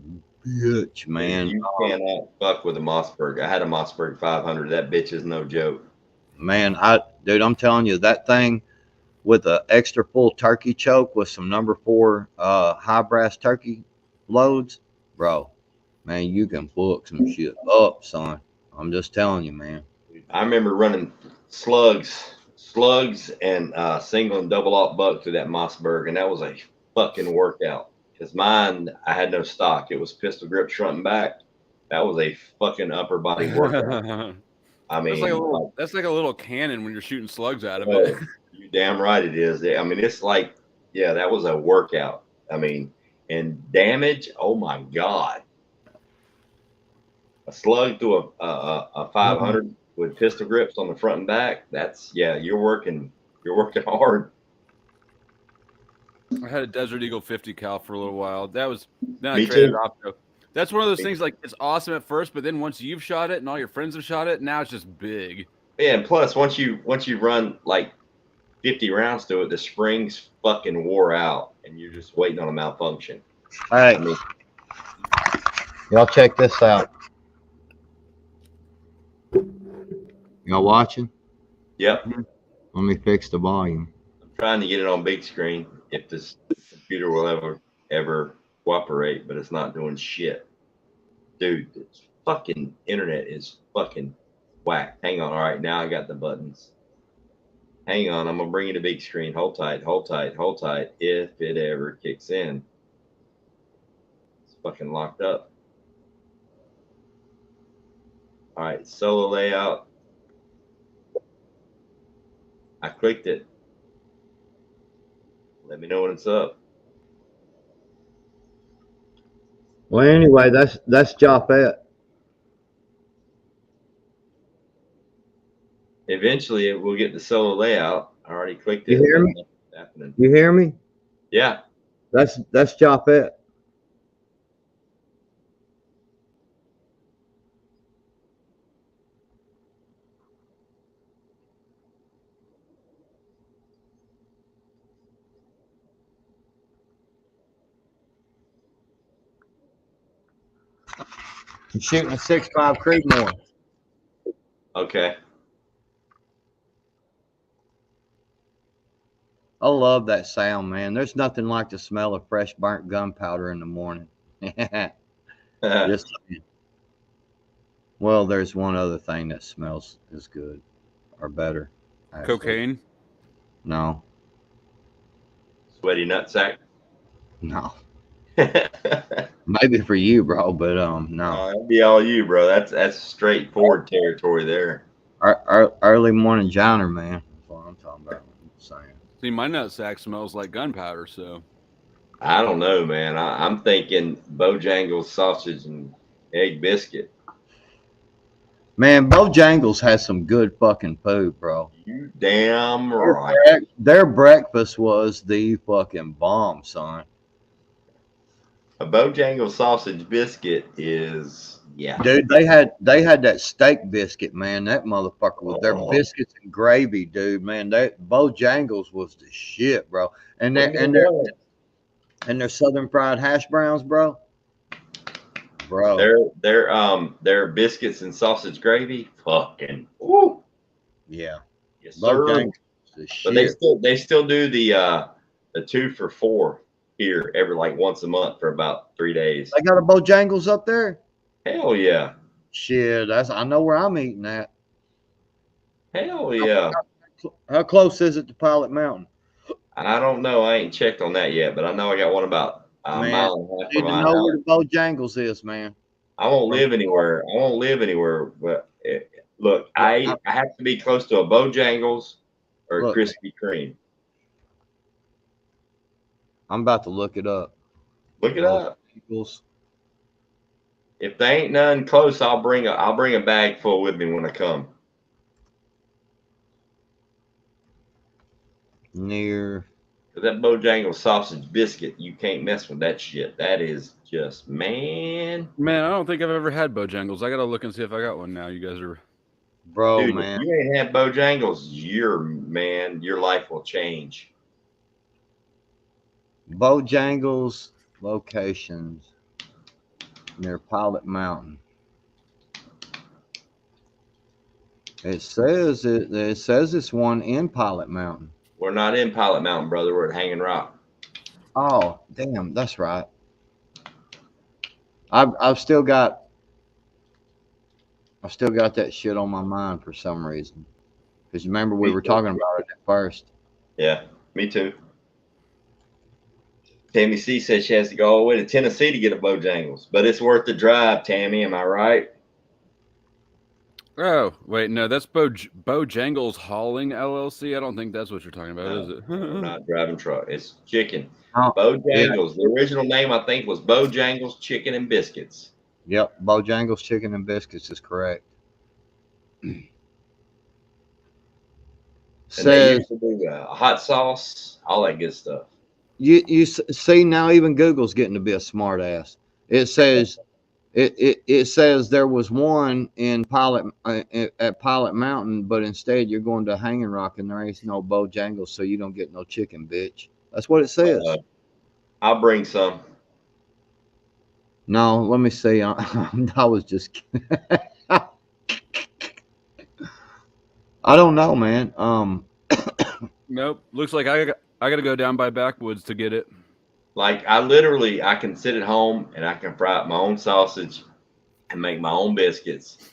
A: bitch, man.
B: You cannot fuck with a Mossberg. I had a Mossberg 500. That bitch is no joke.
A: Man, dude, I'm telling you, that thing with an extra full turkey choke with some number 4 high brass turkey loads, bro. Man, you can book some shit up, son. I'm just telling you, man.
B: I remember running slugs and single and double aught buck to that Mossberg, and that was a fucking workout. Because mine, I had no stock. It was pistol grip front and back. That was a fucking upper body workout. I mean,
C: that's like a little cannon when you're shooting slugs out of it.
B: You damn right it is. I mean, it's like, yeah, that was a workout. I mean, and damage, oh my God. A slug to a 500 with pistol grips on the front and back, that's, yeah, you're working hard.
C: I had a Desert Eagle 50 cal for a little while. That was, then I traded it off. That's one of those things, like, it's awesome at first, but then once you've shot it and all your friends have shot it, now it's just big.
B: Yeah, and plus once you run like 50 rounds to it, the springs fucking wore out and you're just waiting on a malfunction.
A: All right. Y'all check this out. Y'all watching?
B: Yep.
A: Let me fix the volume.
B: I'm trying to get it on big screen if this computer will ever cooperate, but it's not doing shit. Dude, this fucking internet is fucking whack. Hang on. All right, now I got the buttons. Hang on, I'm gonna bring you to big screen. Hold tight, hold tight, hold tight. If it ever kicks in. It's fucking locked up. All right, solo layout. I clicked it. Let me know when it's up.
A: Well, anyway, that's Japette.
B: Eventually, we'll get the solo layout. I already clicked it.
A: You hear me? You hear me?
B: Yeah.
A: That's Japette. I'm shooting a 6.5 Creedmoor.
B: Okay.
A: I love that sound, man. There's nothing like the smell of fresh burnt gunpowder in the morning. Just saying. Well, there's one other thing that smells as good or better. Actually.
C: Cocaine?
A: No.
B: Sweaty nutsack?
A: No. Maybe for you, bro, but no.
B: That'd be all you, bro. That's straightforward territory there.
A: Early morning joiner, man. That's what I'm talking about. I'm saying.
C: See, my nutsack smells like gunpowder, so.
B: I don't know, man. I'm thinking Bojangles sausage and egg biscuit.
A: Man, Bojangles has some good fucking food, bro.
B: You damn right.
A: Their breakfast was the fucking bomb, son.
B: A Bojangles sausage biscuit is, yeah.
A: Dude, they had that steak biscuit, man. That motherfucker with their biscuits and gravy, dude, man. That Bojangles was the shit, bro. And their Southern fried hash browns, bro.
B: Their biscuits and sausage gravy, fucking. Woo.
A: Yeah.
B: Yes, sir.
A: Bojangles is
B: But
A: shit.
B: they still do the 2 for $4 here every like once a month for about 3 days.
A: They got a Bojangles up there?
B: Hell yeah.
A: Shit, I know where I'm eating at.
B: Hell yeah.
A: How close is it to Pilot Mountain?
B: I don't know. I ain't checked on that yet, but I know I got one about a
A: Man,
B: mile and a half
A: I need
B: from
A: to
B: my
A: know where
B: house.
A: the Bojangles is, man.
B: I won't live anywhere. I won't live anywhere. But look, I have to be close to a Bojangles or a
A: Look,
B: Krispy Kreme.
A: I'm about to look it up.
B: Look it up.
A: Bojangles.
B: If they ain't none close, I'll bring a bag full with me when I come.
A: Near.
B: That Bojangles sausage biscuit, you can't mess with that shit. That is just
C: Man, I don't think I've ever had Bojangles. I gotta look and see if I got one now. You guys are,
A: Bro,
B: dude.
A: man.
B: If you ain't had Bojangles, your life will change.
A: Bojangles locations near Pilot Mountain. It says it's one in Pilot Mountain.
B: We're not in Pilot Mountain, brother. We're at Hanging Rock.
A: Oh, damn, that's right. I've still got that shit on my mind for some reason. Because remember we were talking about it at first.
B: Yeah, me too. Tammy C says she has to go all the way to Tennessee to get a Bojangles, but it's worth the drive, Tammy. Am I right?
C: oh wait, no, that's Bojangles Hauling LLC. I don't think that's what you're talking about,
B: No,
C: is it?
B: we're not driving truck. It's chicken.
A: Oh,
B: Bojangles. The original name I think was Bojangles Chicken and Biscuits.
A: Yep, Bojangles Chicken and Biscuits is correct.
B: And they
A: Says
B: used to do hot sauce, all that good stuff.
A: you see now even Google's getting to be a smart ass. It says it says there was one in at Pilot Mountain, but instead you're going to Hanging Rock and there ain't no Bojangles, so you don't get no chicken, bitch. That's what it says.
B: I'll bring some.
A: No, let me see. I was just kidding. I don't know, man.
C: Nope. Looks like I gotta go down by backwoods to get it.
B: Like I can sit at home and I can fry up my own sausage and make my own biscuits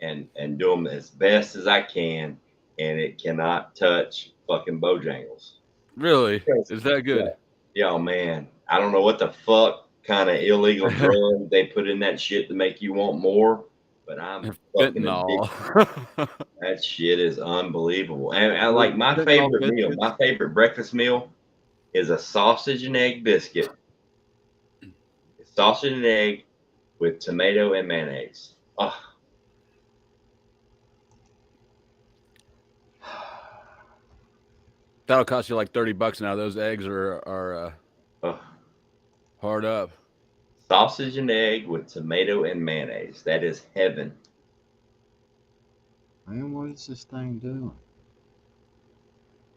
B: and do them as best as I can, and it cannot touch fucking Bojangles.
C: Really? Is that good?
B: Yeah, man. I don't know what the fuck kind of illegal drug they put in that shit to make you want more, but I'm fucking
C: Fentanyl.
B: addicted. That shit is unbelievable. And I like my favorite meal, my favorite breakfast meal is a sausage and egg biscuit. Sausage and egg with tomato and mayonnaise. Oh.
C: That'll cost you like $30 now. Those eggs are hard up.
B: Sausage and egg with tomato and mayonnaise. That is heaven.
A: Man, what is this thing doing?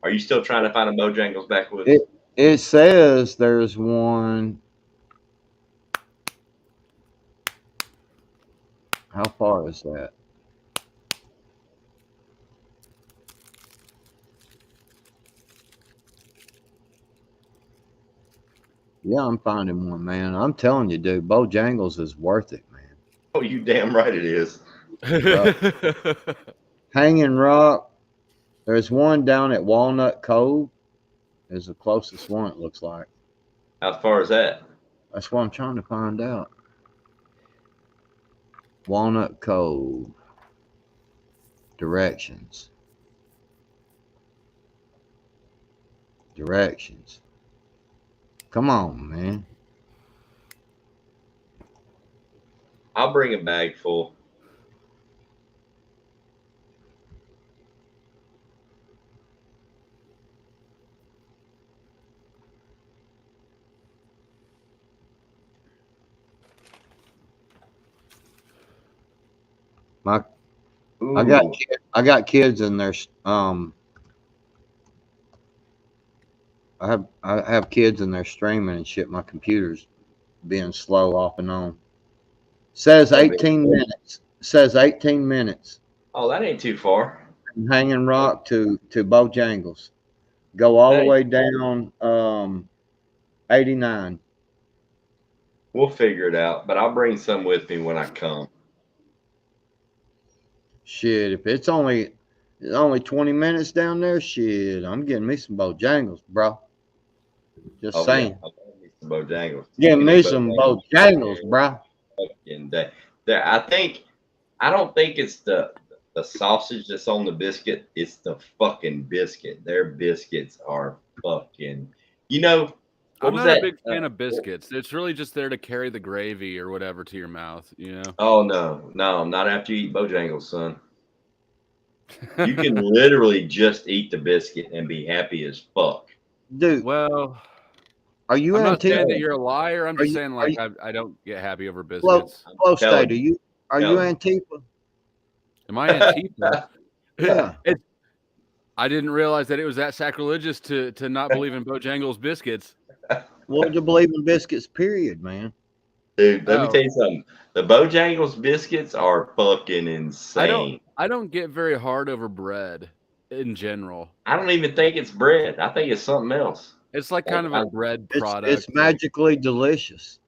B: Are you still trying to find a Bojangles backwoods?
A: It says there's one. How far is that? Yeah, I'm finding one, man. I'm telling you, dude, Bojangles is worth it, man.
B: Oh, you damn right it is.
A: Hanging Rock. There's one down at Walnut Cove. Is the closest one, it looks like.
B: How far is that?
A: That's what I'm trying to find out. Walnut Cove. Directions. Come on, man.
B: I'll bring a bag full.
A: I got kids in there. I have kids in there streaming and shit. My computer's being slow off and on. Says 18 minutes. Says 18 minutes.
B: Oh, that ain't too far.
A: Hanging Rock to Bojangles. Go all the way down 89.
B: We'll figure it out, but I'll bring some with me when I come.
A: Shit, if it's only 20 minutes down there, shit, I'm getting me some Bojangles, bro. Just saying.
B: Yeah. I'll bring me some Bojangles.
A: Getting me some Bojangles, bro.
B: I don't think it's the sausage that's on the biscuit. It's the fucking biscuit. Their biscuits are fucking.
C: I'm not a big fan of biscuits. It's really just there to carry the gravy or whatever to your mouth,
B: Oh no, not after you eat Bojangles, son. You can literally just eat the biscuit and be happy as fuck.
A: Dude,
C: well,
A: are you?
C: I'm not saying that you're a liar. I'm just saying I don't get happy over biscuits.
A: Flow State, are you Antifa?
C: Am I Antifa?
A: Yeah.
C: I didn't realize that it was that sacrilegious to not believe in Bojangles biscuits.
A: Well, to believe in biscuits, period, man.
B: Dude, let me tell you something. The Bojangles biscuits are fucking insane.
C: I don't get very hard over bread in general.
B: I don't even think it's bread. I think it's something else.
C: It's like kind of a bread product.
A: It's magically delicious.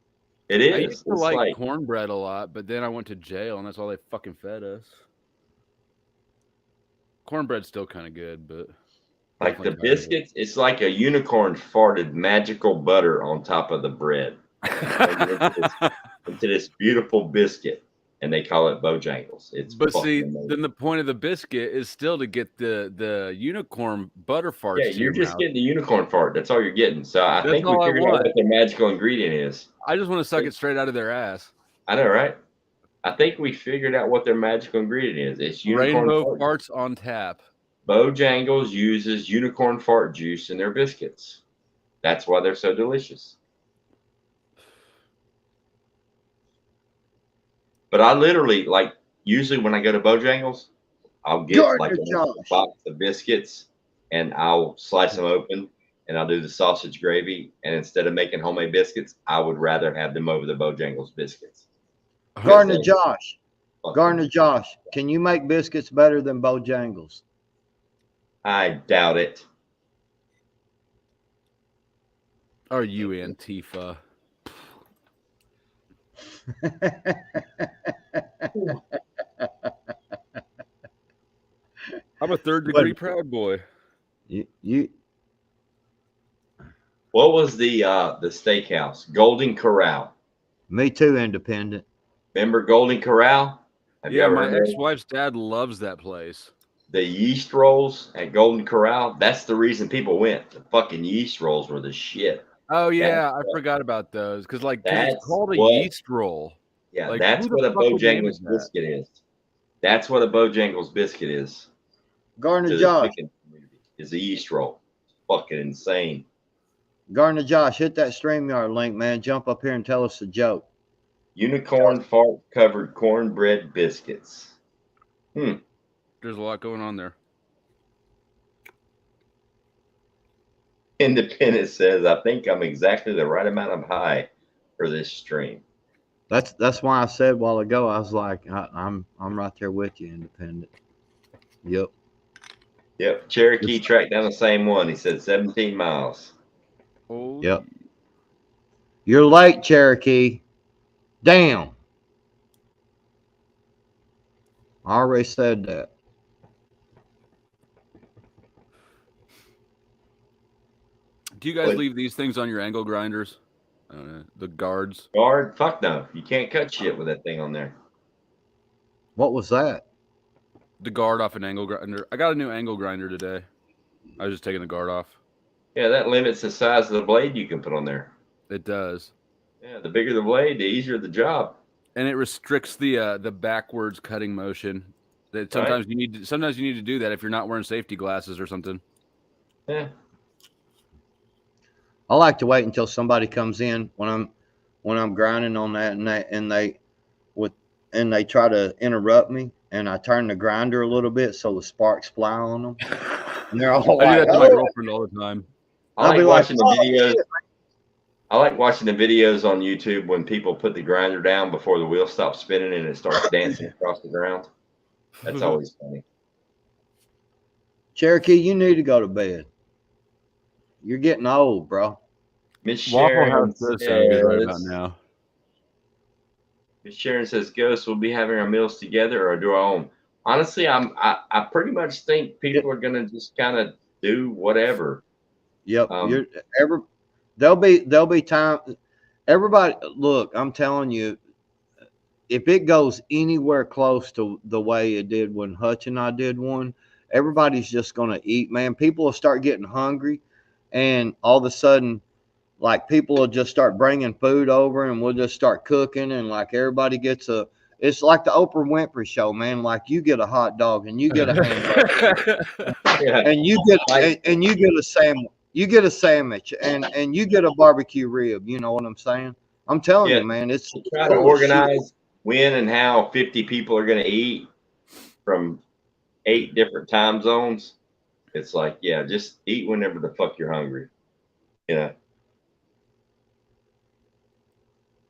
B: It is.
C: I used to like cornbread a lot, but then I went to jail, and that's all they fucking fed us. Cornbread's still kind of good, but
B: like the biscuits, it's like a unicorn farted magical butter on top of the bread into this beautiful biscuit, and they call it Bojangles.
C: But see, amazing. Then the point of the biscuit is still to get the unicorn butter farts.
B: Yeah, you're just getting the unicorn fart. That's all you're getting. So I think we figured out what their magical ingredient is.
C: I just want to suck it straight out of their ass.
B: I know, right? I think we figured out what their magical ingredient is. It's unicorn
C: rainbow farts on tap.
B: Bojangles uses unicorn fart juice in their biscuits. That's why they're so delicious. But I literally, usually when I go to Bojangles, I'll get a box of biscuits and I'll slice them open and I'll do the sausage gravy. And instead of making homemade biscuits, I would rather have them over the Bojangles biscuits.
A: Gardner Josh, can you make biscuits better than Bojangles?
B: I doubt it.
C: Are you Antifa? I'm a third-degree Proud Boy.
A: You.
B: What was the steakhouse? Golden Corral.
A: Me too, Independent.
B: Remember Golden Corral?
C: Yeah, my ex-wife's dad loves that place.
B: The yeast rolls at Golden Corral, that's the reason people went. The fucking yeast rolls were the shit.
C: Oh, yeah, I forgot about those. Because, it's called a yeast roll.
B: Yeah, that's what a Bojangles biscuit is. That's what a Bojangles biscuit is.
A: Gardner Josh.
B: Is a yeast roll. It's fucking insane.
A: Gardner Josh, hit that StreamYard link, man. Jump up here and tell us a joke.
B: Unicorn fart covered cornbread biscuits.
C: There's a lot going on there.
B: Independent says, I think I'm exactly the right amount of high for this stream.
A: That's why I said a while ago, I was like, I'm right there with you, Independent.
B: Yep. Cherokee tracked down the same one. He said 17 miles.
C: Oh.
A: Yep. You're late, Cherokee. Damn. I already said that.
C: Do you guys leave these things on your angle grinders? The guards?
B: Guard? Fuck no. You can't cut shit with that thing on there.
A: What was that?
C: The guard off an angle grinder. I got a new angle grinder today. I was just taking the guard off.
B: Yeah, that limits the size of the blade you can put on there.
C: It does.
B: Yeah, the bigger the blade, the easier the job.
C: And it restricts the backwards cutting motion. That sometimes you need to do that if you're not wearing safety glasses or something.
B: Yeah.
A: I like to wait until somebody comes in when I'm grinding on that and they try to interrupt me and I turn the grinder a little bit so the sparks fly on them. And they're all
C: I do that to my girlfriend all the time.
B: I like watching the videos. I like watching the videos on YouTube when people put the grinder down before the wheel stops spinning and it starts dancing across the ground. That's always funny.
A: Cherokee, you need to go to bed. You're getting old, bro.
B: Miss
C: Waffle
B: Sharon
C: House does sound good right about
B: says,
C: now.
B: Miss Sharon says, Ghost, we'll be having our meals together or do our own. Honestly, I pretty much think people are gonna just kind of do whatever.
A: Yep. There'll be time. Everybody, look, I'm telling you, if it goes anywhere close to the way it did when Hutch and I did one, everybody's just gonna eat, man. People will start getting hungry, and all of a sudden, like people will just start bringing food over, and we'll just start cooking, and like everybody gets a. It's like the Oprah Winfrey show, man. Like you get a hot dog, and you get a hamburger,
B: Yeah,
A: and you get a sandwich. You get a sandwich, and you get a barbecue rib. You know what I'm saying? I'm telling
B: yeah.
A: you, man. It's
B: To try to
A: cool as shit.
B: organize when and how 50 people are gonna eat from 8 different time zones. It's like, yeah, just eat whenever the fuck you're hungry. Yeah.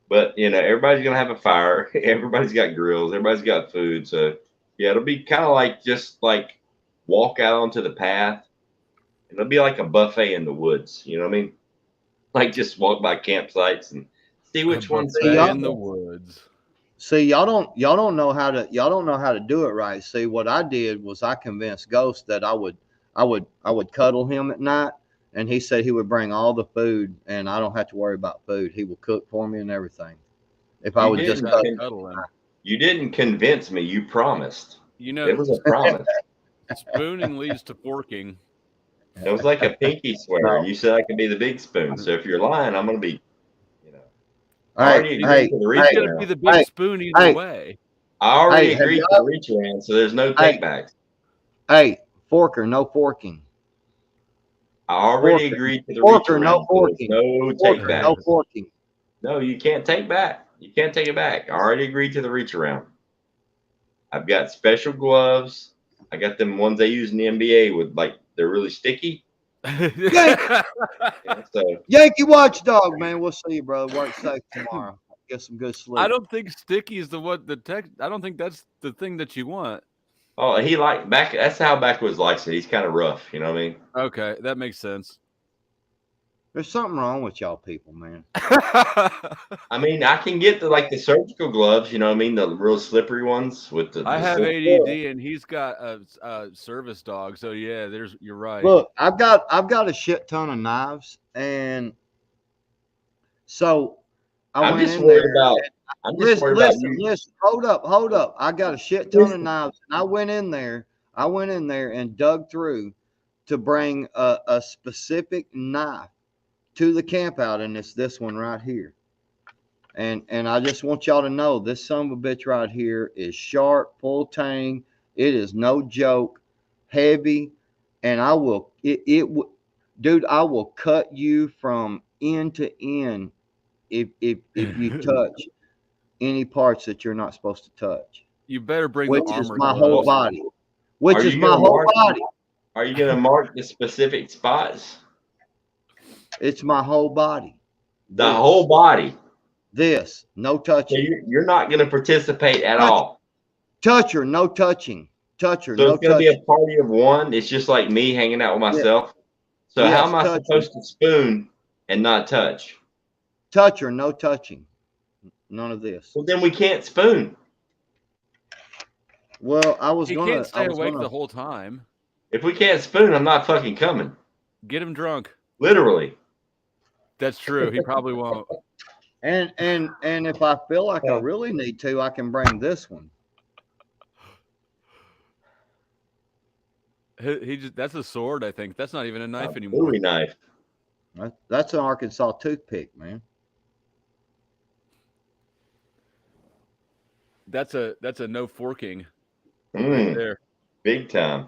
B: But everybody's gonna have a fire. Everybody's got grills. Everybody's got food. So yeah, it'll be kind of like just like walk out onto the path. It'll be like a buffet in the woods. You know what I mean? Like just walk by campsites and see which one's
C: in the woods.
A: See, y'all don't know how to do it right. See, what I did was I convinced Ghost that I would cuddle him at night, and he said he would bring all the food, and I don't have to worry about food. He will cook for me and everything. If I would just
C: cuddle him.
B: You didn't convince me. You promised.
C: You know,
B: It was a promise.
C: spooning leads to forking.
B: It was like a pinky swear, and you said I could be the big spoon. So if you're lying, I'm gonna be, I already agreed to the reach
C: He's gonna be the big spoon either way.
B: I already agreed to the reach around, so there's no takebacks.
A: Hey, forker, no forking.
B: I already agreed to the reach around.
A: No forking.
B: No takebacks.
A: No forking.
B: No, you can't take back. You can't take it back. I already agreed to the reach around. I've got special gloves. I got them ones they use in the NBA with they're really sticky.
A: Yankee watchdog, man. We'll see you, brother. Work safe tomorrow. Get some good sleep.
C: I don't think sticky is I don't think that's the thing that you want.
B: Oh, that's how Backwoods likes it. He's kind of rough, you know what I mean?
C: Okay, that makes sense.
A: There's something wrong with y'all people, man.
B: I mean, I can get the surgical gloves, you know what I mean? The real slippery ones with the.
C: I have ADD and he's got a service dog, so yeah, you're right.
A: Look, I've got a shit ton of knives, and so
B: I'm just worried about you.
A: Listen, hold up. I got a shit ton of knives, and I went in there and dug through to bring a specific knife to the camp out, and it's this one right here. And I just want y'all to know this son of a bitch right here is sharp, full tang. It is no joke, heavy, and I will dude, I will cut you from end to end if you touch any parts that you're not supposed to touch.
C: You better bring
A: which
C: the armor.
A: Is my whole body. Which is my whole body.
B: Are you gonna mark the specific spots?
A: It's my whole body.
B: The whole body.
A: This, no touching.
B: So you're not going to participate at all.
A: Touch her, no touching. Touch her,
B: so
A: no
B: it's going to be a party of one. It's just like me hanging out with myself. Yeah. So how am I supposed to spoon and not touch?
A: Touch her, no touching. None of this.
B: Well, then we can't spoon.
A: Well, I was going to.
C: He can't stay awake the whole time.
B: If we can't spoon, I'm not fucking coming.
C: Get him drunk.
B: Literally.
C: That's true. He probably won't.
A: And if I feel like I really need to, I can bring this one.
C: That's a sword, I think. That's not even a knife anymore.
B: Bowie knife.
A: That's an Arkansas toothpick, man.
C: That's a no forking right there.
B: Big time.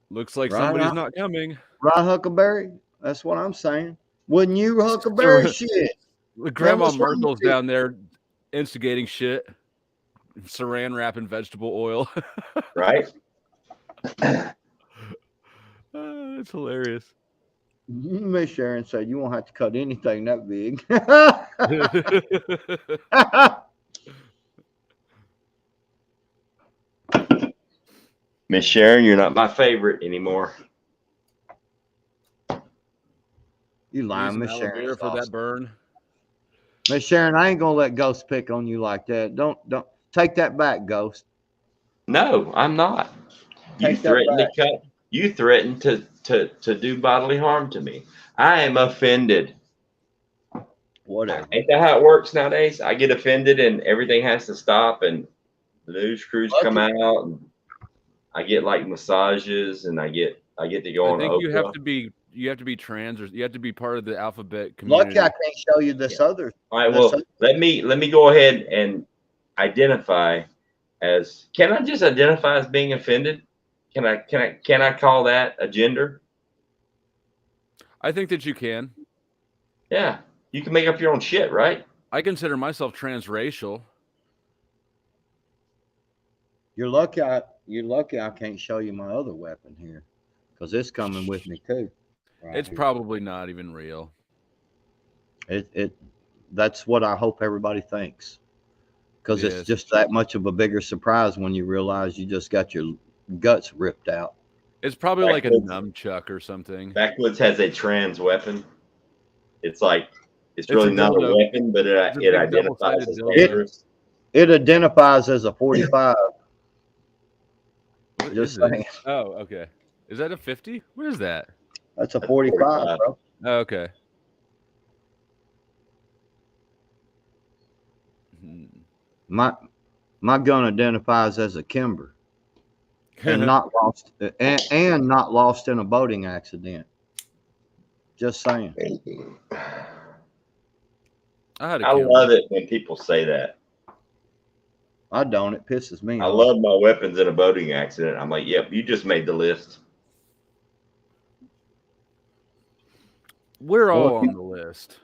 C: Looks like somebody's not coming.
A: Right, Huckleberry? That's what I'm saying. Wouldn't you, Huckleberry? Shit.
C: Grandma Merkel's down there instigating shit. Saran wrap in vegetable oil.
B: Right?
C: It's hilarious.
A: Miss Sharon said you won't have to cut anything that big.
B: Miss Sharon, you're not my favorite anymore.
A: You lying,
C: Using
A: Miss
C: aloe
A: Sharon.
C: vera for that burn.
A: Miss Sharon, I ain't gonna let Ghost pick on you like that. Don't take that back, Ghost.
B: No, I'm not. You
A: Take that
B: threatened to
A: back.
B: cut. You threatened to do bodily harm to me. I am offended.
A: Whatever.
B: Ain't that how it works nowadays? I get offended and everything has to stop, and the news crews come
A: Lucky,
B: out, and I get like massages, and I get to go
C: I
B: on
C: think you have
B: Oprah.
C: to be trans, or you have to be part of the alphabet
A: lucky
C: community.
A: I can't show you this
B: Yeah.
A: other.
B: All right,
A: This
B: well,
A: other.
B: let me go ahead and identify as. Can I just identify as being offended? Can I call that a gender?
C: I think that you can.
B: Yeah, you can make up your own shit, right?
C: I consider myself transracial.
A: You're lucky. You're lucky. I can't show you my other weapon here, because it's coming with me too. Right
C: It's
A: here.
C: probably not even real.
A: It. That's what I hope everybody thinks, because it's
C: Yes.
A: just that much of a bigger surprise when you realize you just got your guts ripped out.
C: It's probably like a
B: Backwoods,
C: nunchuck or something.
B: Backwoods has a trans weapon. It's like it's
C: It's a
B: really not a
C: dildo.
B: weapon, but
C: It's a
B: it
C: big
B: identifies
C: double-sided
B: as
C: dildo.
B: dangerous.
A: It identifies as a 45.
C: What
A: Just
C: is it?
A: saying,
C: Oh, okay. Is that a 50? What is that?
A: that's a
B: That's
A: 45,
B: 45.
A: bro.
C: Oh, okay. Hmm.
A: My gun identifies as a Kimber, and not lost, and not lost in a boating accident. Just saying.
C: I had a
B: I
C: Kimber.
B: love it when people say that.
A: I don't. It pisses me
B: I
A: off.
B: love my weapons in a boating accident. I'm like, yep, you just made the list.
C: We're
A: Well,
C: all on the list.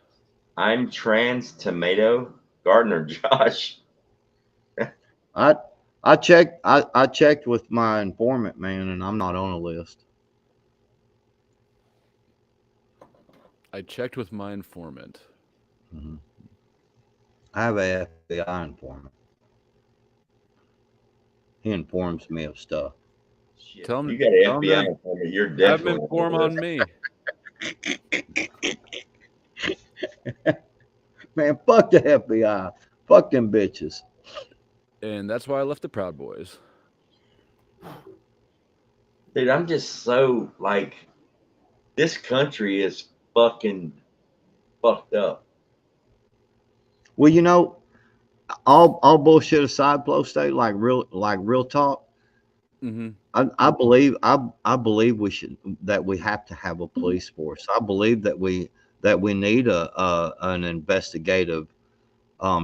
B: I'm trans tomato gardener Josh.
A: I I checked with my informant, man, and I'm not on a list.
C: I checked with my informant.
A: Mhm. I have a FBI informant. He informs me of stuff.
B: Shit,
C: Tell
B: if you
C: him,
B: got an
C: tell him
B: FBI
C: to
B: informant, you're
C: have him
B: definitely
C: inform
B: on the
C: on
B: list.
C: me.
A: Man, fuck the FBI. Fuck them bitches.
C: And that's why I left the Proud Boys.
B: Dude, I'm just so like, this country is fucking fucked up.
A: Well, all bullshit aside, Blow State, like real talk.
C: Mm-hmm.
A: I believe we have to have a police force. I believe that we need a an investigative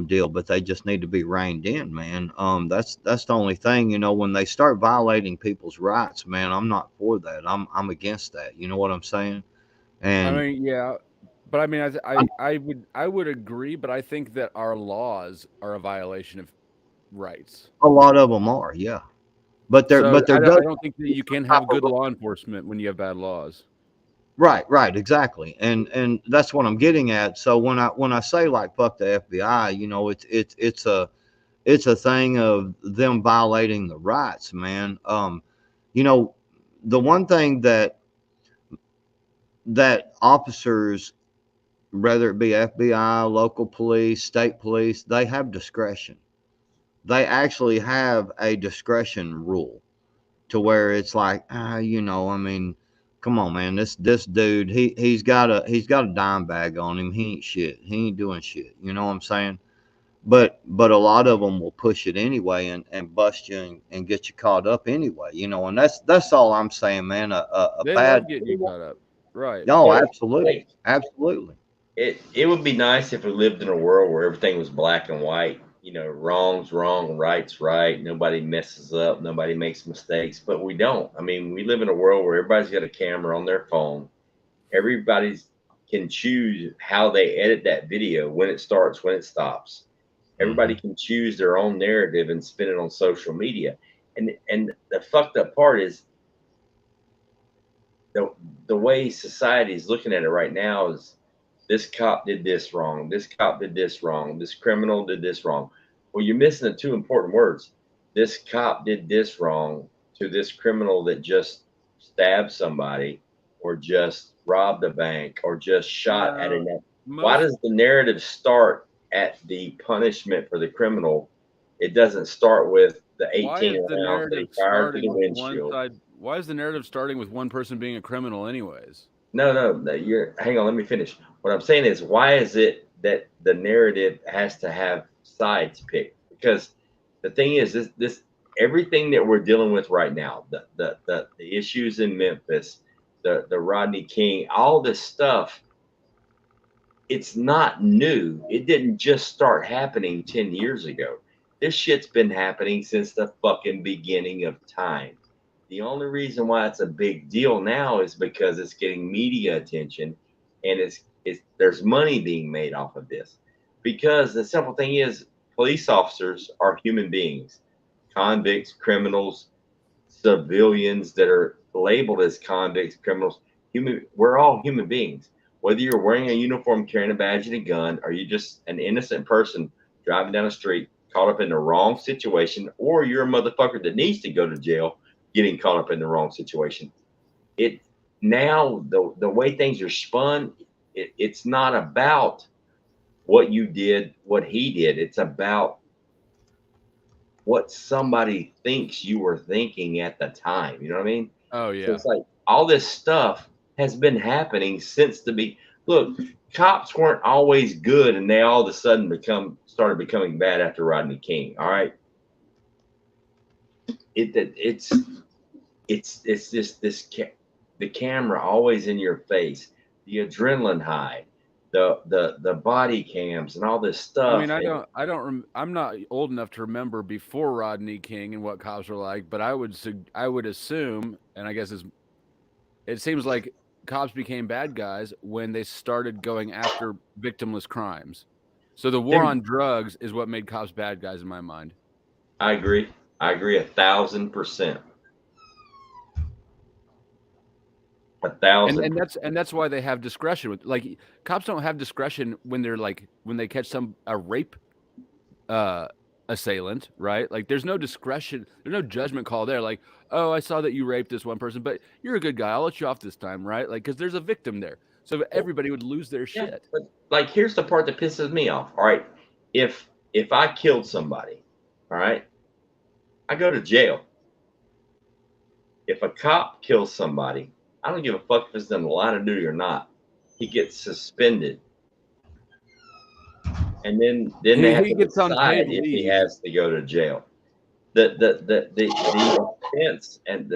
A: deal, but they just need to be reined in, man. That's the only thing. When they start violating people's rights, man, I'm not for that. I'm against that. You know what I'm saying?
C: I
A: And
C: mean, yeah, but I mean, I would agree, but I think that our laws are a violation of rights.
A: a lot of them are, yeah. But there
C: So
A: but there
C: I
A: does
C: don't think that you can
A: type
C: have
A: of
C: good law enforcement when you have bad laws.
A: right, exactly. And that's what I'm getting at. So when I say like fuck the FBI, it's a thing of them violating the rights, man. You know, the one thing that officers, whether it be FBI, local police, state police, they have discretion. They actually have a discretion rule to where it's like, I mean, come on, man, this dude, he's got a dime bag on him. He ain't shit. He ain't doing shit. You know what I'm saying? But a lot of them will push it anyway and bust you and get you caught up anyway. And that's all I'm saying, man. A
C: They
A: bad.
C: love getting you caught up, right?
A: No,
B: But
A: absolutely,
B: like,
A: absolutely.
B: it would be nice if we lived in a world where everything was black and white. Wrong's wrong, right's right. Nobody messes up, nobody makes mistakes. But we don't. I mean, we live in a world where everybody's got a camera on their phone. Everybody's can choose how they edit that video, when it starts, when it stops. Everybody
A: Hmm.
B: can choose their own narrative and spin it on social media. And the fucked up part is the the way society is looking at it right now is this cop did this wrong, this cop did this wrong, this criminal did this wrong. Well, you're missing the two important words. This cop did this wrong to this criminal that just stabbed somebody or just robbed a bank or just shot at a why does the narrative start at the punishment for the criminal? It doesn't start with the 18 rounds that he fired through the windshield.
C: Why is the narrative starting with one person being a criminal anyways?
B: No, hang on, let me finish. What I'm saying is, why is it that the narrative has to have sides picked? Because the thing is, this everything that we're dealing with right now, the issues in Memphis, the Rodney King, all this stuff, it's not new. It didn't just start happening 10 years ago. This shit's been happening since the fucking beginning of time. The only reason why it's a big deal now is because it's getting media attention and it's there's money being made off of this. Because the simple thing is, police officers are human beings, convicts, criminals, civilians that are labeled as convicts, criminals. We're all human beings. Whether you're wearing a uniform, carrying a badge and a gun, or you're just an innocent person driving down the street, caught up in the wrong situation, or you're a motherfucker that needs to go to jail, getting caught up in the wrong situation. It now the way things are spun, it's not about what you did, what he did. It's about what somebody thinks you were thinking at the time. You know what I mean?
C: Oh yeah.
B: So it's like all this stuff has been happening since look, cops weren't always good and they all of a sudden started becoming bad after Rodney King. All right. It's just the camera always in your face, the adrenaline high, the body cams and all this stuff.
C: I mean, I'm not old enough to remember before Rodney King and what cops were like, but I would assume, and I guess it seems like cops became bad guys when they started going after victimless crimes. So the war on drugs is what made cops bad guys in my mind.
B: I agree 1,000%. 1,000.
C: And that's why they have discretion. Like cops don't have discretion when they catch a rape assailant, right? Like there's no discretion, there's no judgment call there. Like, oh, I saw that you raped this one person, but you're a good guy, I'll let you off this time, right? Like, because there's a victim there, so everybody would lose their shit.
B: But like, here's the part that pisses me off. All right, if I killed somebody, all right, I go to jail. If a cop kills somebody, I don't give a fuck if it's done the line of duty or not. He gets suspended. And then they have to decide if he has to go to jail. The offense and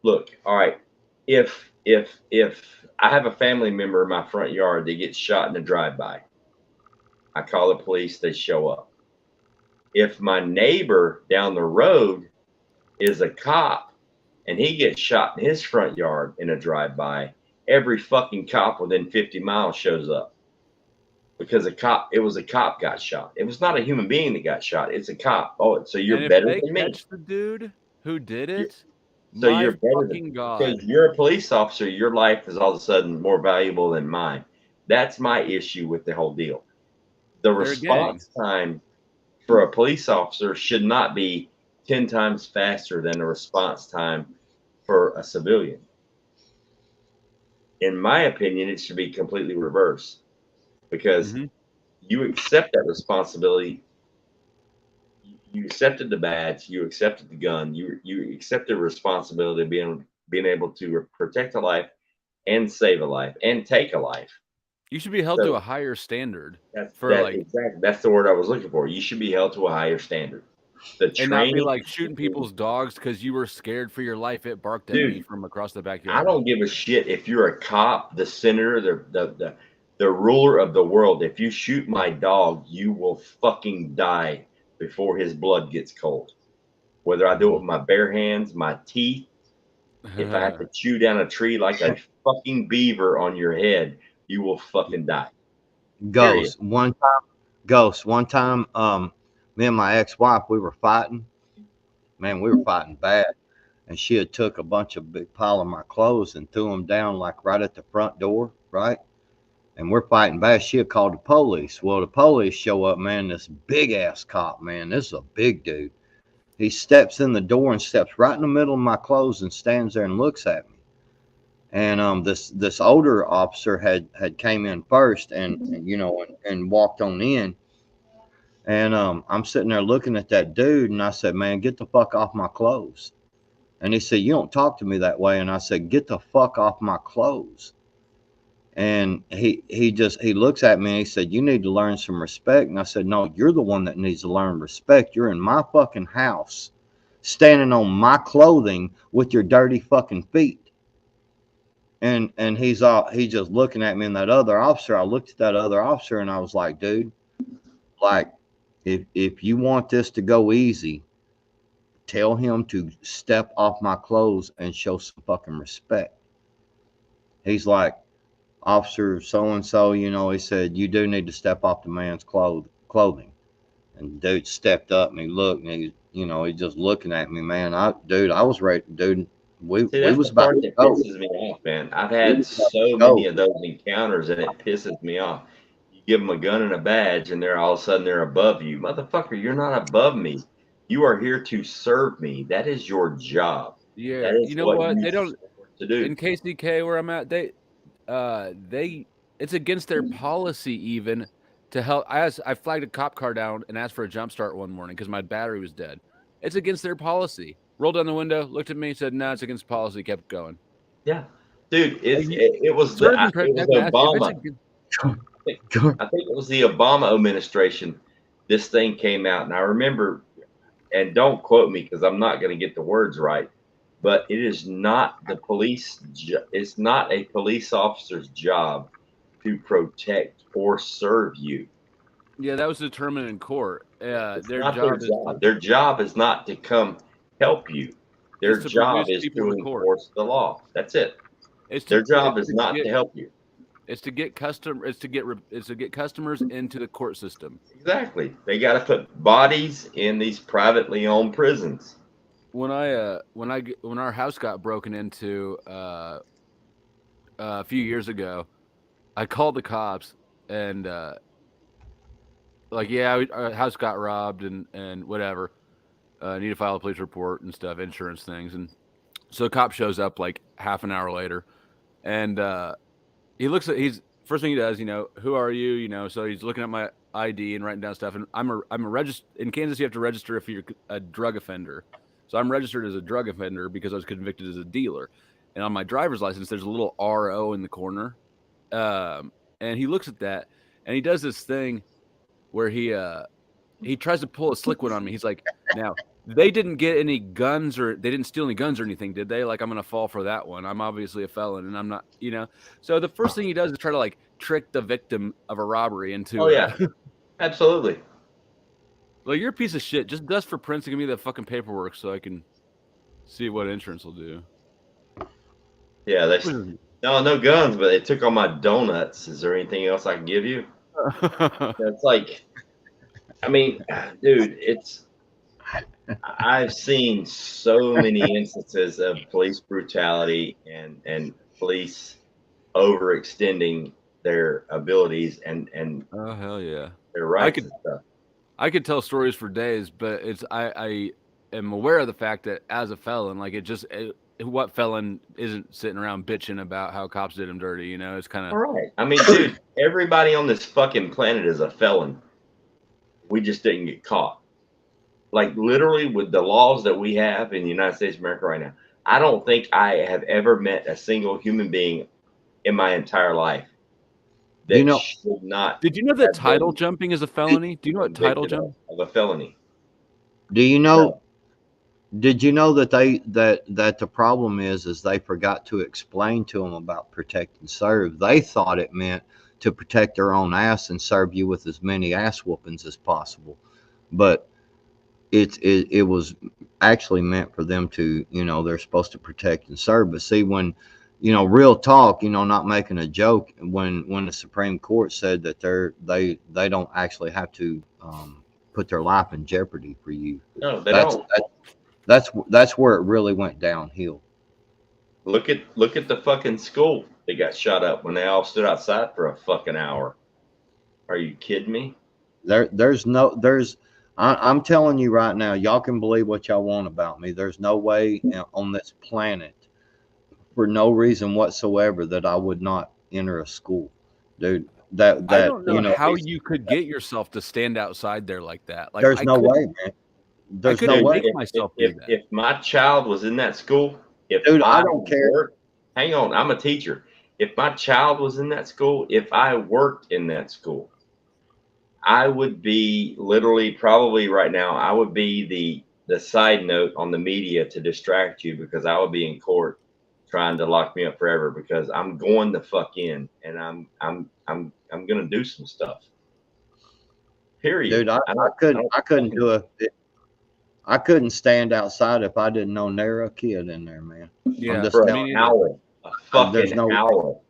B: look, all right. If I have a family member in my front yard that gets shot in a drive-by, I call the police, they show up. If my neighbor down the road is a cop and he gets shot in his front yard in a drive-by, every fucking cop within 50 miles shows up because it was a cop got shot. It was not a human being that got shot. It's a cop. Oh, so you're better than me.
C: Catch the dude who did it.
B: So you're better than God. Because you're a police officer. Your life is all of a sudden more valuable than mine. That's my issue with the whole deal. The response time for a police officer should not be 10 times faster than the response time for a civilian. In my opinion, it should be completely reversed because you accept that responsibility. You accepted the badge, you accepted the gun, you accepted the responsibility of being able to protect a life and save a life and take a life.
C: You should be held to a higher standard.
B: Exactly. That's the word I was looking for. You should be held to a higher standard.
C: And not be like shooting people's dogs because you were scared for your life. It barked at me from across the backyard.
B: I don't give a shit if you're a cop, the senator, the ruler of the world. If you shoot my dog, you will fucking die before his blood gets cold. Whether I do it with my bare hands, my teeth, if I have to chew down a tree like a fucking beaver on your head, you will fucking die.
A: Ghost, one time, me and my ex-wife, we were fighting. Man, we were fighting bad. And she had took a bunch of big pile of my clothes and threw them down like right at the front door, right? and we're fighting back. She'll call the police. Well, the police show up, man. This big ass cop, man. This is a big dude. He steps in the door and steps right in the middle of my clothes and stands there and looks at me. And this older officer had came in first and you know and walked on in. And I'm sitting there looking at that dude, and I said, "Man, get the fuck off my clothes." And he said, "You don't talk to me that way." And I said, "Get the fuck off my clothes." And he looks at me and he said, "You need to learn some respect." And I said, "No, you're the one that needs to learn respect. You're in my fucking house, standing on my clothing with your dirty fucking feet." And he's just looking at me and that other officer. I looked at that other officer and I was like, "Dude, like, if you want this to go easy, tell him to step off my clothes and show some fucking respect." He's like, "Officer so-and-so, you know," he said, "you do need to step off the man's clothing." And dude stepped up and he looked and he, you know, he just looking at me, man. I was ready, dude. We was about to go.
B: Pisses me off, man. I've had so many of those encounters and it pisses me off. You give them a gun and a badge and they're all of a sudden they're above you. Motherfucker, you're not above me. You are here to serve me. That is your job.
C: Yeah, you know what? They don't
B: to do.
C: In KCK where I'm at, they it's against their policy even to help. I flagged a cop car down and asked for a jump start one morning because my battery was dead. It's against their policy. Rolled down the window, looked at me, said, "No, it's against policy." Kept going.
B: Yeah, dude, it was Obama. I think it was the Obama administration. This thing came out, and I remember. And don't quote me because I'm not going to get the words right, but it is not the police. It's not a police officer's job to protect or serve you.
C: Yeah, that was determined in court.
B: Their job is not to come help you. Their job is to enforce the law. That's it. Their job is not to help you.
C: It's to get customers into the court system.
B: Exactly. They got to put bodies in these privately owned prisons.
C: When our house got broken into a few years ago, I called the cops and our house got robbed and whatever. Need to file a police report and stuff, insurance things, and so the cop shows up like half an hour later, and first thing he does, you know, "Who are you?" You know, so he's looking at my ID and writing down stuff. And I'm a in Kansas, you have to register if you're a drug offender. So I'm registered as a drug offender because I was convicted as a dealer. And on my driver's license, there's a little RO in the corner. And he looks at that and he does this thing where he tries to pull a slick one on me. He's like, "Now, they didn't get any guns or they didn't steal any guns or anything, did they? Like, I'm going to fall for that one. I'm obviously a felon and I'm not, you know." So the first thing he does is try to like trick the victim of a robbery into.
B: Oh, yeah. Absolutely.
C: Well, you're a piece of shit. Just dust for Prince and give me the fucking paperwork so I can see what insurance will do.
B: Yeah. No guns, but they took all my donuts. Is there anything else I can give you? It's like, I mean, dude, I've seen so many instances of police brutality and police overextending their abilities and
C: oh hell yeah,
B: their rights and stuff.
C: I could tell stories for days, but I am aware of the fact that as a felon, like what felon isn't sitting around bitching about how cops did him dirty? You know, it's kind of
B: all right. I mean, dude, everybody on this fucking planet is a felon. We just didn't get caught. Like literally with the laws that we have in the United States of America right now, I don't think I have ever met a single human being in my entire life that should not.
C: Did you know that title jumping is a felony? Do you know what title jump
B: of a felony?
A: Do you know? No. Did you know that that the problem is they forgot to explain to them about protect and serve? They thought it meant to protect their own ass and serve you with as many ass whoopings as possible, but it was actually meant for them to, you know, they're supposed to protect and serve. But see, when, you know, real talk, you know, not making a joke, when the Supreme Court said that they don't actually have to put their life in jeopardy for you.
B: No, they don't.
A: That's where it really went downhill.
B: Look at the fucking school. that got shot up when they all stood outside for a fucking hour. Are you kidding me?
A: I'm telling you right now, y'all can believe what y'all want about me. There's no way on this planet, for no reason whatsoever, that I would not enter a school, dude.
C: I don't know how
A: It's,
C: you could get yourself to stand outside there like that. Like
A: there's
C: I
A: no
C: couldn't,
A: way, man.
C: I
A: There's no
C: couldn't
B: Dude,
A: way,
C: make myself do that.
B: if my child was in that school, if
A: dude. I
B: I
A: don't care.
B: worked, hang on, I'm a teacher. If my child was in that school, if I worked in that school, I would be literally probably right now, I would be the side note on the media to distract you because I would be in court trying to lock me up forever because I'm going the fuck in and I'm gonna do some stuff. Period.
A: Dude, I couldn't do it. I couldn't stand outside if I didn't know there a kid in there, man.
C: Yeah,
A: I'm just
B: for
A: telling
B: an
C: neither.
B: hour. A
A: there's
B: fucking
A: no way.
B: hour.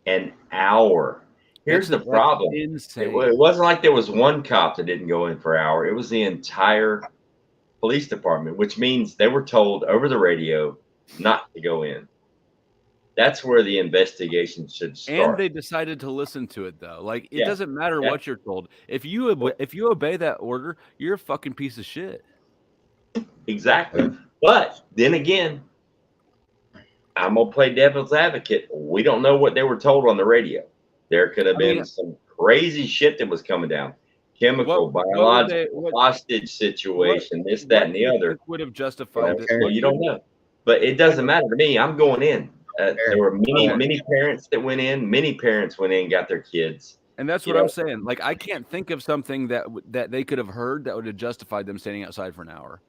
B: An hour. Here's the problem.
C: Insane.
B: It wasn't like there was one cop that didn't go in for an hour. It was the entire police department, which means they were told over the radio not to go in. That's where the investigation should start.
C: And they decided to listen to it though. Like it
B: Yeah,
C: doesn't matter
B: yeah.
C: what you're told. If you obey that order, you're a fucking piece of shit.
B: Exactly. But then again, I'm gonna play devil's advocate. We don't know what they were told on the radio. There could have been some crazy shit that was coming down. Chemical, biological, hostage situation, this, that, and the other.
C: Would have justified it.
B: You don't know. But it doesn't matter to me. I'm going in. There were many parents that went in. Many parents went in and got their kids.
C: And that's what I'm saying. Like, I can't think of something that they could have heard that would have justified them standing outside for an hour.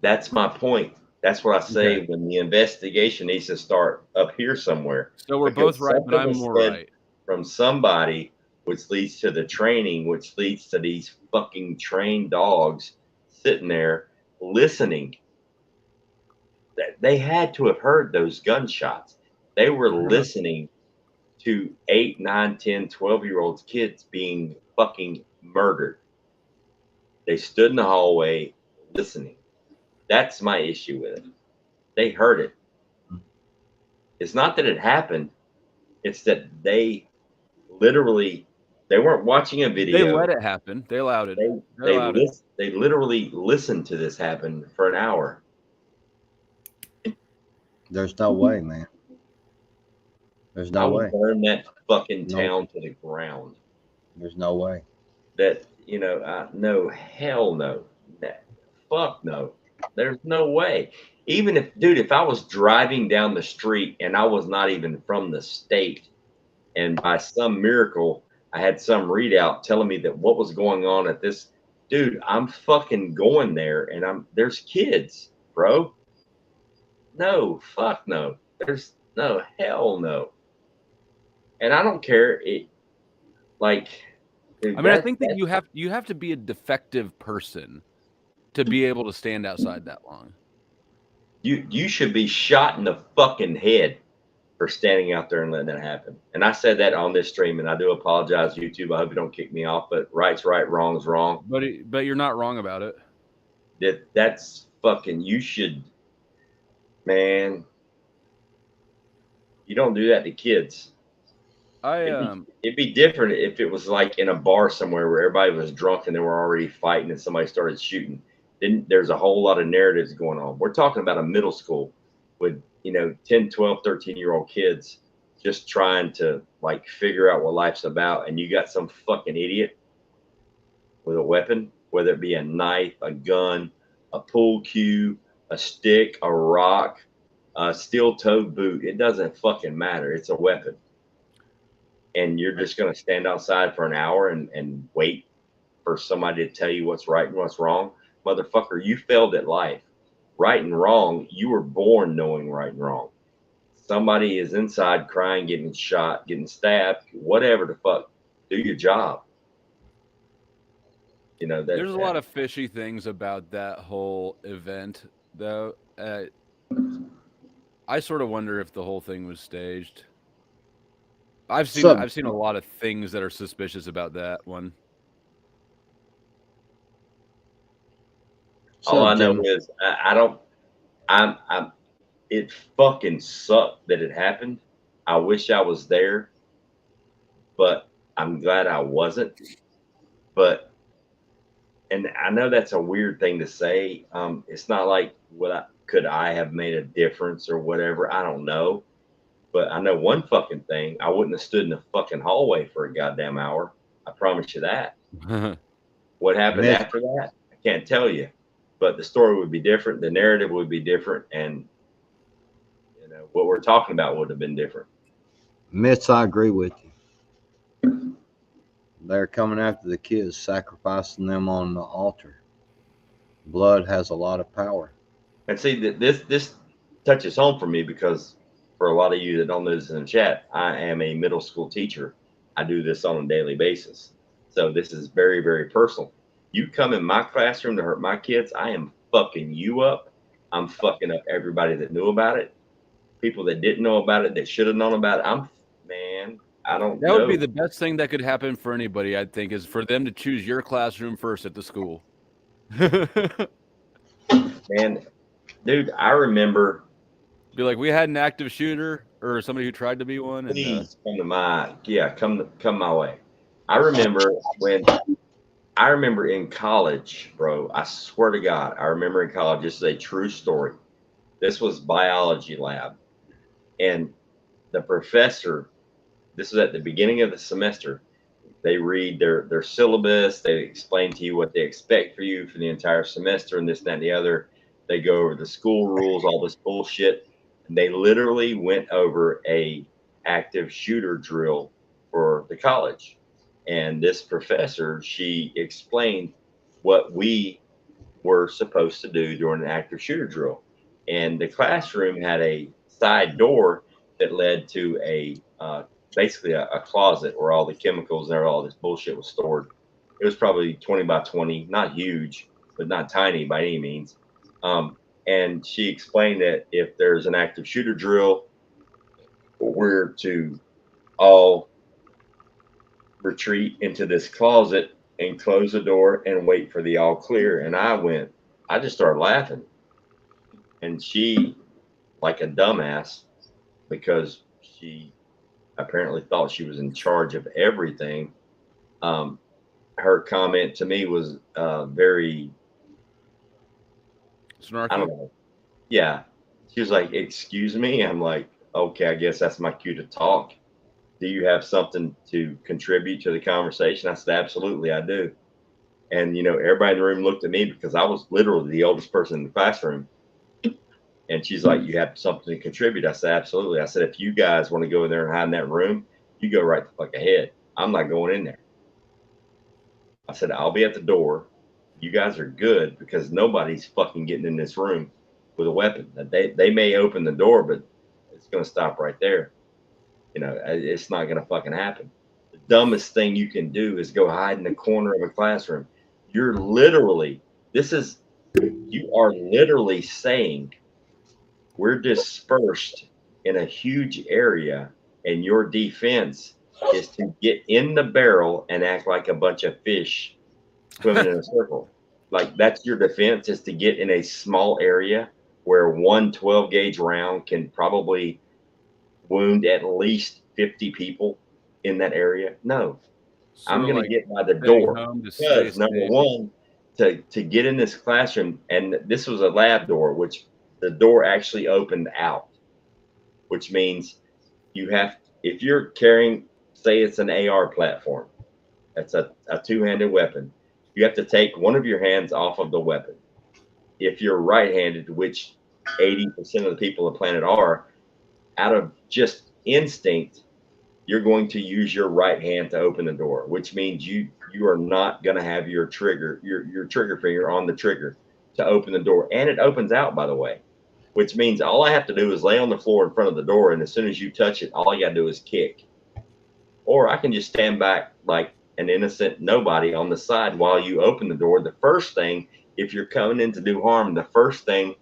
B: That's my point. That's what I say when the investigation needs to start up here somewhere.
C: So we're both right, but I'm more right.
B: From somebody, which leads to the training, which leads to these fucking trained dogs sitting there listening. They had to have heard those gunshots. They were listening to 8, 9, 10, 12-year-olds kids being fucking murdered. They stood in the hallway listening. That's my issue with it. They heard it. It's not that it happened. It's that they literally, they weren't watching a video.
C: They let it happen. They allowed it.
B: They literally listened to this happen for an hour.
A: There's no way, man. There's no way.
B: Burn that fucking town to the ground.
A: There's no way.
B: That, no, hell no. Fuck no. There's no way. Even if I was driving down the street and I was not even from the state, and by some miracle I had some readout telling me that what was going on at this, dude, I'm fucking going there and there's kids, bro. No, fuck no. There's no, hell no. And I don't care. Dude,
C: I think that you have to be a defective person to be able to stand outside that long.
B: You should be shot in the fucking head for standing out there and letting that happen. And I said that on this stream, and I do apologize, YouTube. I hope you don't kick me off, but right's right, wrong's wrong.
C: But you're not wrong about it.
B: That's fucking, you should, man, you don't do that to kids. It'd be different if it was like in a bar somewhere where everybody was drunk and they were already fighting and somebody started shooting. Then there's a whole lot of narratives going on. We're talking about a middle school with 10, 12, 13-year-old kids just trying to figure out what life's about, and you got some fucking idiot with a weapon, whether it be a knife, a gun, a pool cue, a stick, a rock, a steel-toed boot. It doesn't fucking matter. It's a weapon. And you're just going to stand outside for an hour and wait for somebody to tell you what's right and what's wrong? Motherfucker, you failed at life. Right and wrong, you were born knowing right and wrong. Somebody is inside crying, getting shot, getting stabbed, whatever the fuck. Do your job.
C: There's a lot of fishy things about that whole event, though. I sort of wonder if the whole thing was staged. I've seen a lot of things that are suspicious about that one.
B: All I know is it fucking sucked that it happened. I wish I was there, but I'm glad I wasn't. But and I know that's a weird thing to say. It's not like could I have made a difference or whatever. I don't know. But I know one fucking thing. I wouldn't have stood in the fucking hallway for a goddamn hour. I promise you that. What happened
A: Myth,
B: after that? I can't tell you. But the story would be different. The narrative would be different. And, you know, what we're talking about would have been different.
A: myths, I agree with you. They're coming after the kids, sacrificing them on the altar. Blood has a lot of power.
B: And see, that this touches home for me because for a lot of you that don't know this in the chat, I am a middle school teacher. I do this on a daily basis. So this is very, very personal. You come in my classroom to hurt my kids, I am fucking you up. I'm fucking up everybody that knew about it. People that didn't know about it, that should have known about it. Man, I don't
C: That
B: know.
C: would be the best thing that could happen for anybody, I think, is for them to choose your classroom first at the school.
B: Man, dude, I remember.
C: Be like, we had an active shooter or somebody who tried to be one. And,
B: Please come to come my way. I remember in college, bro. I swear to God, I remember in college. This is a true story. This was biology lab, and the professor. This was at the beginning of the semester. They read their syllabus. They explain to you what they expect for you for the entire semester, and this, that, and the other. They go over the school rules, all this bullshit. And they literally went over a active shooter drill for the college. And this professor, she explained what we were supposed to do during an active shooter drill. And the classroom had a side door that led to basically a closet where all the chemicals and all this bullshit was stored. It was probably 20 by 20, not huge, but not tiny by any means. And she explained that if there's an active shooter drill, we're to all retreat into this closet and close the door and wait for the all clear. And I just started laughing. And she, like a dumbass, because she apparently thought she was in charge of everything, her comment to me was very
C: snarky.
B: I don't know. Yeah. She was like, "Excuse me." I'm like, "Okay, I guess that's my cue to talk. Do you have something to contribute to the conversation?" I said, "Absolutely, I do." And, you know, everybody in the room looked at me because I was literally the oldest person in the classroom. And she's like, "You have something to contribute?" I said, "Absolutely." I said, "If you guys want to go in there and hide in that room, you go right the fuck ahead. I'm not going in there." I said, "I'll be at the door. You guys are good because nobody's fucking getting in this room with a weapon. They may open the door, but it's going to stop right there. You know, it's not going to fucking happen." The dumbest thing you can do is go hide in the corner of a classroom. You are literally saying we're dispersed in a huge area, and your defense is to get in the barrel and act like a bunch of fish swimming in a circle. Like that's your defense, is to get in a small area where one 12 gauge round can probably wound at least 50 people in that area. No, I'm going to get by the door because number one, to get in this classroom, and this was a lab door, which the door actually opened out, which means if you're carrying, say it's an AR platform, that's a two-handed weapon, you have to take one of your hands off of the weapon. If you're right-handed, which 80% of the people on the planet are, out of just instinct, you're going to use your right hand to open the door, which means you are not going to have your trigger finger on the trigger to open the door. And it opens out, by the way, which means all I have to do is lay on the floor in front of the door. And as soon as you touch it, all you got to do is kick. Or I can just stand back like an innocent nobody on the side while you open the door. The first thing, if you're coming in to do harm, the first thing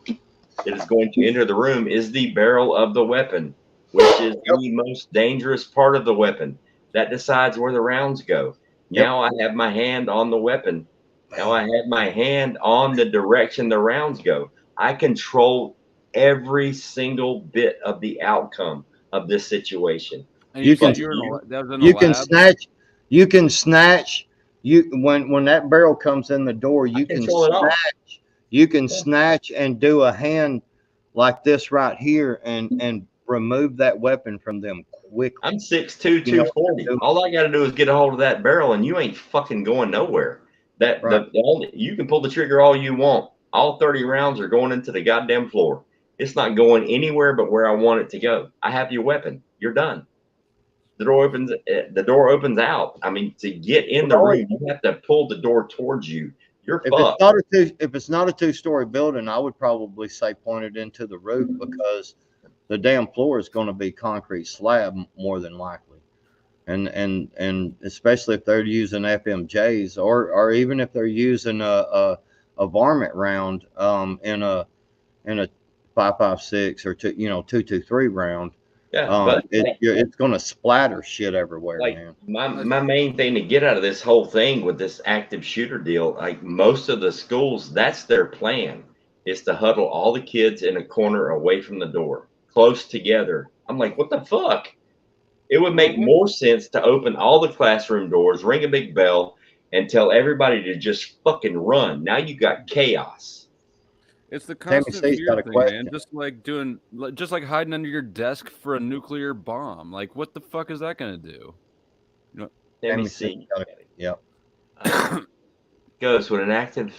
B: that is going to enter the room is the barrel of the weapon, which is the most dangerous part of the weapon. That decides where the rounds go. Now I have my hand on the weapon. Now I have my hand on the direction the rounds go. I control every single bit of the outcome of this situation.
C: And
A: You
C: you
A: can
C: said that was in the
A: you can
C: lab.
A: snatch you when that barrel comes in the door, you can
B: Control it all.
A: snatch and do a hand like this right here and remove that weapon from them quickly.
B: I'm 6'2",
A: You know,
B: 240. All I got to do is get a hold of that barrel, and you ain't fucking going nowhere. That
A: right.
B: the only you can pull the trigger all you want. All 30 rounds are going into the goddamn floor. It's not going anywhere but where I want it to go. I have your weapon. You're done. The door opens. The door opens out. I mean, to get in the room, you have to pull the door towards you. You're fucked.
A: If it's not a 2-story building, I would probably say point it into the roof because the damn floor is going to be concrete slab more than likely. And especially if they're using FMJs or even if they're using a varmint round in a 5.56 or 223 round,
B: Yeah, but
A: it's going to splatter shit everywhere,
B: like
A: man.
B: my main thing to get out of this whole thing with this active shooter deal, like most of the schools, that's their plan, is to huddle all the kids in a corner away from the door, close together. I'm like, what the fuck? It would make more sense to open all the classroom doors, ring a big bell, and tell everybody to just fucking run. Now you got chaos.
C: It's the
A: Tammy
C: constant
A: C's got
C: fear
A: a
C: thing,
A: question.
C: man. Just like hiding under your desk for a nuclear bomb. Like, what the fuck is that gonna do?
B: Tammy C.
A: Yep.
B: Goes, would an active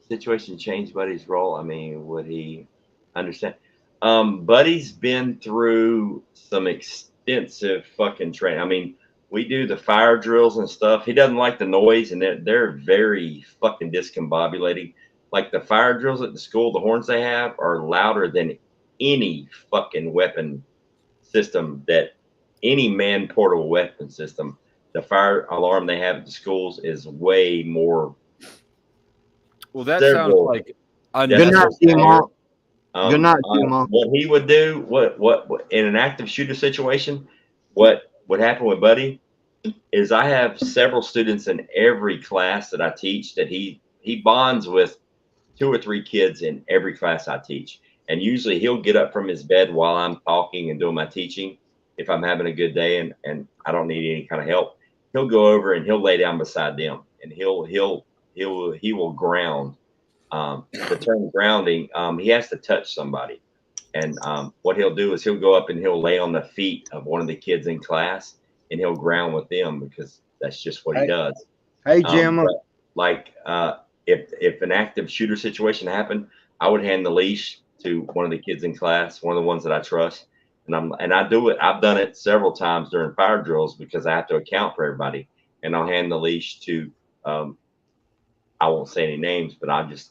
B: situation change Buddy's role? I mean, would he understand? Buddy's been through some extensive fucking training. I mean, we do the fire drills and stuff. He doesn't like the noise, and they're very fucking discombobulating. Like the fire drills at the school, the horns they have are louder than any fucking weapon system that any man portable weapon system. The fire alarm they have at the schools is way more.
C: Well, that sounds like
A: Good night, Mom. Good night, Mom.
B: What he would do, what in an active shooter situation, what would happen with Buddy is I have several students in every class that I teach that he bonds with 2 or 3 kids in every class I teach. And usually he'll get up from his bed while I'm talking and doing my teaching. If I'm having a good day and I don't need any kind of help, he'll go over and he'll lay down beside them and he will ground. The term grounding, he has to touch somebody. And what he'll do is he'll go up and he'll lay on the feet of one of the kids in class and he'll ground with them because that's just what he does.
A: Hey, Jim.
B: If an active shooter situation happened, I would hand the leash to one of the kids in class, one of the ones that I trust. And I do it. I've done it several times during fire drills because I have to account for everybody. And I'll hand the leash to, I won't say any names, but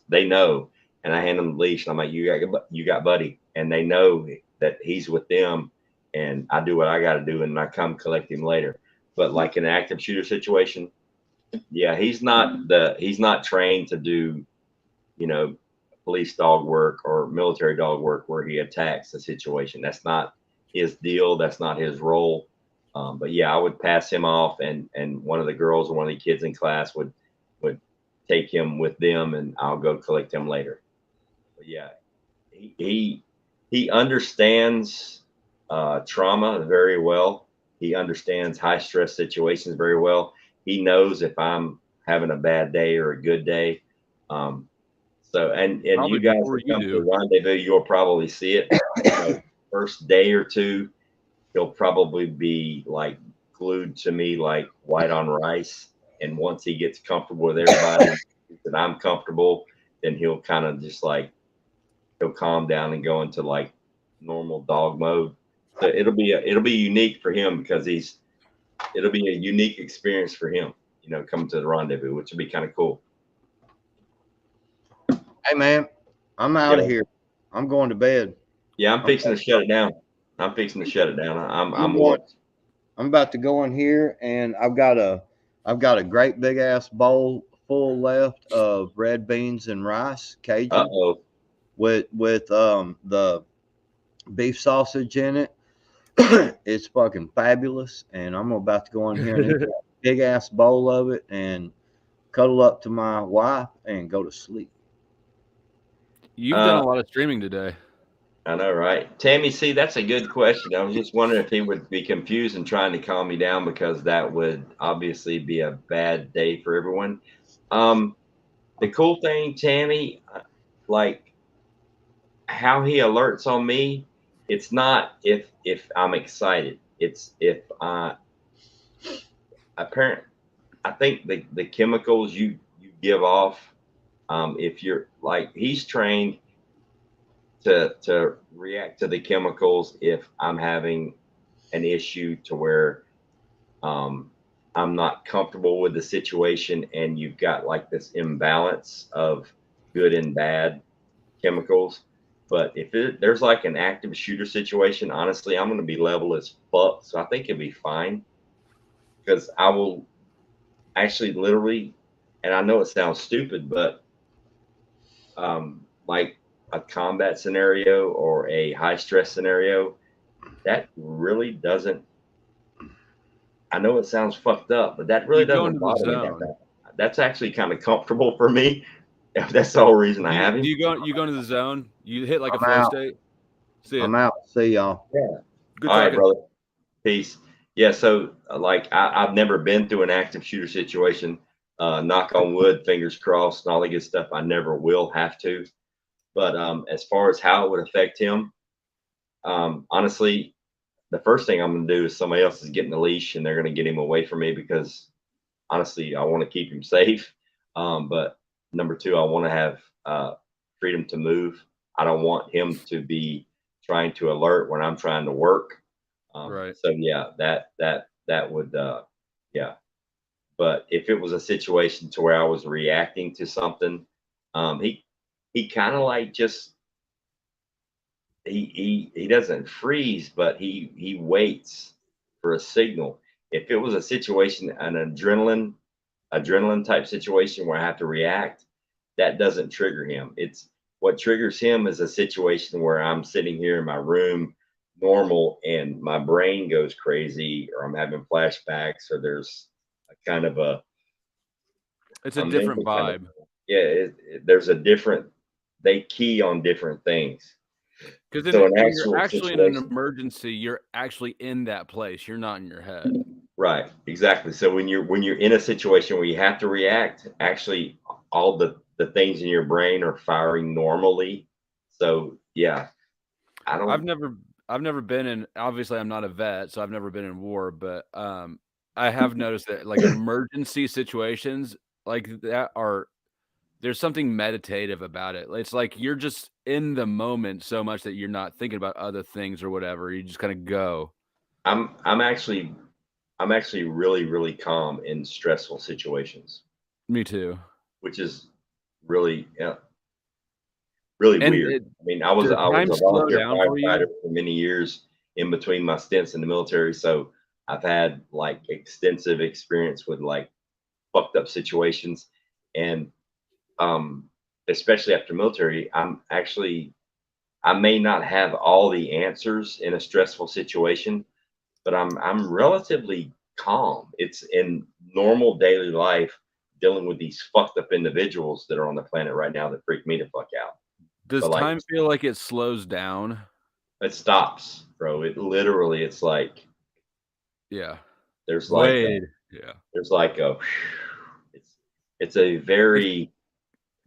B: they know. And I hand them the leash and I'm like, you got Buddy. And they know that he's with them and I do what I got to do and I come collect him later. But like in an active shooter situation, yeah, he's not trained to do, police dog work or military dog work where he attacks the situation. That's not his deal. That's not his role. But yeah, I would pass him off, and one of the girls or one of the kids in class would take him with them, and I'll go collect him later. But yeah, he understands trauma very well. He understands high stress situations very well. He knows if I'm having a bad day or a good day. And you guys will come to Rendezvous, you'll probably see it. First day or two, he'll probably be like glued to me like white on rice. And once he gets comfortable with everybody and I'm comfortable, then he'll kind of just like he'll calm down and go into like normal dog mode. So it'll be unique for him because it'll be a unique experience for him, coming to the Rendezvous, which would be kind of cool.
A: Hey man, I'm out of here. I'm going to bed.
B: Yeah, I'm fixing to shut it down. I'm
A: about to go in here and I've got a great big ass bowl full left of red beans and rice, Cajun. With the beef sausage in it. It's fucking fabulous, and I'm about to go in here and eat a big ass bowl of it and cuddle up to my wife and go to sleep.
C: You've done a lot of streaming today.
B: I know, right? Tammy C, that's a good question. I was just wondering if he would be confused and trying to calm me down because that would obviously be a bad day for everyone. Um, the cool thing, Tammy, like how he alerts on me, it's not if I'm excited. It's if apparent. I think the chemicals you give off, if you're like he's trained to react to the chemicals if I'm having an issue to where um, I'm not comfortable with the situation and you've got like this imbalance of good and bad chemicals. But if there's like an active shooter situation, honestly, I'm going to be level as fuck. So I think it'll be fine because I will actually literally, and I know it sounds stupid, but like a combat scenario or a high stress scenario, that really doesn't. I know it sounds fucked up, but that really
C: You go
B: doesn't
C: into the
B: bother me that
C: zone.
B: bad. That's actually kind of comfortable for me. That's the whole reason I have
C: Do
B: him.
C: you go into the zone? You hit like a
A: I'm
C: flow
A: out.
C: state. See it.
A: I'm out. See y'all.
B: Yeah.
C: Good
B: All right,
C: talking.
B: brother. Peace. Yeah. So, like, I've never been through an active shooter situation. Knock on wood, fingers crossed, and all that good stuff. I never will have to. But as far as how it would affect him, honestly, the first thing I'm going to do is somebody else is getting the leash and they're going to get him away from me because honestly, I want to keep him safe. But number two, I want to have freedom to move. I don't want him to be trying to alert when I'm trying to work.
C: Right.
B: So yeah, that would yeah. But if it was a situation to where I was reacting to something, he kind of like just he doesn't freeze, but he waits for a signal. If it was a situation, an adrenaline type situation where I have to react, that doesn't trigger him. It's what triggers him is a situation where I'm sitting here in my room normal and my brain goes crazy or I'm having flashbacks or there's a kind of
C: It's a
B: a
C: different
B: mental kind of
C: vibe.
B: yeah, there's a different they key on different things.
C: Because
B: So an
C: when you're
B: actual
C: actually in an
B: situation.
C: emergency, you're actually in that place. You're not in your head.
B: Right, exactly. So when you're in a situation where you have to react, actually all the things in your brain are firing normally. So yeah, I
C: I've
B: don't.
C: never I've never been in obviously I'm not a vet, so I've never been in war, but I have noticed that like emergency situations like that are there's something meditative about it. It's like you're just in the moment so much that you're not thinking about other things or whatever. You just kind of go.
B: I'm actually really calm in stressful situations,
C: Me too.
B: which is really really
C: And
B: weird.
C: it
B: I mean, I was
C: does
B: a
C: time slow
B: volunteer
C: down for
B: firefighter
C: you?
B: for many years in between my stints in the military, so I've had like extensive experience with like fucked up situations, and um, especially after military, I may not have all the answers in a stressful situation, but I'm relatively calm. It's in normal daily life dealing with these fucked up individuals that are on the planet right now that freak me the fuck out.
C: Does
B: But like
C: time feel like it slows down?
B: it stops, bro. It literally it's like
C: Yeah.
B: there's like a
C: Wait. Yeah.
B: there's like a it's it's a
C: It's
B: very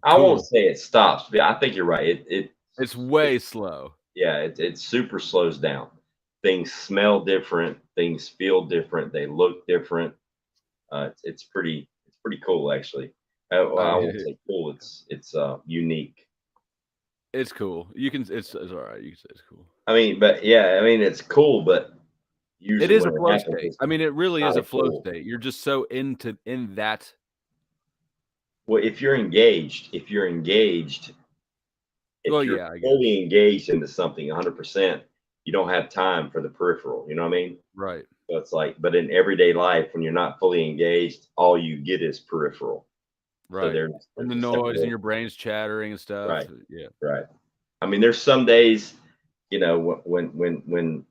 B: I won't
C: cool.
B: say it stops, but I think you're right.
C: It's
B: It
C: way slow.
B: yeah, it super slows down. Things smell different, things feel different, they look different. It's pretty cool actually. Well,
C: I
B: I won't
C: mean,
B: say cool. It's unique.
C: it's cool. You can it's all right. You can say it's cool.
B: I mean, but yeah, I mean it's cool, but
C: It
B: usually
C: is a
B: when it
C: flow
B: happens,
C: state.
B: it's
C: I mean, it really is
B: not
C: a
B: a
C: flow
B: cool.
C: state. You're just so in that.
B: Well, if you're engaged,
C: Well,
B: if you're
C: yeah, I guess.
B: fully engaged into something 100%, you don't have time for the peripheral. You know what I mean?
C: Right.
B: So it's like, but in everyday life, when you're not fully engaged, all you get is peripheral. So
C: Right.
B: there's
C: And
B: there's
C: the
B: a
C: noise and
B: separate.
C: your brain's chattering and stuff.
B: Right,
C: Yeah.
B: right. I mean, there's some days, when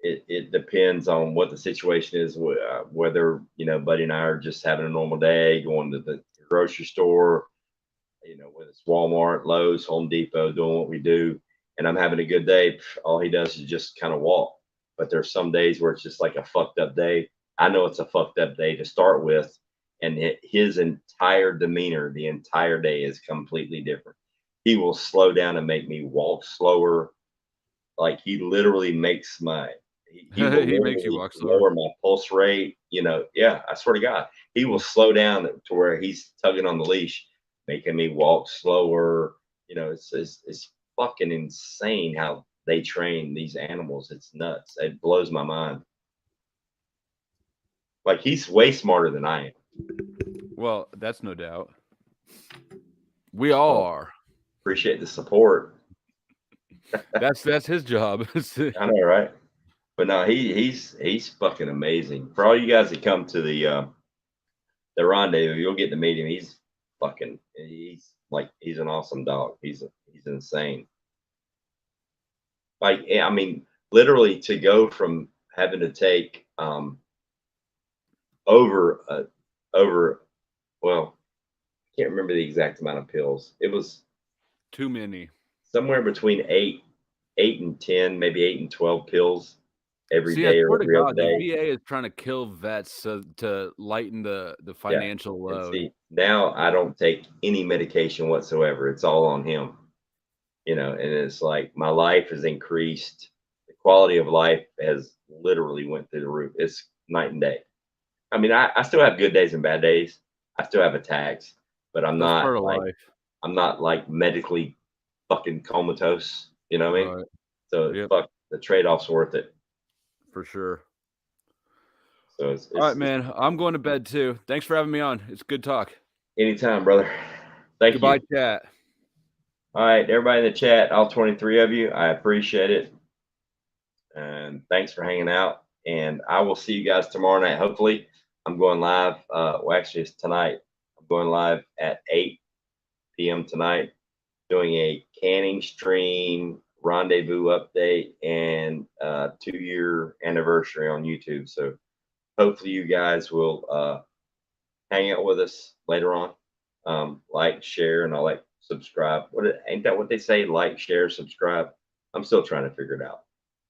B: it depends on what the situation is, whether Buddy and I are just having a normal day, going to the grocery store, whether it's Walmart, Lowe's, Home Depot, doing what we do, and I'm having a good day, all he does is just kind of walk. But there's some days where it's just like a fucked up day. I know it's a fucked up day to start with, and his entire demeanor the entire day is completely different. He will slow down and make me walk slower. Like he literally makes my he will
C: He makes you
B: literally
C: walk slower.
B: lower my pulse rate. You know, yeah, I swear to God, he will slow down to where he's tugging on the leash, making me walk slower. You know, it's fucking insane how they train these animals. It's nuts. It blows my mind. Like he's way smarter than I am.
C: Well, that's no doubt. We all
B: Well,
C: are.
B: appreciate the support.
C: That's his job.
B: I know, right? But no, he's fucking amazing. For all you guys that come to the Rendezvous, you'll get to meet him. He's an awesome dog. He's insane. Like, I mean, literally to go from having to take over well, I can't remember the exact amount of pills. It was
C: Too many.
B: somewhere between eight and 10, maybe 8 and 12 pills every
C: See, I
B: day or
C: swear to
B: every other
C: God, the
B: day.
C: VA is trying to kill vets to lighten the
B: Yeah.
C: financial
B: And
C: load.
B: see, now I don't take any medication whatsoever. It's all on him, you know, and it's like my life has increased. The quality of life has literally went through the roof. It's night and day. I mean, I still have good days and bad days. I still have attacks, but
C: That's part of life.
B: I'm not like medically fucking comatose. You know what I mean?
C: Right.
B: So
C: Yep.
B: fuck, the trade-off's worth it.
C: For sure.
B: So
C: All right, man. I'm going to bed too. Thanks for having me on. It's good talk.
B: anytime, brother. Thank
C: Goodbye,
B: you.
C: chat.
B: All right, everybody in the chat, all 23 of you, I appreciate it. And thanks for hanging out. And I will see you guys tomorrow night. Hopefully, I'm going live. Well, actually, it's tonight. I'm going live at 8 p.m. tonight, doing a canning stream, rendezvous update, and 2-year anniversary on YouTube. So hopefully, you guys will hang out with us later on. Like, share, and all that. Subscribe. Ain't that what they say? Like, share, subscribe. I'm still trying to figure it out.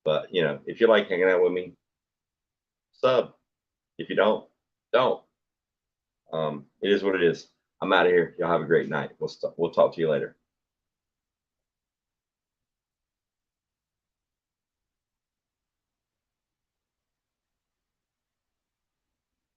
B: But you know, if you like hanging out with me, sub. If you don't, don't. It is what it is. I'm out of here. Y'all have a great night. We'll talk to you later.